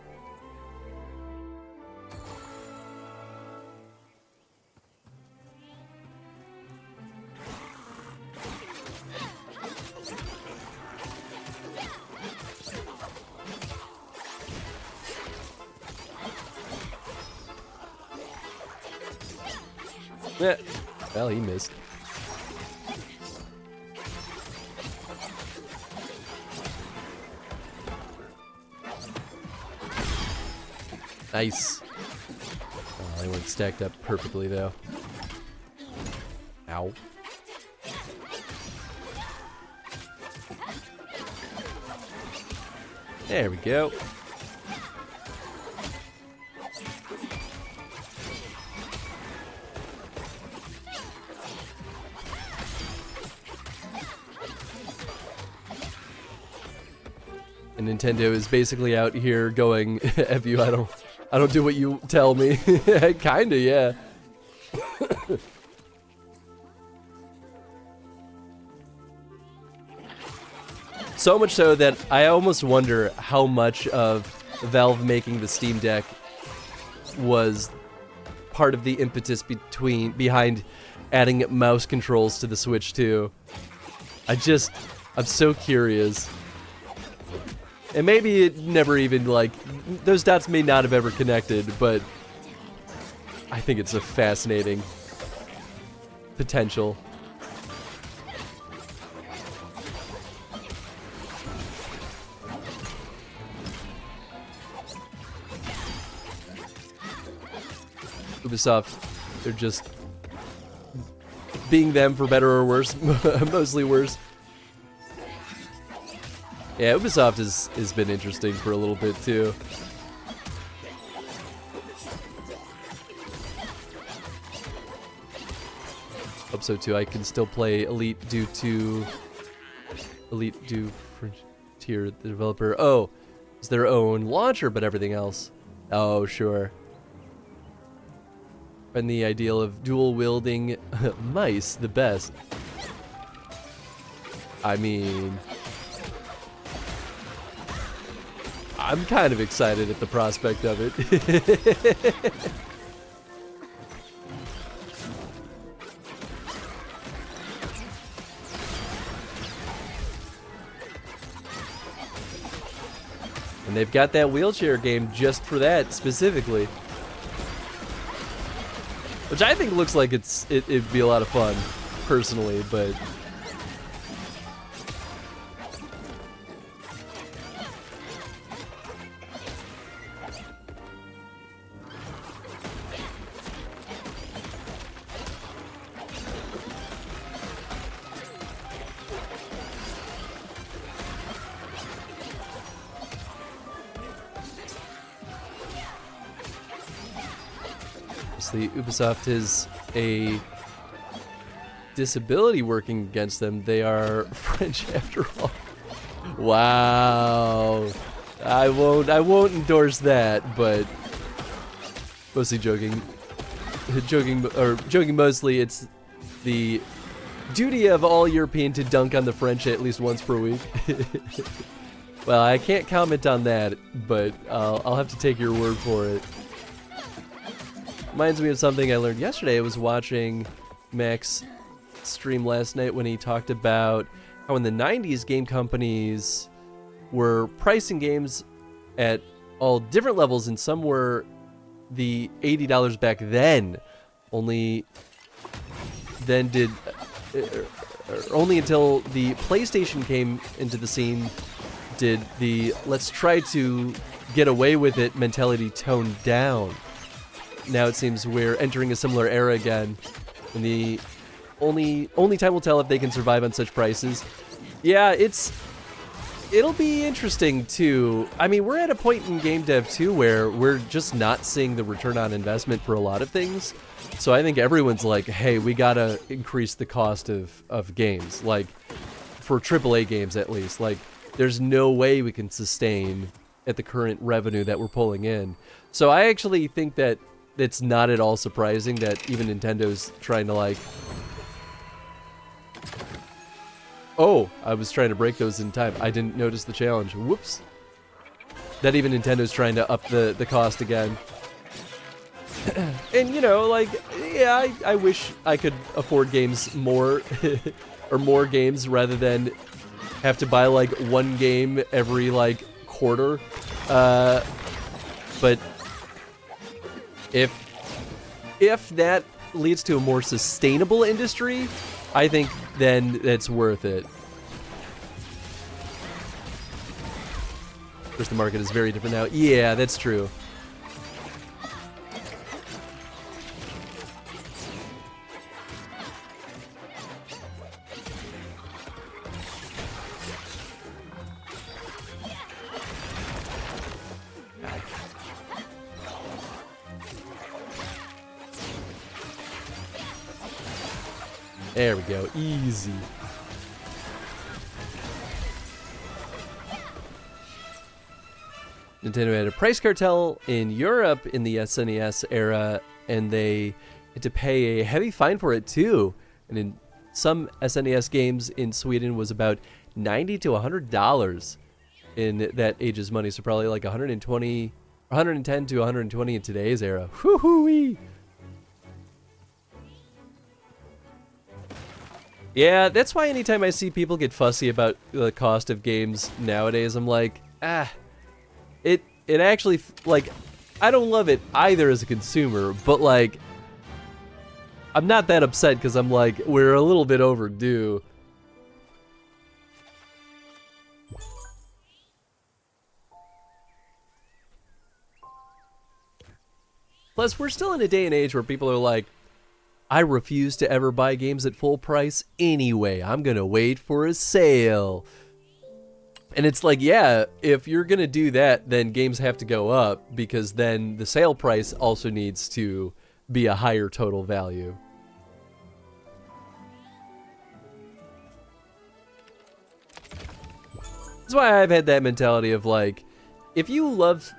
Yeah. Well, he missed. Nice. Oh, they weren't stacked up perfectly, though. Ow. There we go. And Nintendo is basically out here going, "F you, I don't do what you tell me." Kinda, yeah. So much so that I almost wonder how much of Valve making the Steam Deck was part of the impetus behind adding mouse controls to the Switch 2. I'm so curious. And maybe it never even, like, those dots may not have ever connected, but I think it's a fascinating potential. Ubisoft, they're just being them for better or worse, mostly worse. Yeah, Ubisoft has been interesting for a little bit too. Hope so too. I can still play Elite due Frontier, the developer. Oh, it's their own launcher, but everything else. Oh, sure. And the ideal of dual wielding mice the best. I mean, I'm kind of excited at the prospect of it. And they've got that wheelchair game just for that specifically. Which I think looks like it'd be a lot of fun, personally, but Ubisoft is a disability working against them. They are French after all. Wow. I won't endorse that, but mostly joking mostly. It's the duty of all European to dunk on the French at least once per week. Well, I can't comment on that, but I'll have to take your word for it. Reminds me of something I learned yesterday. I was watching Max stream last night when he talked about how in the 90s game companies were pricing games at all different levels, and some were the $80 back then. Only until the PlayStation came into the scene did the let's try to get away with it mentality tone down. Now it seems we're entering a similar era again, and the only time will tell if they can survive on such prices. Yeah, it'll be interesting too. I mean, we're at a point in game dev too where we're just not seeing the return on investment for a lot of things. So I think everyone's like, hey, we gotta increase the cost of games, like for AAA games at least. Like, there's no way we can sustain at the current revenue that we're pulling in. So I actually think that it's not at all surprising that even Nintendo's trying to, like... Oh, I was trying to break those in time. I didn't notice the challenge. Whoops. That even Nintendo's trying to up the cost again. And, you know, like, yeah, I wish I could afford games more, or more games rather than have to buy, like, one game every, like, quarter. But... If that leads to a more sustainable industry, I think then it's worth it. Of course, the market is very different now. Yeah, that's true. There we go. Easy. Nintendo had a price cartel in Europe in the SNES era, and they had to pay a heavy fine for it too. And in some SNES games in Sweden was about $90 to $100 in that age's money, so probably like 110 to 120 in today's era. Whoo-hoo-wee! Yeah, that's why anytime I see people get fussy about the cost of games nowadays, I'm like, it actually, like, I don't love it either as a consumer, but like, I'm not that upset because I'm like, we're a little bit overdue. Plus, we're still in a day and age where people are like, I refuse to ever buy games at full price anyway. I'm gonna wait for a sale. And it's like, yeah, if you're gonna do that, then games have to go up because then the sale price also needs to be a higher total value. That's why I've had that mentality of like, if you love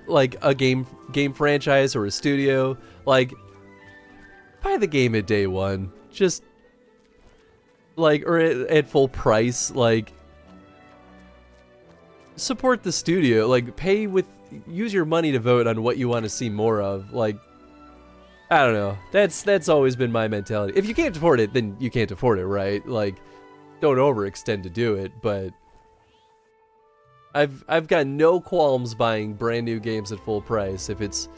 like a game franchise or a studio, like, buy the game at day one, just like, or at full price, like, support the studio, like, use your money to vote on what you want to see more of. Like, I don't know, that's always been my mentality. If you can't afford it, then you can't afford it, right? Like, don't overextend to do it, but I've got no qualms buying brand new games at full price if it's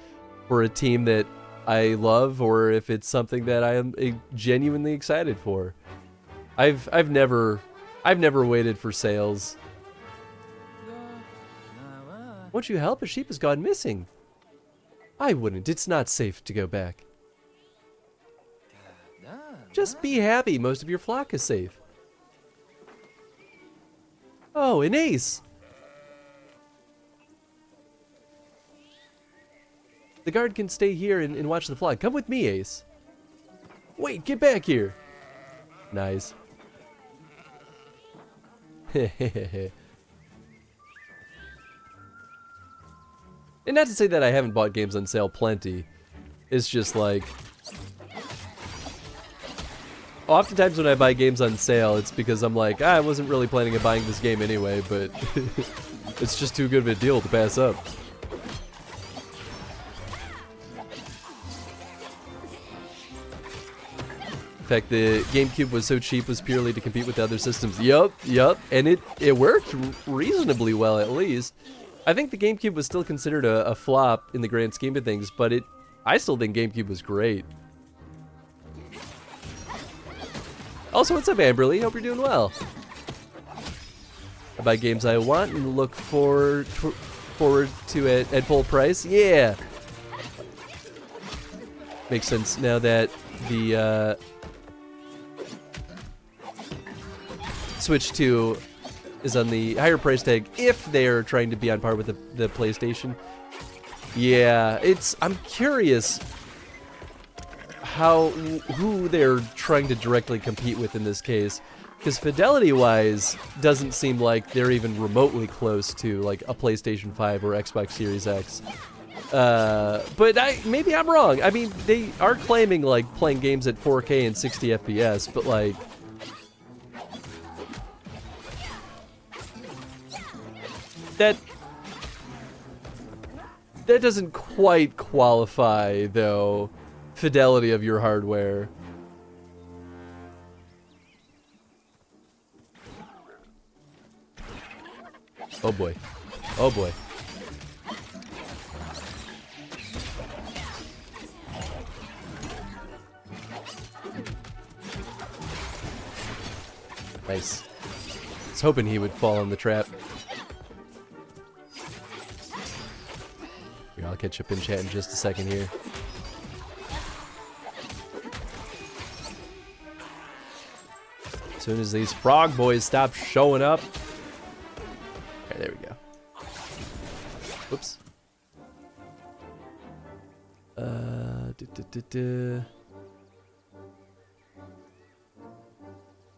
for a team that I love or if it's something that I am genuinely excited for. I've never waited for sales. Won't you help? A sheep has gone missing. I wouldn't. It's not safe to go back. Just be happy. Most of your flock is safe. Oh, an ace. The guard can stay here and watch the flock. Come with me, Ace. Wait, get back here. Nice. And not to say that I haven't bought games on sale plenty. It's just like, oftentimes when I buy games on sale, it's because I'm like, I wasn't really planning on buying this game anyway, but it's just too good of a deal to pass up. In fact, the GameCube was so cheap was purely to compete with the other systems. Yup, and it worked reasonably well, at least. I think the GameCube was still considered a flop in the grand scheme of things, but I still think GameCube was great. Also, what's up, Amberly? Hope you're doing well. I buy games I want and look forward to it at full price. Yeah! Makes sense now that the Switch 2 is on the higher price tag if they're trying to be on par with the PlayStation. Yeah, I'm curious who they're trying to directly compete with in this case, because fidelity-wise, doesn't seem like they're even remotely close to like a PlayStation 5 or Xbox Series X. But maybe I'm wrong. I mean, they are claiming like playing games at 4K and 60 FPS, but like, that doesn't quite qualify, though, fidelity of your hardware. Oh boy. Oh boy. Nice. I was hoping he would fall in the trap. Here, I'll catch up in chat in just a second here. As soon as these frog boys stop showing up. Okay, there we go. Whoops.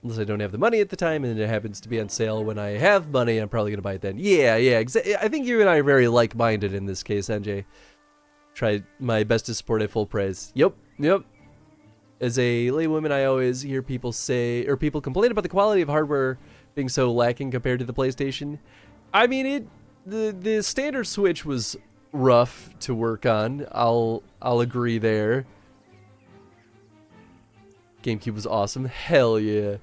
Unless I don't have the money at the time and it happens to be on sale when I have money, I'm probably going to buy it then. Yeah, I think you and I are very like-minded in this case, NJ. Try my best to support at full price. Yep. As a laywoman, I always hear people say, or people complain about the quality of hardware being so lacking compared to the PlayStation. I mean, the standard Switch was rough to work on. I'll agree there. GameCube was awesome. Hell yeah.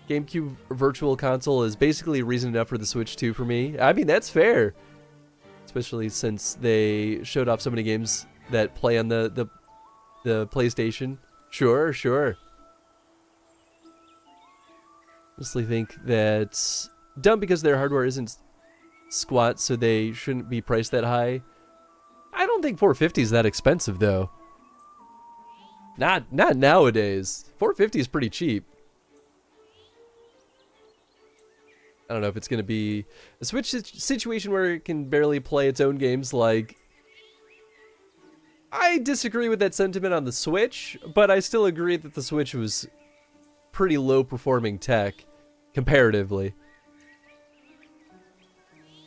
GameCube Virtual Console is basically reason enough for the Switch 2 for me. I mean, that's fair. Especially since they showed off so many games that play on the PlayStation. Sure. Honestly think that's dumb because their hardware isn't squat, so they shouldn't be priced that high. I don't think 450 is that expensive though. Not nowadays. 450 is pretty cheap. I don't know if it's going to be a Switch situation where it can barely play its own games. Like, I disagree with that sentiment on the Switch, but I still agree that the Switch was pretty low performing tech comparatively.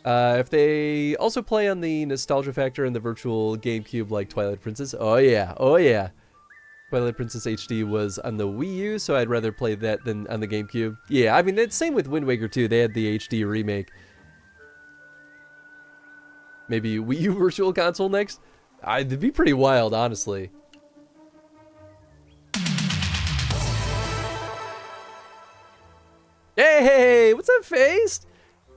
If they also play on the nostalgia factor and the virtual GameCube like Twilight Princess, oh yeah. Twilight Princess HD was on the Wii U, so I'd rather play that than on the GameCube. Yeah, I mean, it's same with Wind Waker 2. They had the HD remake. Maybe Wii U Virtual Console next? It'd be pretty wild, honestly. Hey, what's up, Faced?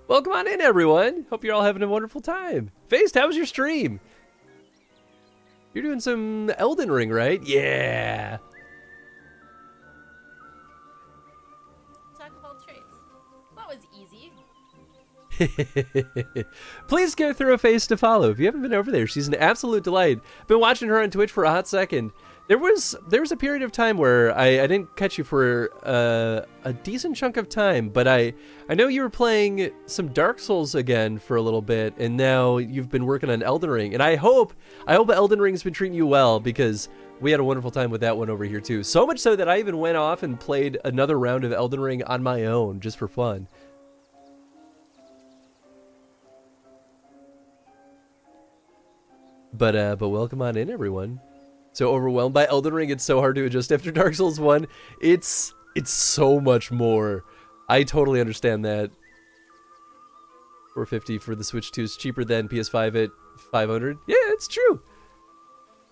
Welcome on in, everyone. Hope you're all having a wonderful time. Faced, how was your stream? You're doing some Elden Ring, right? Yeah. Talk about traits. That was easy. Please go through a face to follow. If you haven't been over there, she's an absolute delight. Been watching her on Twitch for a hot second. There was a period of time where I didn't catch you for a decent chunk of time, but I know you were playing some Dark Souls again for a little bit, and now you've been working on Elden Ring. And I hope Elden Ring's been treating you well, because we had a wonderful time with that one over here too. So much so that I even went off and played another round of Elden Ring on my own just for fun. But welcome on in, everyone. So overwhelmed by Elden Ring, it's so hard to adjust after Dark Souls 1. It's so much more. I totally understand that. $450 for the Switch 2 is cheaper than PS5 at $500. Yeah, it's true.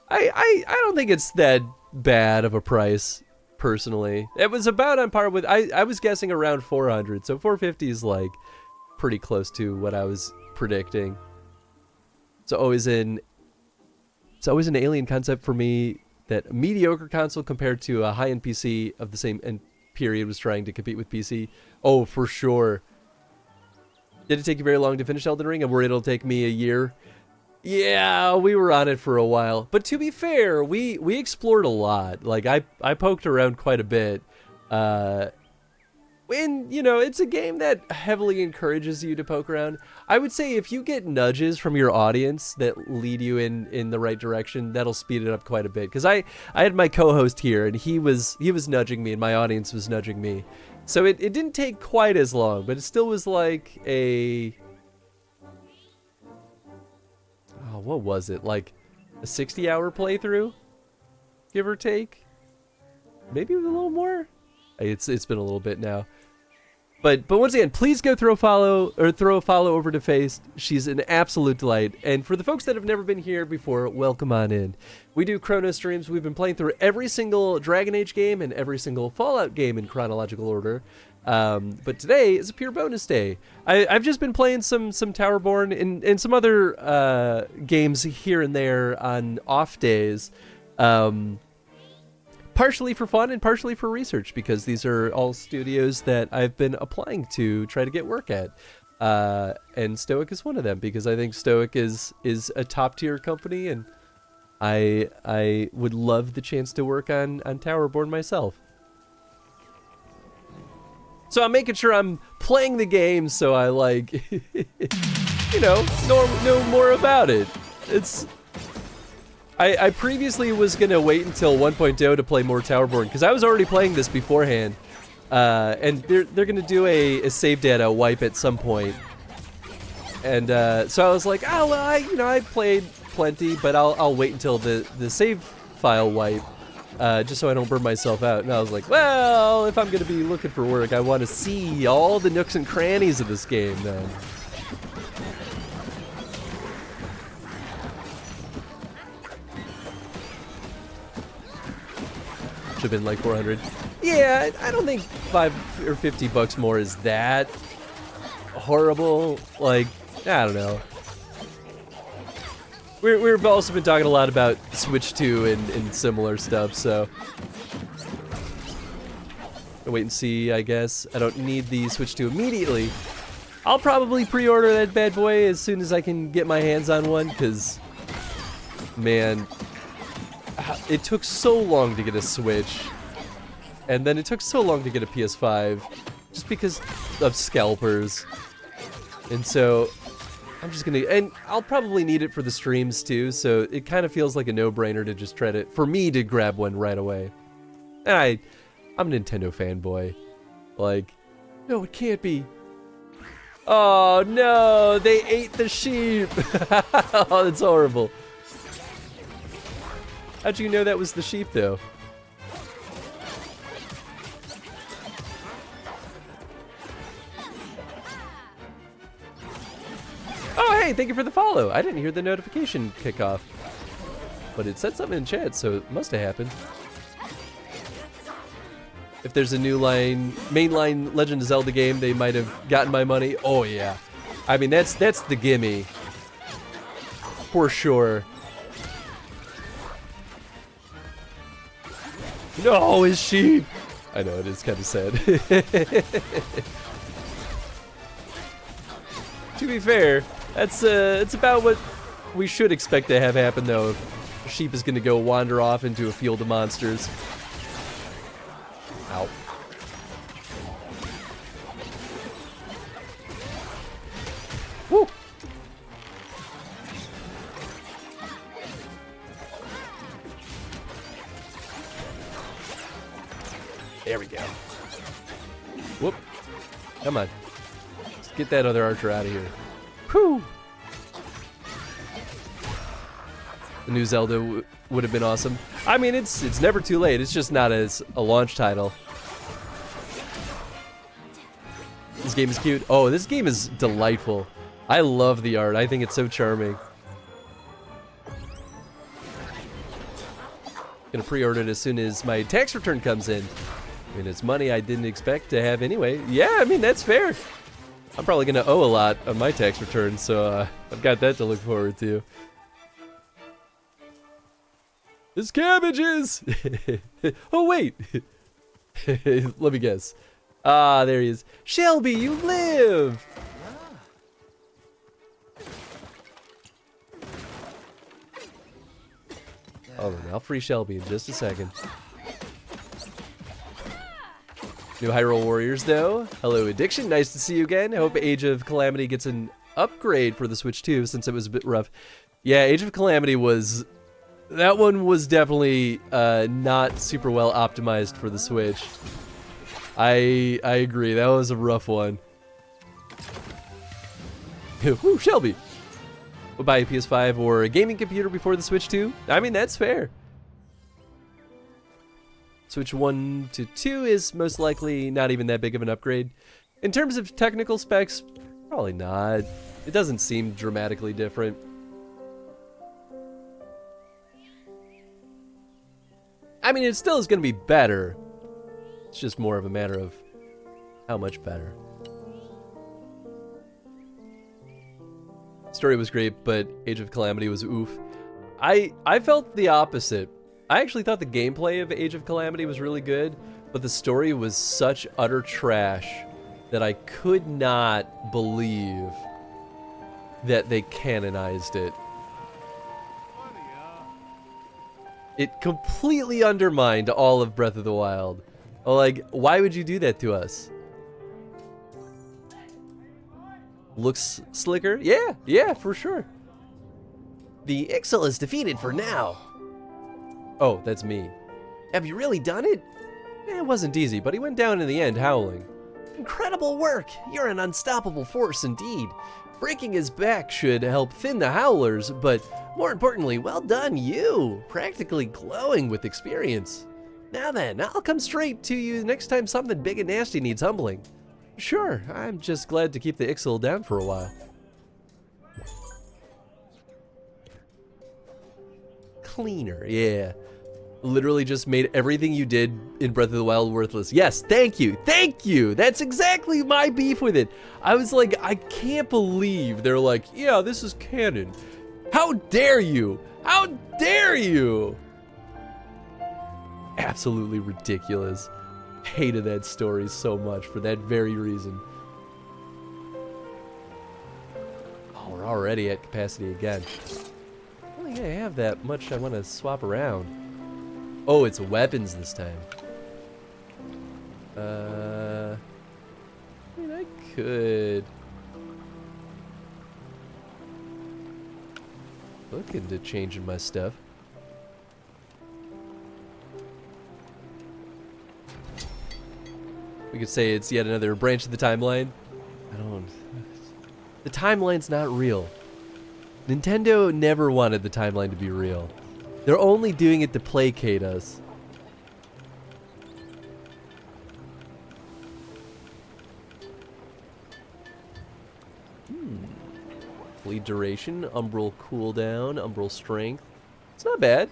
I don't think it's that bad of a price, personally. It was about on par with, I was guessing around $400, so $450 is like pretty close to what I was predicting. It's always an alien concept for me that a mediocre console compared to a high-end PC of the same period was trying to compete with PC. Oh, for sure. Did it take you very long to finish Elden Ring? I'm worried it'll take me a year. Yeah, we were on it for a while. But to be fair, we explored a lot. Like, I poked around quite a bit. And, you know, it's a game that heavily encourages you to poke around. I would say if you get nudges from your audience that lead you in the right direction, that'll speed it up quite a bit. Because I had my co-host here, and he was nudging me, and my audience was nudging me. So it didn't take quite as long, but it still was like a... Oh, what was it? Like a 60-hour playthrough? Give or take? Maybe a little more? It's been a little bit now. But once again, please go throw a follow over to Face. She's an absolute delight. And for the folks that have never been here before, welcome on in. We do Chrono streams. We've been playing through every single Dragon Age game and every single Fallout game in chronological order. But today is a pure bonus day. I've just been playing some Towerborne and some other games here and there on off days. Partially for fun and partially for research, because these are all studios that I've been applying to try to get work at. And Stoic is one of them, because I think Stoic is a top tier company, and I would love the chance to work on Towerborne myself. So I'm making sure I'm playing the game so I like, you know more about it. I previously was going to wait until 1.0 to play more Towerborne, because I was already playing this beforehand. and they're gonna do a save data wipe at some point. And so I was like, oh well, I played plenty, but I'll wait until the save file wipe, just so I don't burn myself out. And I was like, well, if I'm gonna be looking for work, I want to see all the nooks and crannies of this game then. Should have been like 400. Yeah, I don't think $5 or $50 more is that horrible. Like, I don't know. We've also been talking a lot about Switch 2 and similar stuff, so I'll wait and see, I guess. I don't need the Switch 2 immediately. I'll probably pre-order that bad boy as soon as I can get my hands on one, because, man, it took so long to get a Switch, and then it took so long to get a PS5, just because of scalpers. And so I'm just gonna, and I'll probably need it for the streams too, so it kind of feels like a no-brainer to just try to, for me to grab one right away. And I'm a Nintendo fanboy. Like, no, it can't be. Oh no, they ate the sheep. Oh, that's horrible. How'd you know that was the sheep though? Oh, hey, thank you for the follow. I didn't hear the notification kick off, but it said something in chat, so it must have happened. If there's a new mainline Legend of Zelda game, they might have gotten my money. Oh yeah, I mean that's the gimme for sure. No, his sheep. I know, it is kind of sad. To be fair, it's about what we should expect to have happen though. If a sheep is gonna go wander off into a field of monsters. Ow. Woo! There we go. Whoop. Come on. Let's get that other archer out of here. Whew! The new Zelda would have been awesome. I mean, it's never too late. It's just not as a launch title. This game is cute. Oh, this game is delightful. I love the art. I think it's so charming. Gonna pre-order it as soon as my tax return comes in. I mean, it's money I didn't expect to have anyway. Yeah, I mean, that's fair. I'm probably gonna owe a lot on my tax return, so I've got that to look forward to. It's cabbages! Oh, wait! Let me guess. Ah, there he is. Shelby, you live! Oh, I'll free Shelby in just a second. New Hyrule Warriors, though. Hello, Addiction. Nice to see you again. I hope Age of Calamity gets an upgrade for the Switch 2, since it was a bit rough. Yeah, Age of Calamity was... That one was definitely not super well optimized for the Switch. I agree. That was a rough one. Woo, Shelby! We'll buy a PS5 or a gaming computer before the Switch 2. I mean, that's fair. Switch 1 to 2 is most likely not even that big of an upgrade. In terms of technical specs, probably not. It doesn't seem dramatically different. I mean, it still is going to be better. It's just more of a matter of how much better. Story was great, but Age of Calamity was oof. I felt the opposite. I actually thought the gameplay of Age of Calamity was really good, but the story was such utter trash that I could not believe that they canonized it. It completely undermined all of Breath of the Wild. Like, why would you do that to us? Looks slicker? Yeah, for sure. The Ixal is defeated for now. Oh, that's me. Have you really done it? It wasn't easy, but he went down in the end howling. Incredible work! You're an unstoppable force indeed. Breaking his back should help thin the howlers, but more importantly, well done you! Practically glowing with experience. Now then, I'll come straight to you next time something big and nasty needs humbling. Sure, I'm just glad to keep the Ixal down for a while. Cleaner, yeah. Literally just made everything you did in Breath of the Wild worthless. Yes, thank you, thank you. That's exactly my beef with it. I was like, I can't believe they're like, yeah, this is canon. How dare you? How dare you? Absolutely ridiculous. Hated that story so much for that very reason. Oh, we're already at capacity again. I don't think I have that much I want to swap around. Oh, it's weapons this time. I mean, I could look into changing my stuff. We could say it's yet another branch of the timeline. The timeline's not real. Nintendo never wanted the timeline to be real. They're only doing it to placate us. Bleed duration, umbral cooldown, umbral strength. It's not bad.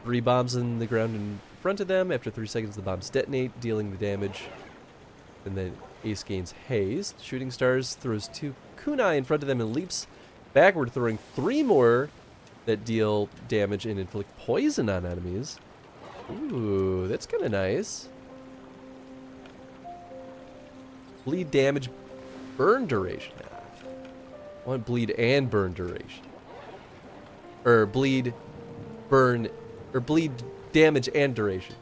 3 bombs in the ground in front of them. After 3 seconds, the bombs detonate, dealing the damage. And then Ace gains haste. Shooting stars throws 2 kunai in front of them and leaps backward, throwing 3 more that deal damage and inflict poison on enemies. Ooh, that's kind of nice. Bleed damage, burn duration. I want bleed and burn duration. Or bleed, burn, or bleed damage and duration.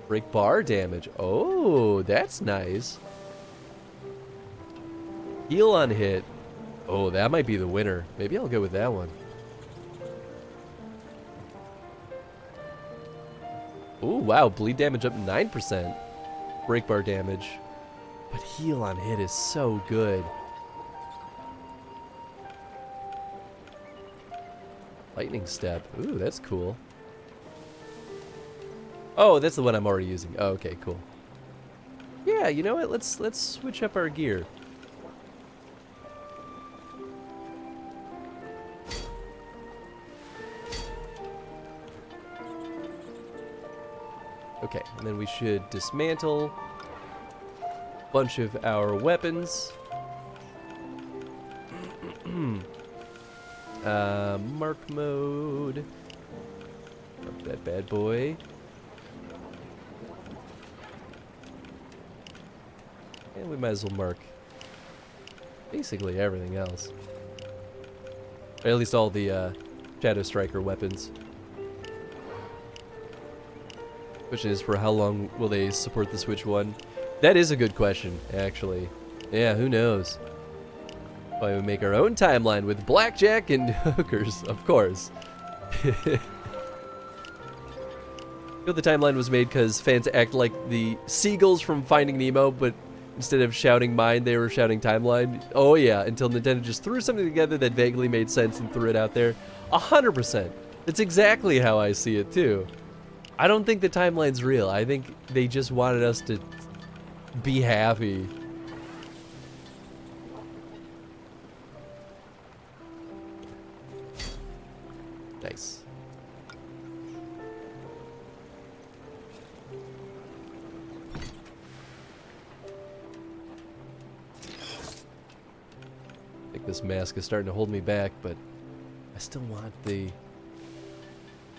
Break bar damage. Oh, that's nice. Heal on hit. Oh, that might be the winner. Maybe I'll go with that one. Ooh, wow. Bleed damage up 9%. Break bar damage. But heal on hit is so good. Lightning step. Ooh, that's cool. Oh, that's the one I'm already using. Oh, okay, cool. Yeah, you know what? Let's switch up our gear. Okay, and then we should dismantle a bunch of our weapons. Mark mode. Up that bad boy. And we might as well mark basically everything else. Or at least all the Shadow Striker weapons. Question is, for how long will they support the Switch 1? That is a good question, actually. Yeah, who knows? Why we make our own timeline with blackjack and hookers, of course. I feel the timeline was made because fans act like the seagulls from Finding Nemo, but instead of shouting mine, they were shouting timeline. Oh yeah, until Nintendo just threw something together that vaguely made sense and threw it out there. 100%. That's exactly how I see it too. I don't think the timeline's real. I think they just wanted us to be happy. Nice. I think this mask is starting to hold me back, but I still want the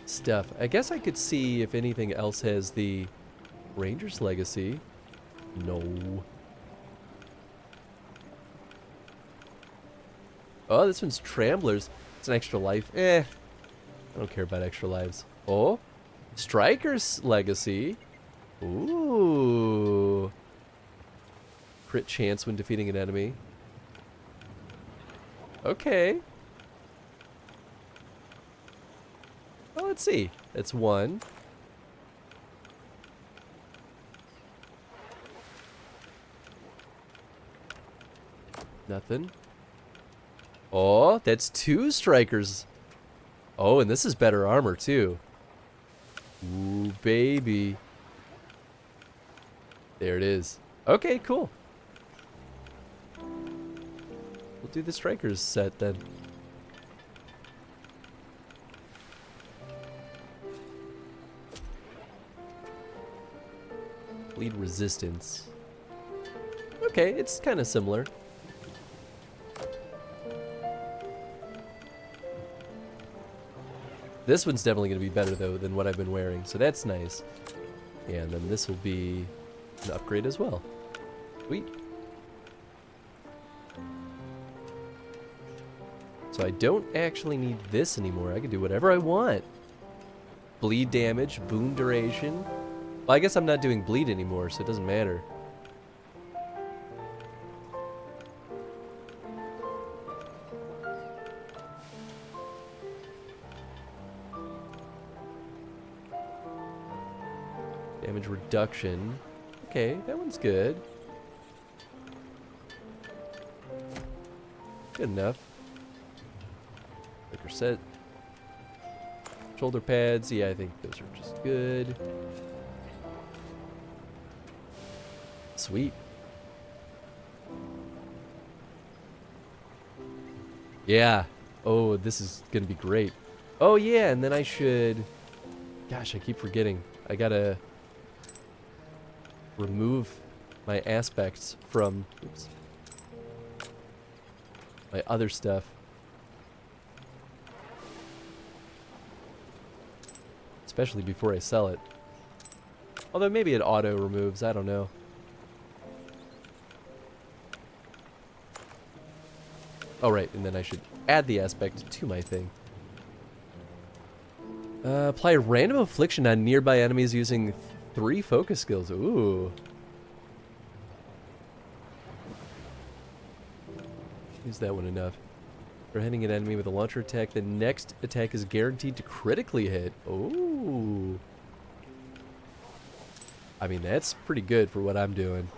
stuff. I guess I could see if anything else has the Ranger's Legacy. No. Oh, this one's Trambler's. It's an extra life. I don't care about extra lives. Oh, Striker's Legacy. Ooh. Crit chance when defeating an enemy. Okay. Well, let's see. That's 1. Nothing. Oh, that's 2 strikers. Oh, and this is better armor, too. Ooh, baby. There it is. Okay, cool. We'll do the strikers set then. Bleed resistance. Okay, it's kind of similar. This one's definitely going to be better, though, than what I've been wearing, so that's nice. Yeah, and then this will be an upgrade as well. Sweet. So I don't actually need this anymore. I can do whatever I want. Bleed damage, boon duration. Well, I guess I'm not doing bleed anymore, so it doesn't matter. Damage reduction. Okay, that one's good. Good enough. Quicker set. Shoulder pads. Yeah, I think those are just good. Sweet. Yeah. Oh, this is gonna be great. Oh yeah, and then I should... Gosh, I keep forgetting. I gotta remove my aspects from my other stuff. Especially before I sell it. Although maybe it auto removes, I don't know. Oh right, and then I should add the aspect to my thing. Apply random affliction on nearby enemies using 3 focus skills. Ooh. Use that one enough. For hitting an enemy with a launcher attack, the next attack is guaranteed to critically hit. Ooh. I mean, that's pretty good for what I'm doing.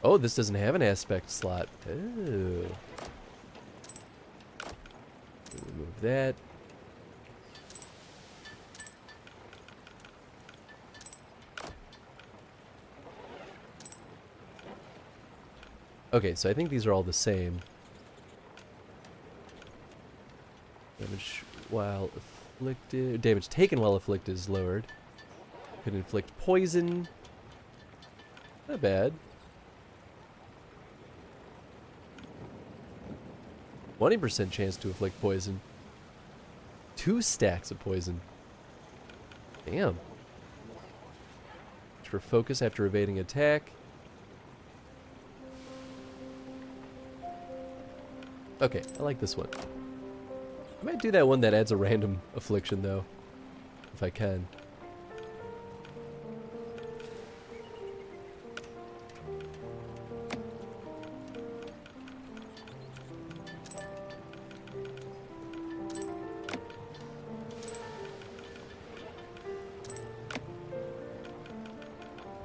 Oh, this doesn't have an aspect slot. Oh. Remove that. Okay, so I think these are all the same. Damage while afflicted. Damage taken while afflicted is lowered. Could inflict poison. Not bad. 20% chance to inflict poison. 2 stacks of poison. Damn. For focus after evading attack. Okay, I like this one. I might do that one that adds a random affliction, though. If I can.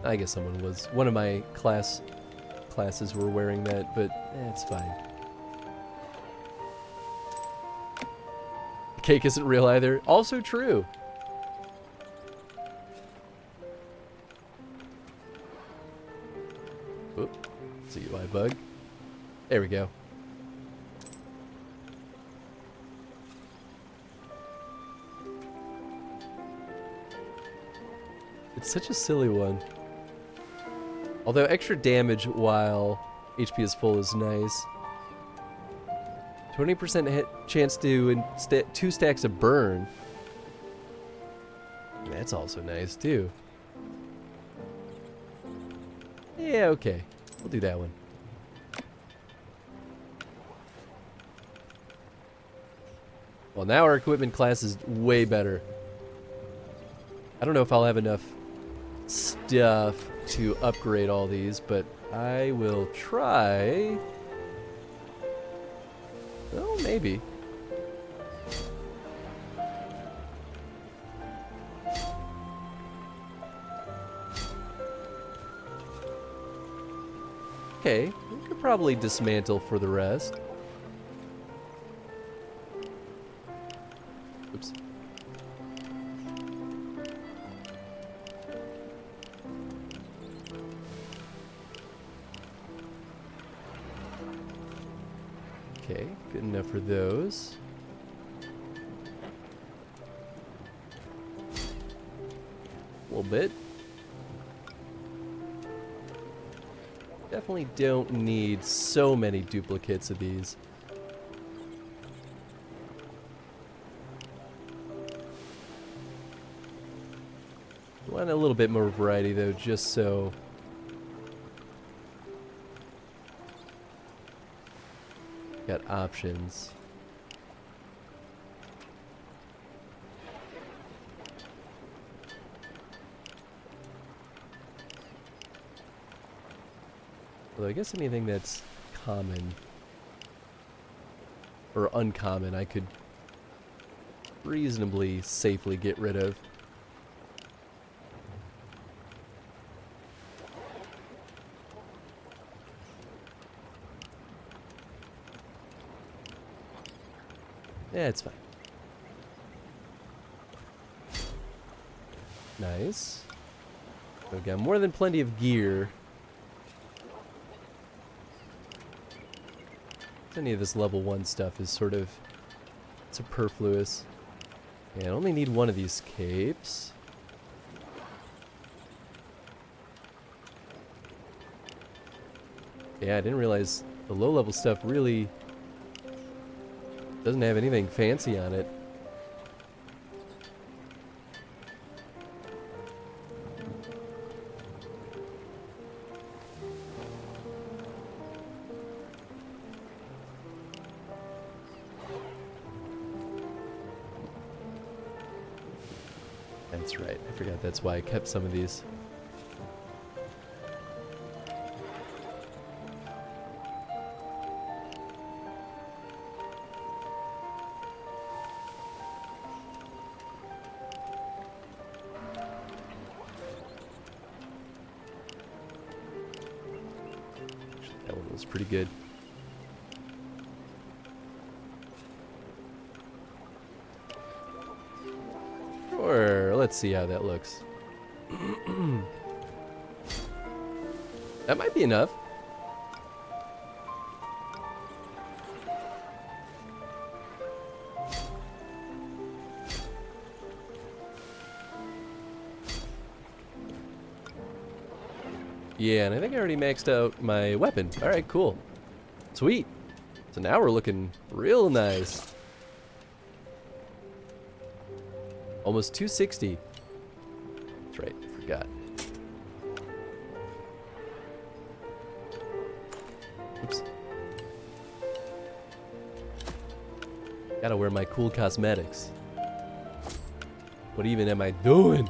I guess someone was. One of my classes were wearing that, but it's fine. Cake isn't real either. Also true. Oop. It's a UI bug. There we go. It's such a silly one. Although extra damage while HP is full is nice. 20% hit chance to 2 stacks of burn. That's also nice too. Yeah, okay. We'll do that one. Well, now our equipment class is way better. I don't know if I'll have enough stuff to upgrade all these, but I will try. Well, maybe. Okay, we could probably dismantle for the rest. Oops. Okay, good enough for those. A little bit. Definitely don't need so many duplicates of these. Want a little bit more variety though, just so got options. Although I guess anything that's common or uncommon I could reasonably safely get rid of. Yeah, it's fine. Nice. We've got more than plenty of gear. Any of this level 1 stuff is sort of superfluous. Yeah, I only need one of these capes. Yeah, I didn't realize the low level stuff really doesn't have anything fancy on it. That's right. I forgot that's why I kept some of these. That one was pretty good. Sure, let's see how that looks. That might be enough. Yeah, and I think I already maxed out my weapon. Alright, cool. Sweet. So now we're looking real nice. Almost 260. That's right, I forgot. Oops. Gotta wear my cool cosmetics. What even am I doing?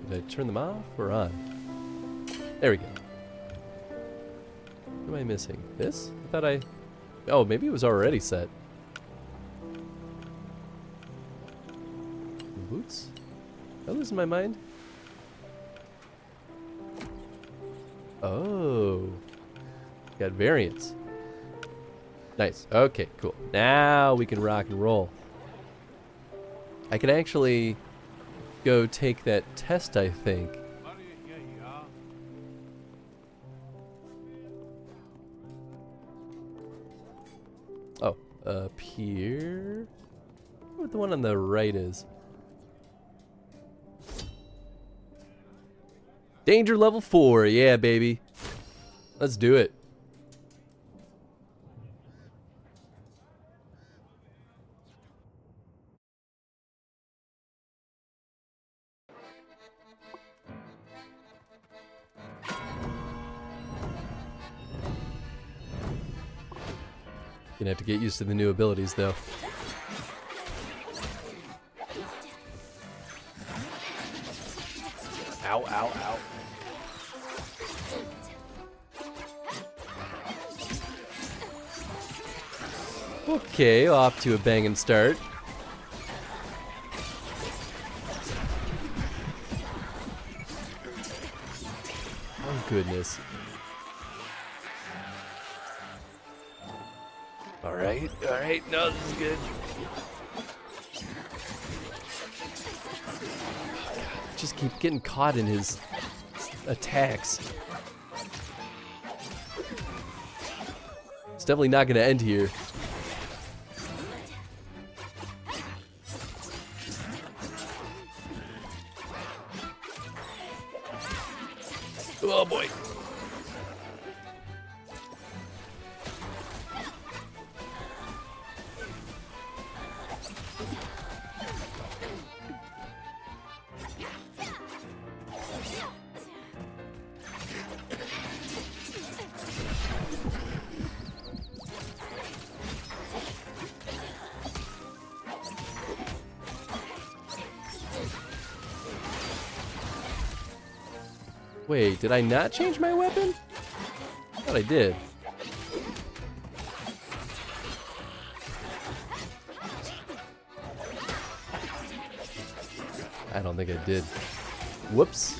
Did I turn them off or on? There we go. What am I missing? This? I thought I... Oh, maybe it was already set. Boots? Am I losing my mind? Oh. Got variants. Nice. Okay, cool. Now we can rock and roll. I can actually go take that test, I think. Oh, up here? What the one on the right is? Danger level 4, yeah, baby. Let's do it. Gonna have to get used to the new abilities, though. Ow, ow, ow. Okay, off to a banging start. Oh goodness. Alright, no, this is good. Just keep getting caught in his attacks. It's definitely not gonna end here. Oh boy. Wait, did I not change my weapon? I thought I did. I don't think I did. Whoops.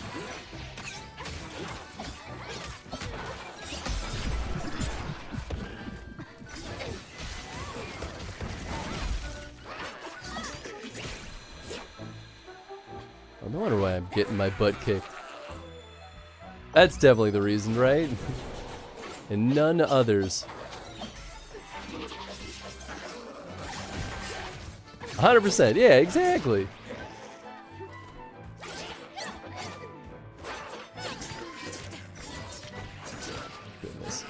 Oh, no wonder why I'm getting my butt kicked. That's definitely the reason, right? And none others. 100%, yeah, exactly. Goodness.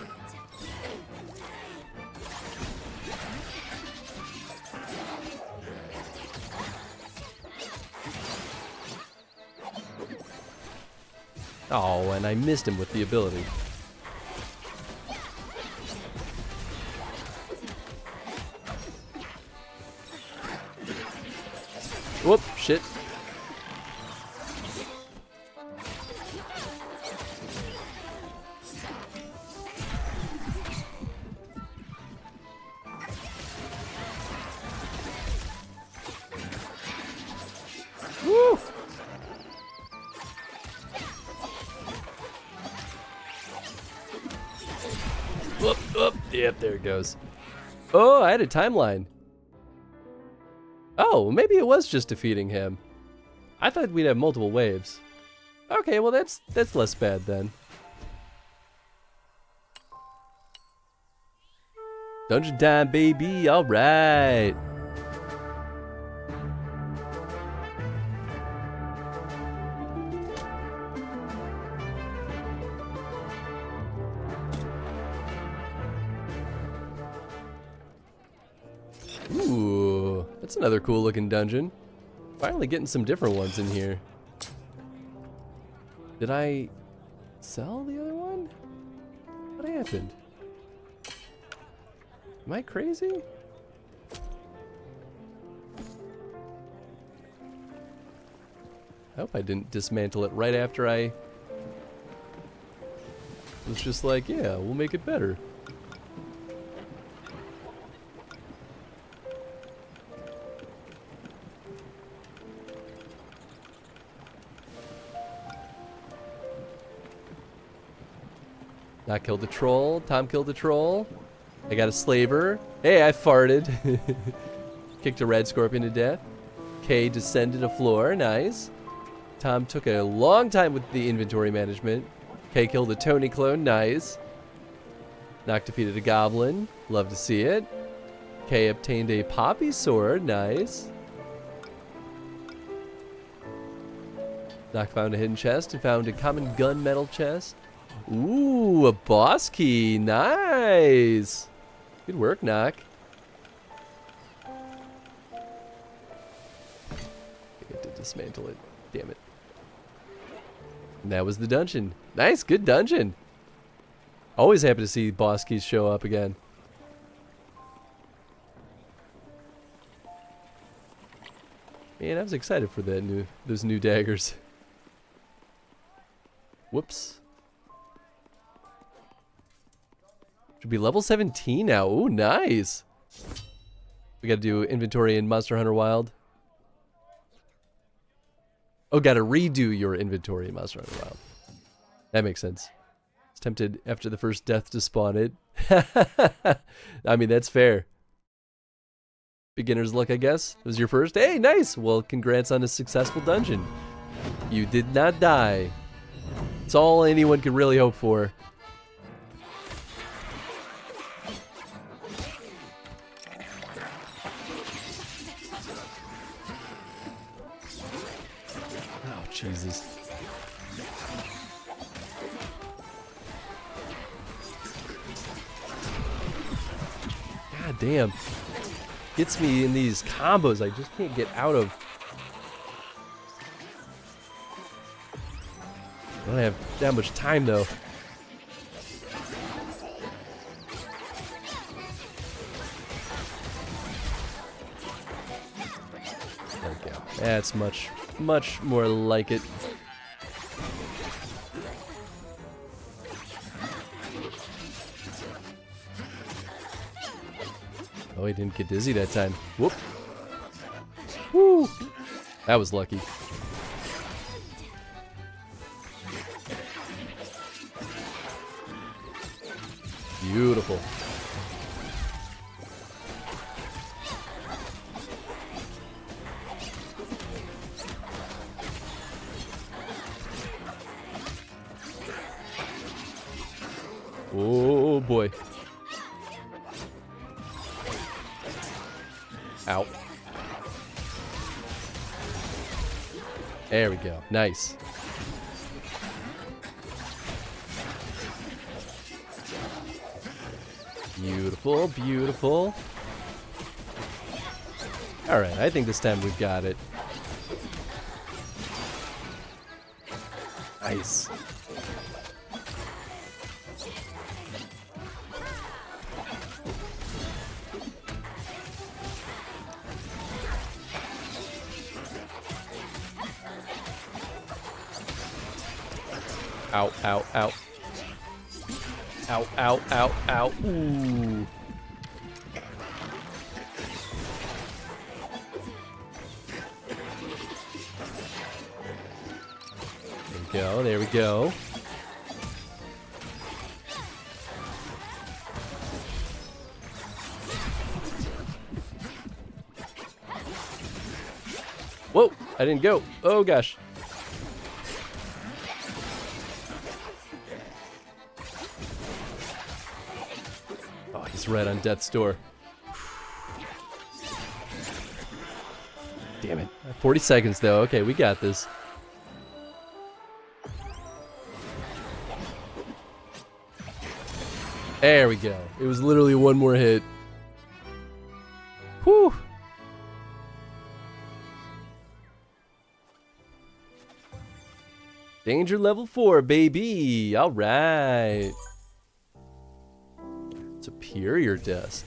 Oh, and I missed him with the ability. Whoop, shit. Woo! Whoop, whoop. Yep, there it goes. Oh, I had a timeline. Oh, maybe it was just defeating him. I thought we'd have multiple waves. Okay, well that's less bad then. Dungeon time, baby. All right. Ooh, that's another cool looking dungeon. Finally getting some different ones in here. Did I sell the other one? What happened? Am I crazy? I hope I didn't dismantle it right after I was just like, yeah, we'll make it better. Not killed the troll. Tom killed the troll. I got a slaver. Hey, I farted. Kicked a red scorpion to death. Kay descended a floor. Nice. Tom took a long time with the inventory management. Kay killed a Tony clone. Nice. Nock defeated a goblin. Love to see it. Kay obtained a poppy sword. Nice. Nock found a hidden chest and found a common gunmetal chest. Ooh, a boss key. Nice. Good work, Nock. I get to dismantle it. Damn it. And that was the dungeon. Nice, good dungeon. Always happy to see boss keys show up again. Man, I was excited for those new daggers. Whoops. Should be level 17 now. Ooh, nice. We gotta do inventory in Monster Hunter Wild. Oh, gotta redo your inventory in Monster Hunter Wild. That makes sense. I was tempted after the first death to spawn it. I mean, that's fair. Beginner's luck, I guess. It was your first? Hey, nice! Well, congrats on a successful dungeon. You did not die. It's all anyone could really hope for. Oh, Jesus. God damn. Gets me in these combos I just can't get out of. I don't have that much time though. There we go. That's much more like it. Oh, he didn't get dizzy that time. Whoop. Woo. That was lucky. Beautiful. Oh boy. Ow. There we go. Nice. Beautiful, beautiful. Alright, I think this time we've got it. Nice. Ow, ow, ow. Ow, ow, ow, ow. Ooh. There we go, there we go. Whoa, I didn't go. Oh gosh. Right on death's door. Damn it. 40 seconds though. Okay, we got this. There we go. It was literally one more hit. Whew. Danger level 4, baby. All right. Superior dust.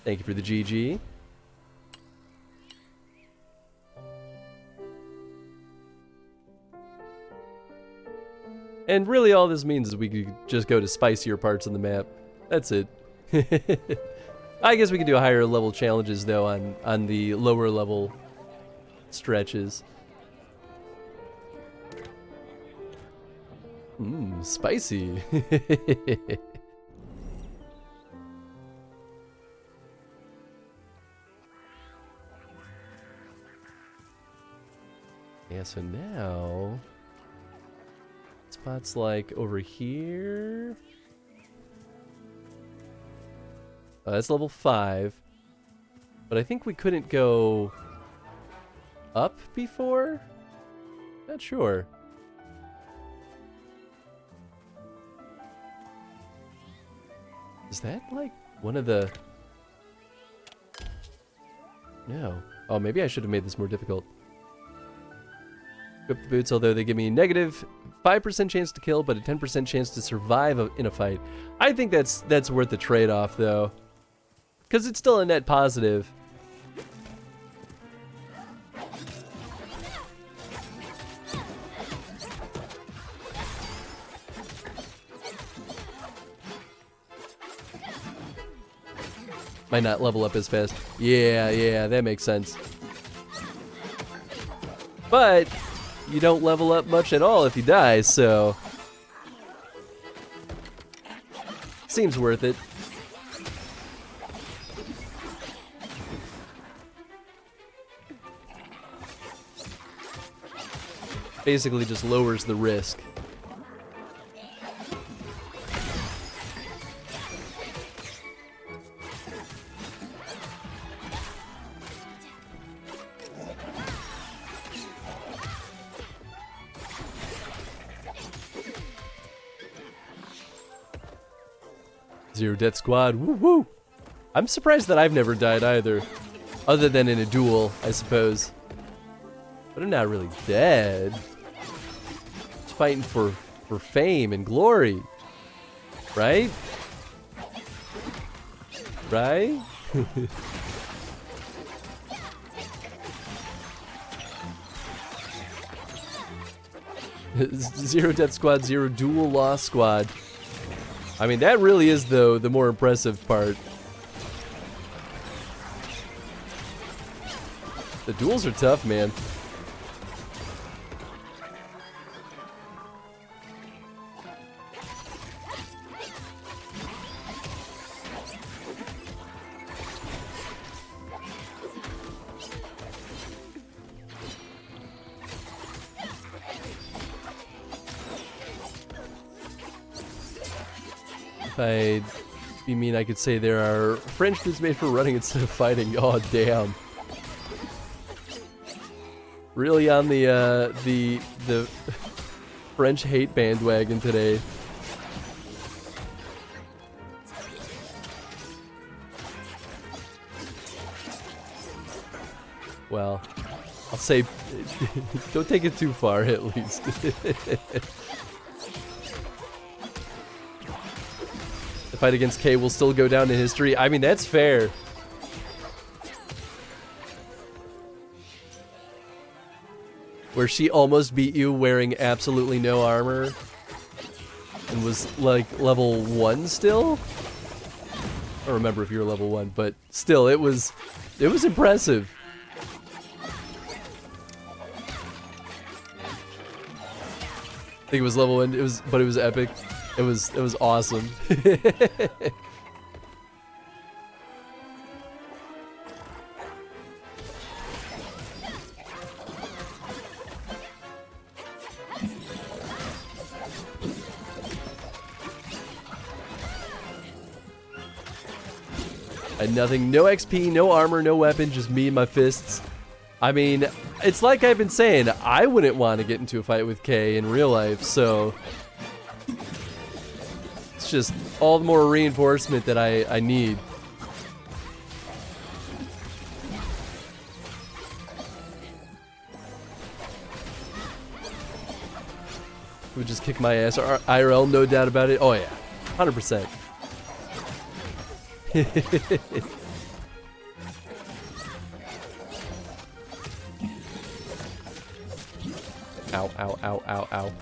Thank you for the GG. And really all this means is we could just go to spicier parts on the map. That's it. I guess we can do higher level challenges though on the lower level stretches. Mmm, spicy. Yeah, so now spots like over here. Oh, that's level 5. But I think we couldn't go up before? Not sure. Is that like one of the... No. Oh, maybe I should have made this more difficult. Equip the boots, although they give me negative 5% chance to kill, but a 10% chance to survive in a fight. I think that's worth the trade-off, though. Because it's still a net positive. Might not level up as fast. Yeah, that makes sense. But you don't level up much at all if you die, so seems worth it. Basically just lowers the risk. Zero Death Squad, woo woo! I'm surprised that I've never died either. Other than in a duel, I suppose. But I'm not really dead. Just fighting for fame and glory. Right? Right? Zero Death Squad, Zero Dual Loss Squad. I mean, that really is, though, the more impressive part. The duels are tough, man. You mean I could say there are French foods made for running instead of fighting? Oh, damn. Really on the French hate bandwagon today. Well, I'll say don't take it too far, at least. The fight against Kay will still go down in history. I mean, that's fair. Where she almost beat you wearing absolutely no armor and was like level 1 still. I don't remember if you were level 1, but still, it was impressive. I think it was level 1. But it was epic. It was awesome. I had nothing, no XP, no armor, no weapon, just me and my fists. I mean, it's like I've been saying, I wouldn't want to get into a fight with Kay in real life, so it's just all the more reinforcement that I need. Would just kick my ass IRL, no doubt about it. Oh yeah, 100%. Ow, ow, ow, ow, ow.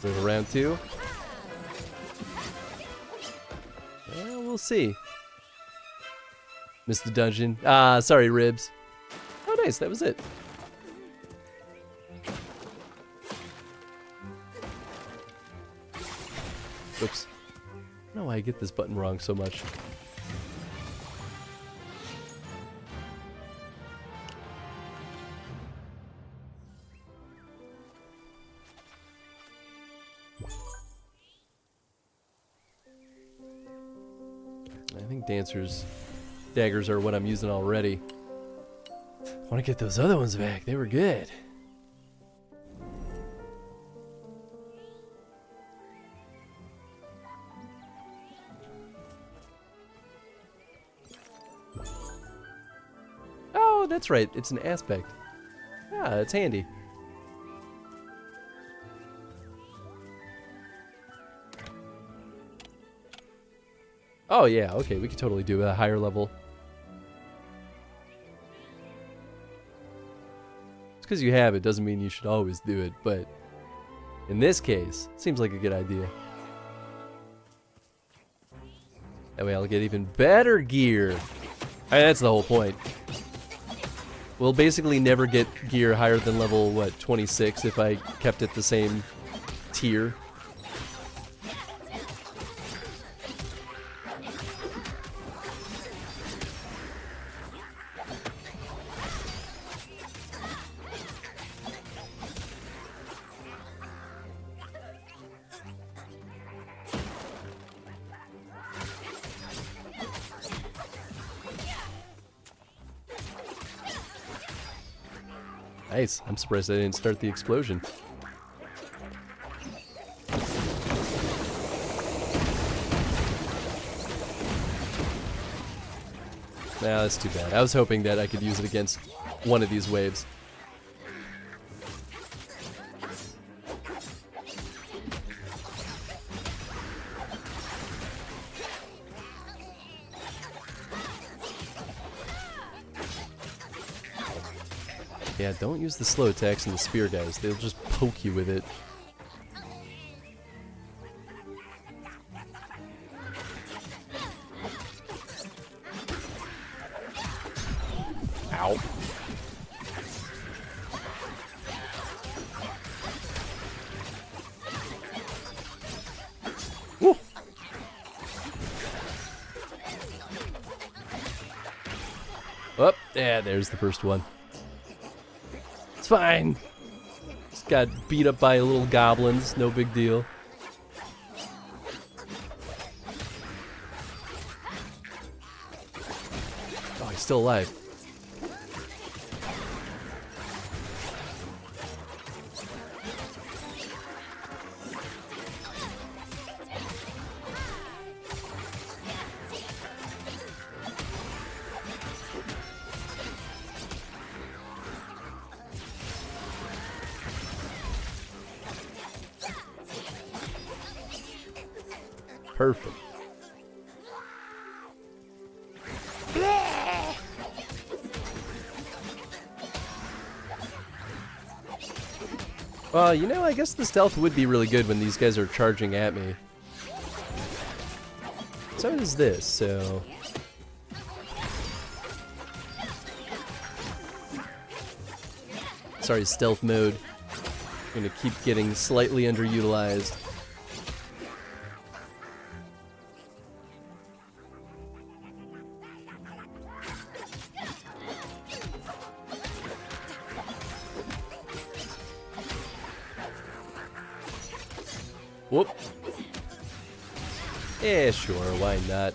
There's round 2. Well, we'll see. Missed the dungeon. Ah, sorry, Ribs. Oh, nice. That was it. Oops. I don't know why I get this button wrong so much. I think Dancer's daggers are what I'm using already. I want to get those other ones back. They were good. Oh, that's right. It's an aspect. Ah, it's handy. Oh, yeah, okay, we could totally do a higher level. Just because you have it doesn't mean you should always do it, but in this case, seems like a good idea. That way I'll get even better gear. That's the whole point. We'll basically never get gear higher than level, what, 26 if I kept it the same tier. Nice. I'm surprised I didn't start the explosion. Nah, that's too bad. I was hoping that I could use it against one of these waves. Yeah, don't use the slow attacks and the spear guys. They'll just poke you with it. Ow. Woo. Oh, yeah, there's the first one. It's fine. Just got beat up by little goblins. No big deal. Oh, he's still alive. Perfect. Well, you know, I guess the stealth would be really good when these guys are charging at me. So is this, so... Sorry, stealth mode. I'm gonna keep getting slightly underutilized. Whoop. Yeah, sure, why not?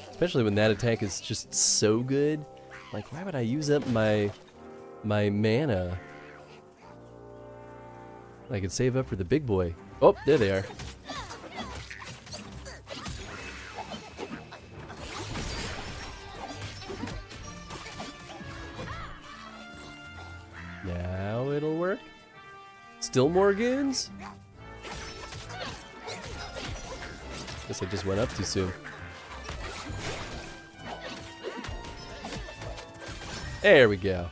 Especially when that attack is just so good. Like, why would I use up my mana? I could save up for the big boy. Oh, there they are. Now it'll work. Still more goons? Guess I just went up too soon. There we go.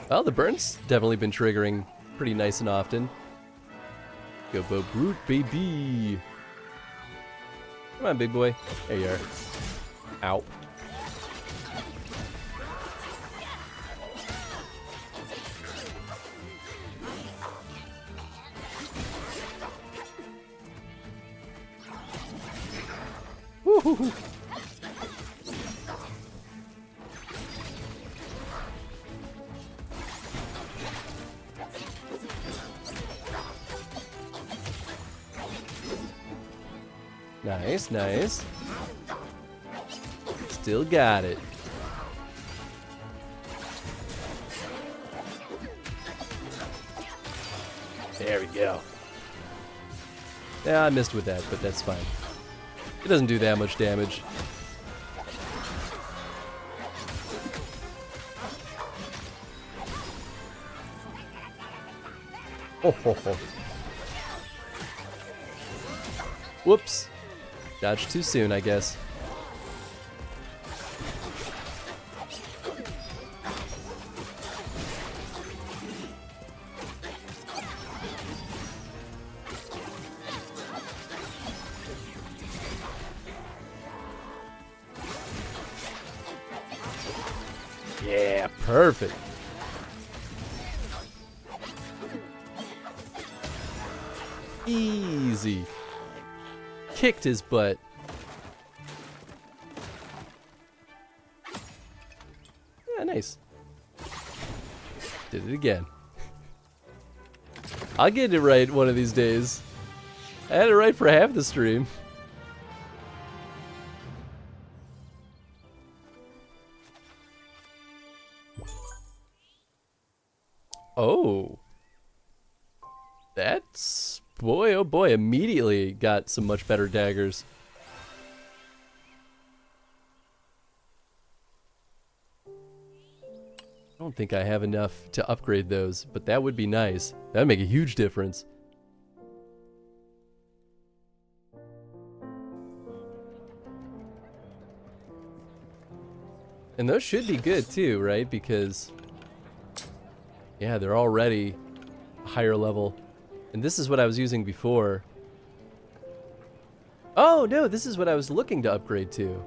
Well, the burn's definitely been triggering pretty nice and often. Go Bo Brute, baby! Come on, big boy. There you are. Ow. Woo-hoo-hoo. Nice, nice. Still got it. There we go. Yeah, I missed with that, but that's fine. It doesn't do that much damage. Whoops. Dodged too soon, I guess. Yeah, perfect. Easy. Kicked his butt. Yeah, nice. Did it again. I'll get it right one of these days. I had it right for half the stream. Oh. That's... Boy, oh boy, immediately got some much better daggers. I don't think I have enough to upgrade those, but that would be nice. That'd make a huge difference. And those should be good too, right? Because, yeah, they're already a higher level. And this is what I was using before. Oh, no, this is what I was looking to upgrade to.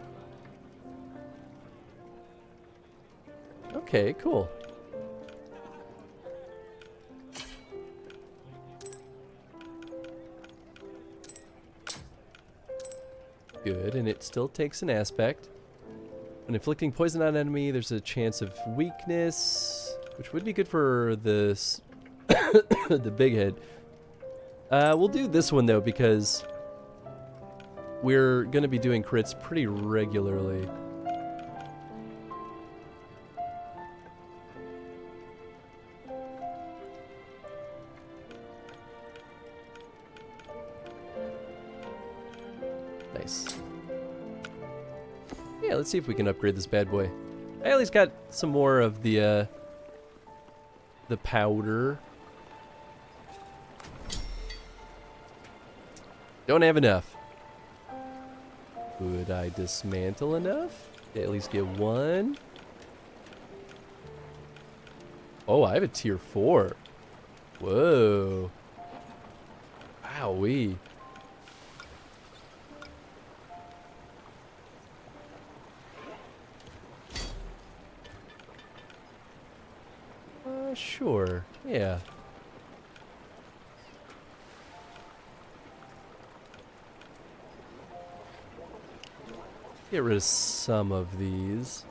Okay, cool. Good, and it still takes an aspect. When inflicting poison on an enemy, there's a chance of weakness, which would be good for this the big head. We'll do this one though, because we're gonna be doing crits pretty regularly. Nice. Yeah, let's see if we can upgrade this bad boy. I at least got some more of the powder. Don't have enough. Could I dismantle enough? At least get one. Oh, I have a tier 4. Whoa. Wowee. Sure. Yeah. Get rid of some of these.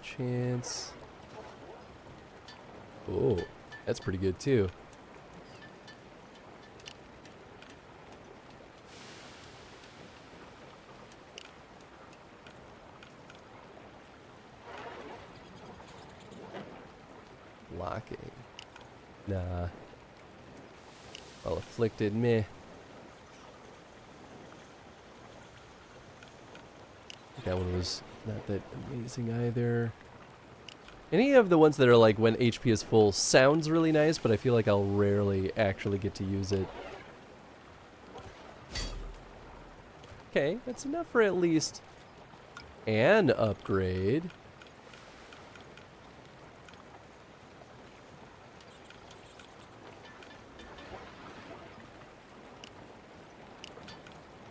Chance. Oh, that's pretty good too. Locking. Nah. Well afflicted, meh. That one was not that amazing either. Any of the ones that are like when HP is full sounds really nice, but I feel like I'll rarely actually get to use it. Okay, that's enough for at least an upgrade.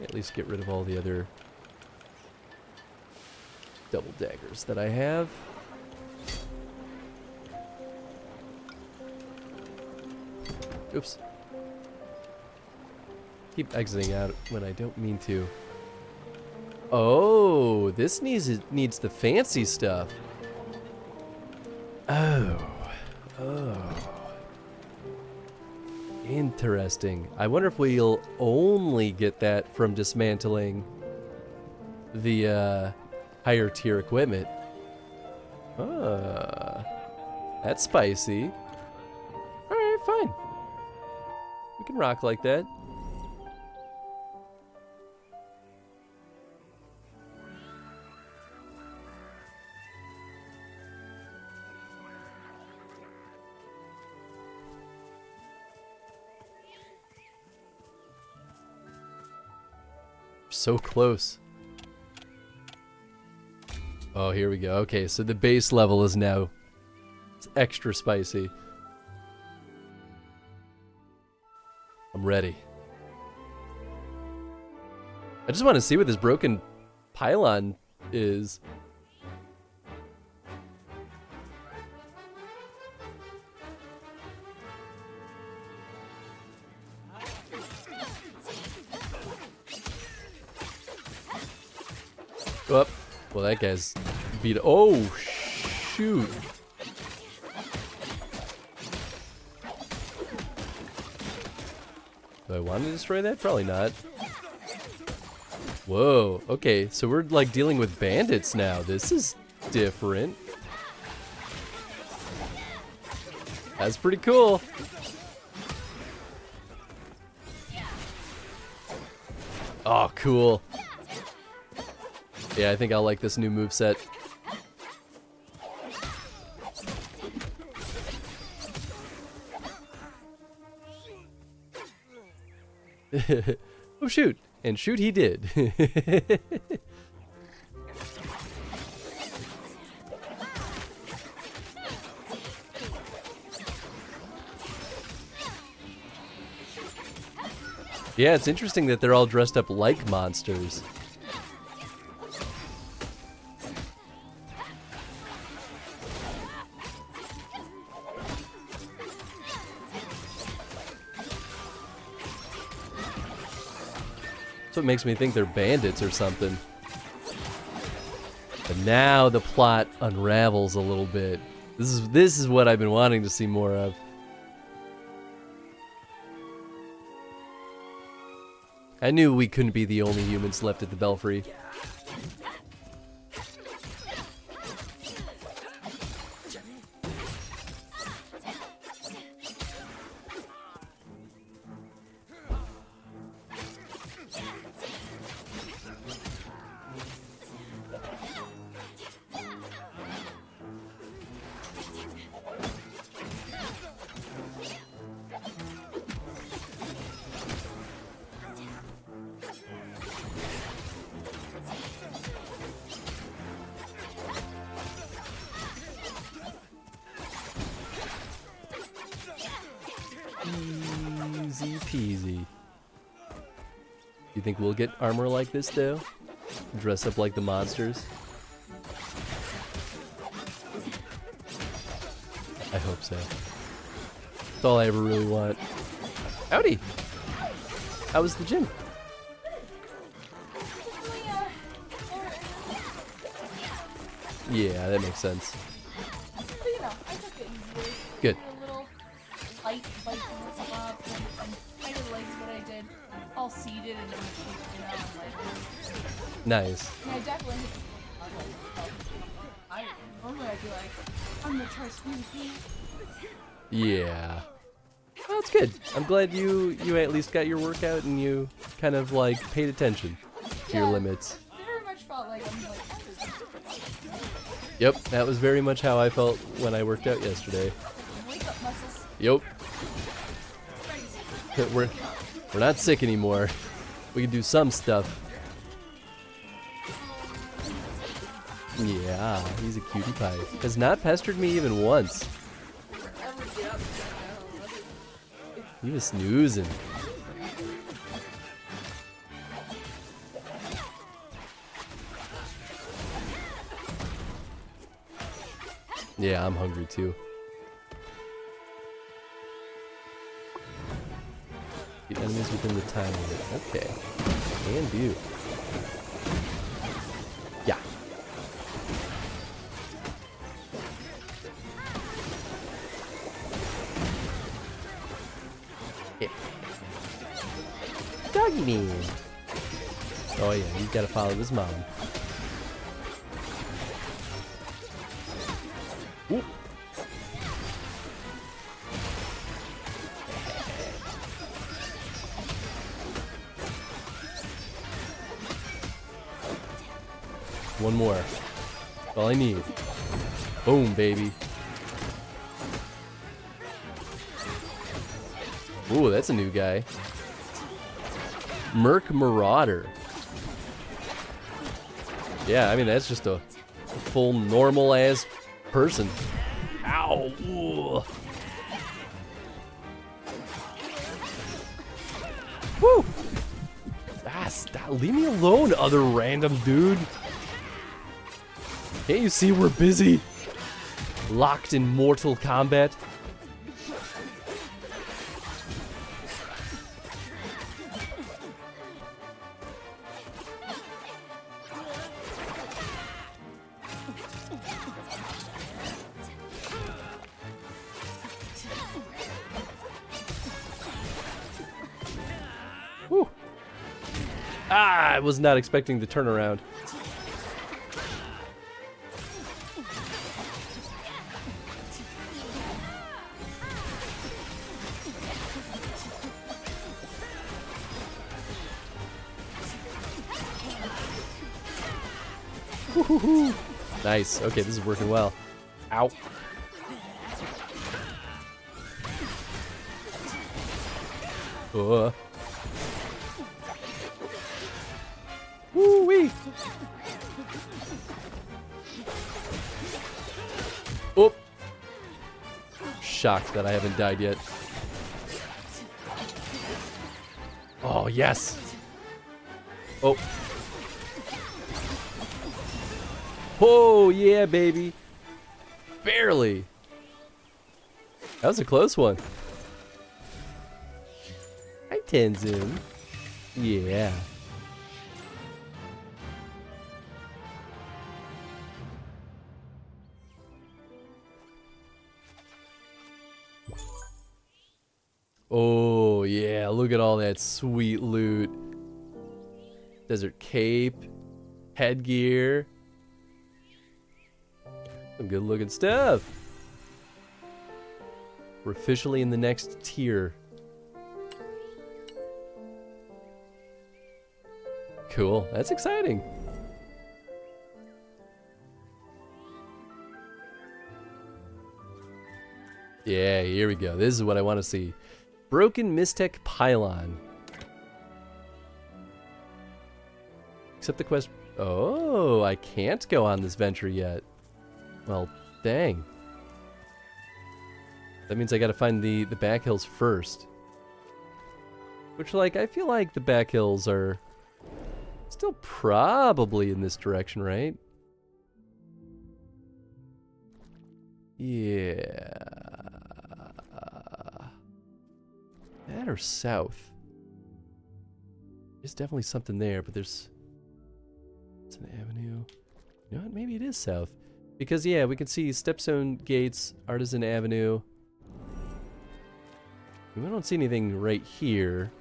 At least get rid of all the other double daggers that I have. Oops. Keep exiting out when I don't mean to. Oh, this needs the fancy stuff. Oh. Interesting. I wonder if we'll only get that from dismantling the higher tier equipment. That's spicy. Alright, fine. We can rock like that. So close. Oh, here we go. Okay, so the base level is now it's extra spicy. I'm ready. I just want to see what this broken pylon is. Oh, well, that guy's beat. Oh, shoot. Do I want to destroy that? Probably not. Whoa. Okay, so we're like dealing with bandits now. This is different. That's pretty cool. Oh, cool. Yeah, I think I'll like this new moveset. Oh, shoot. And shoot he did. Yeah, it's interesting that they're all dressed up like monsters. That's what makes me think they're bandits or something. But now the plot unravels a little bit. This is what I've been wanting to see more of. I knew we couldn't be the only humans left at the Belfry. Easy peasy. You think we'll get armor like this though? Dress up like the monsters? I hope so. That's all I ever really want. Howdy! How was the gym? Yeah, that makes sense. But you know, I took it easily. Good. A little light biking stuff up, and I did legs, but I did all seated and like. Nice. And I definitely hit I normally I'd be like, I'm gonna try spin feet. Yeah. Well, that's good. I'm glad you at least got your workout and you kind of like paid attention to your limits. It very much felt like I'm like, Yep, that was very much how I felt when I worked out yesterday. wake up muscles. Yep. We're not sick anymore. We can do some stuff. Yeah, he's a cutie pie. Has not pestered me even once. He was snoozing. Yeah, I'm hungry too. The enemies within the time limit. Okay. And view. Yeah. Yeah. Doggy me. Oh yeah, he's gotta follow his mom. Ooh. One more. That's all I need. Boom, baby. Ooh, that's a new guy. Merc Marauder. Yeah, I mean, that's just a full normal-ass person. Ow! Ooh. Woo! Ah, stop. Leave me alone, other random dude. Can't you see we're busy? Locked in mortal combat? Whew. Ah, I was not expecting the turnaround. Woo-hoo-hoo. Nice. Okay, this is working well. Ow. Woo-wee. Oh. Shocked that I haven't died yet. Oh, yes. Oh. Oh, yeah, baby. Barely. That was a close one. Hi, Tenzin. Yeah. Oh, yeah. Look at all that sweet loot. Desert cape. Headgear. Some good looking stuff. We're officially in the next tier. Cool. That's exciting. Yeah, here we go. This is what I want to see. Broken Mystech Pylon. Accept the quest. Oh, I can't go on this venture yet. Well, dang. That means I gotta find the back hills first. Which, like, I feel like the back hills are still probably in this direction, right? Yeah. That or south? There's definitely something there, but there's... It's an avenue. You know what? Maybe it is south. Because, yeah, we can see Stepstone Gates, Artisan Avenue. We don't see anything right here.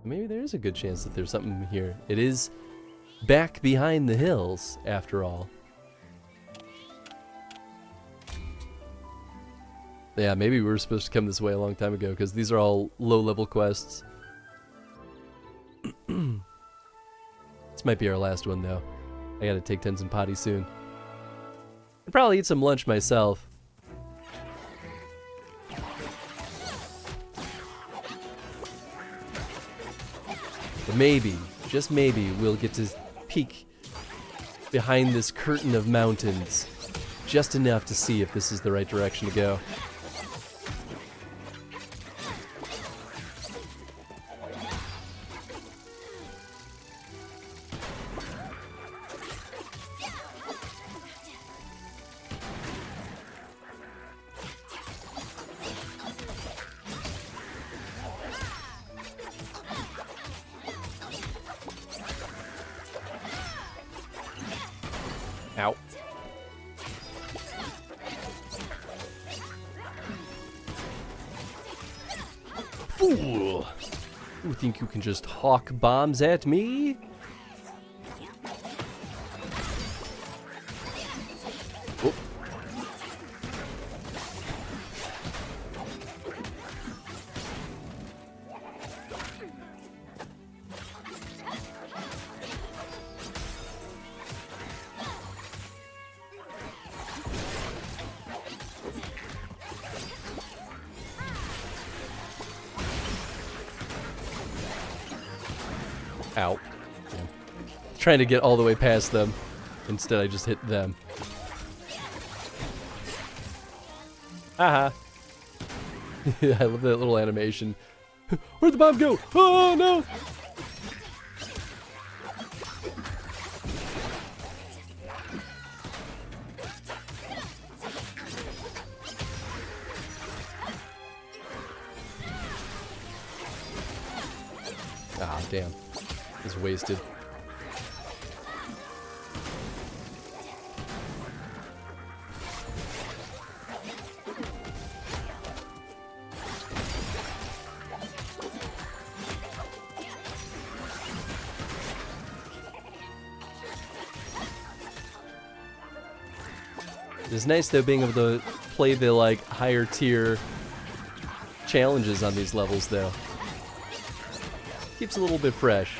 Maybe there is a good chance that there's something here. It is back behind the hills, after all. Yeah, maybe we were supposed to come this way a long time ago, because these are all low-level quests. This might be our last one, though. I gotta take Tenzin potty soon. I'd probably eat some lunch myself. But maybe, just maybe, we'll get to peek behind this curtain of mountains. Just enough to see if this is the right direction to go. Ow. Fool! You think you can just hawk bombs at me? Oh. Ow. Yeah. Trying to get all the way past them. Instead, I just hit them. Haha. I love that little animation. Where'd the bomb go? Oh, no! Ah, damn. It's wasted. It's nice though being able to play the like higher tier challenges on these levels though. Keeps a little bit fresh.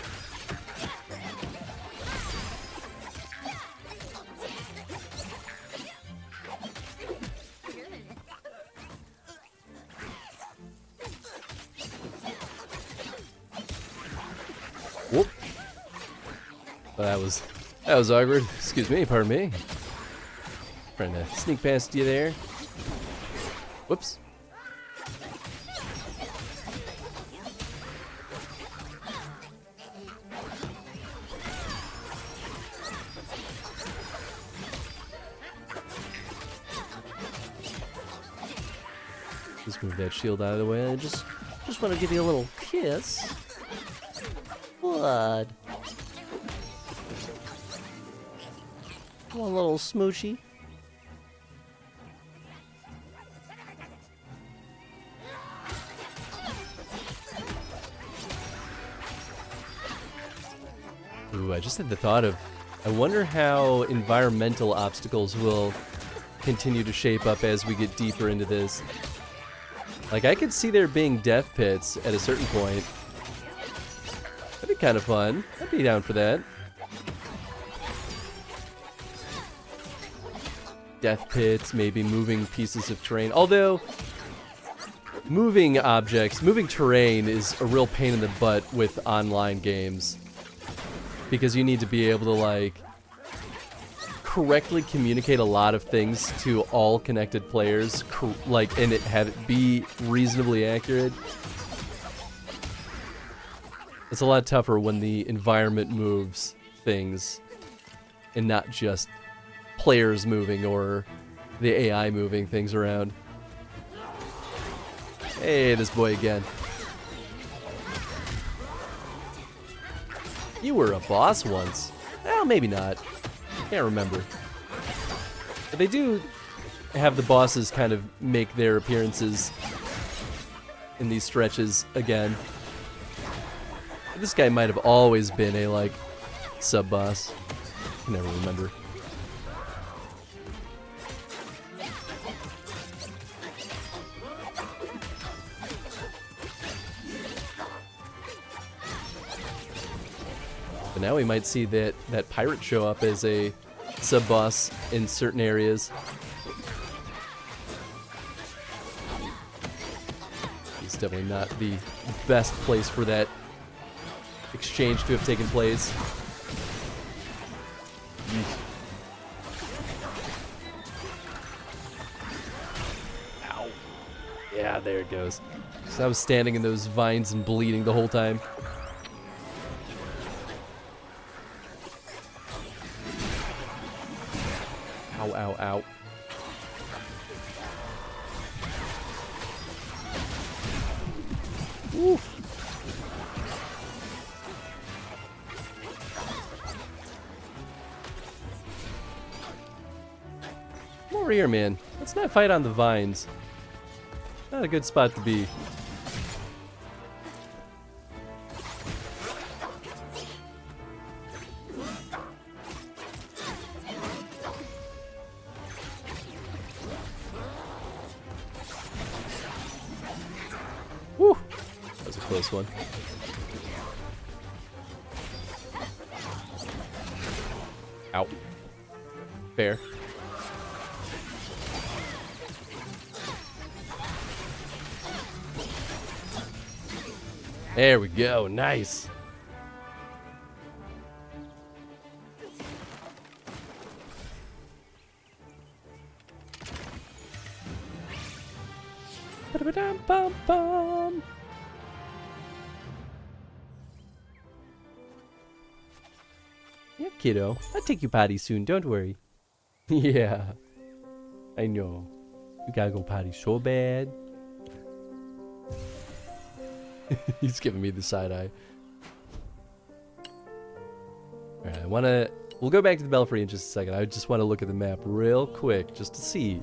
Whoop. Well, that was awkward. Excuse me, pardon me. Trying to sneak past you there. Whoops. Just move that shield out of the way. I just want to give you a little kiss. Blood. One little smoochy. Ooh, I just had the thought of, I wonder how environmental obstacles will continue to shape up as we get deeper into this. Like, I could see there being death pits at a certain point. That'd be kind of fun. I'd be down for that. Death pits, maybe moving pieces of terrain. Although, moving objects, moving terrain is a real pain in the butt with online games. Because you need to be able to, like, correctly communicate a lot of things to all connected players, and have it be reasonably accurate. It's a lot tougher when the environment moves things and not just players moving or the AI moving things around. Hey, this boy again. You were a boss once. Well, maybe not. Can't remember. But they do have the bosses kind of make their appearances in these stretches again. This guy might have always been a, like, sub-boss. I can never remember. But now we might see that pirate show up as a sub-boss in certain areas. It's definitely not the best place for that exchange to have taken place. Ow. Yeah, there it goes. So I was standing in those vines and bleeding the whole time. Ow, ow, ow. Oof. Come over here, man. Let's not fight on the vines. Not a good spot to be. Woo! That was a close one. Ow. Fair. There we go. Nice. Ba-da-ba-dum-bum-bum. Yeah, kiddo. I'll take you potty soon, don't worry. Yeah. I know. You gotta go potty so bad. He's giving me the side eye. Alright, we'll go back to the Belfry in just a second. I just want to look at the map real quick just to see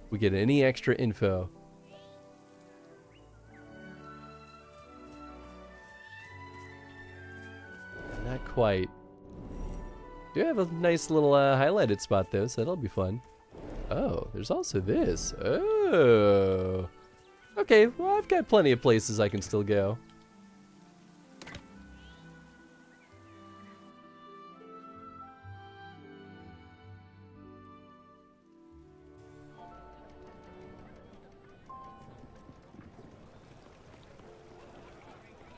if we get any extra info. Not quite. Do have a nice little highlighted spot though, so that'll be fun. Oh, there's also this. Oh. Okay, well I've got plenty of places I can still go.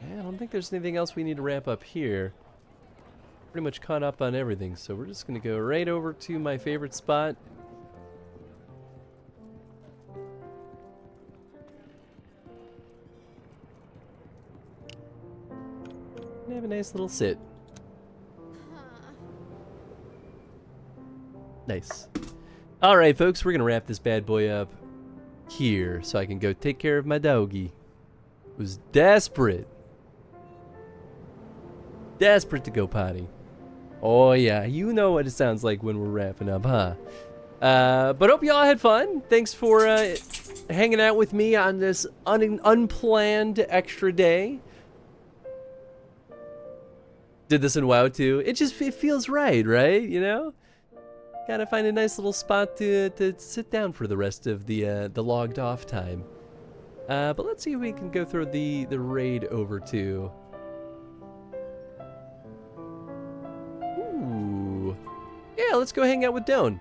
Yeah, I don't think there's anything else we need to wrap up here. Pretty much caught up on everything, so we're just gonna go right over to my favorite spot. And have a nice little sit. Nice. Alright folks, we're gonna wrap this bad boy up here so I can go take care of my doggy. Who's desperate. Desperate to go potty. Oh yeah, you know what it sounds like when we're wrapping up, huh? But hope y'all had fun. Thanks for hanging out with me on this unplanned extra day. Did this in WoW too. It feels right, you know? Gotta find a nice little spot to sit down for the rest of the logged off time. But let's see if we can go through the raid over to. Ooh. Yeah, let's go hang out with Doan.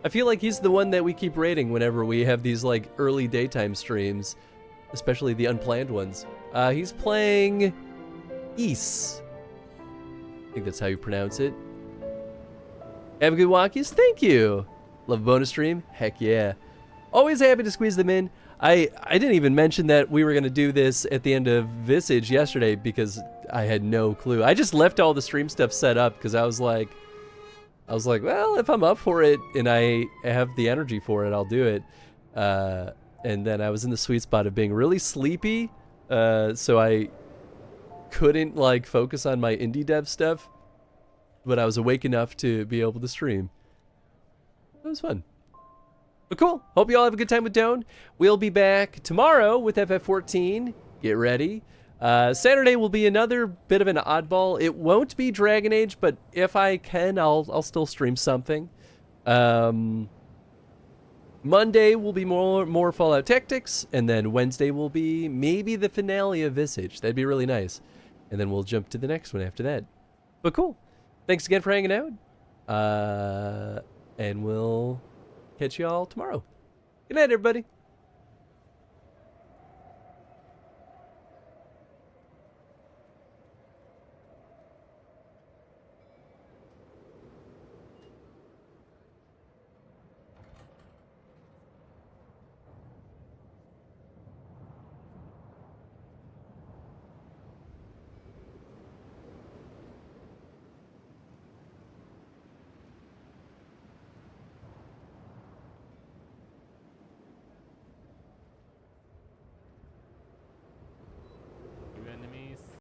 I feel like he's the one that we keep raiding whenever we have these like early daytime streams, especially the unplanned ones. He's playing East. I think that's how you pronounce it. Have a good walkies. Thank you. Love a bonus stream? Heck yeah. Always happy to squeeze them in. I didn't even mention that we were going to do this at the end of Visage yesterday because I had no clue. I just left all the stream stuff set up because I was like, well, if I'm up for it and I have the energy for it, I'll do it. And then I was in the sweet spot of being really sleepy, so I couldn't like focus on my indie dev stuff, but I was awake enough to be able to stream. It was fun. But cool. Hope you all have a good time with Doan. We'll be back tomorrow with FF14. Get ready. Saturday will be another bit of an oddball. It won't be Dragon Age, but if I can, I'll still stream something. Monday will be more Fallout Tactics, and then Wednesday will be maybe the finale of Visage. That'd be really nice. And then we'll jump to the next one after that. But cool. Thanks again for hanging out. And we'll catch you all tomorrow. Good night, everybody.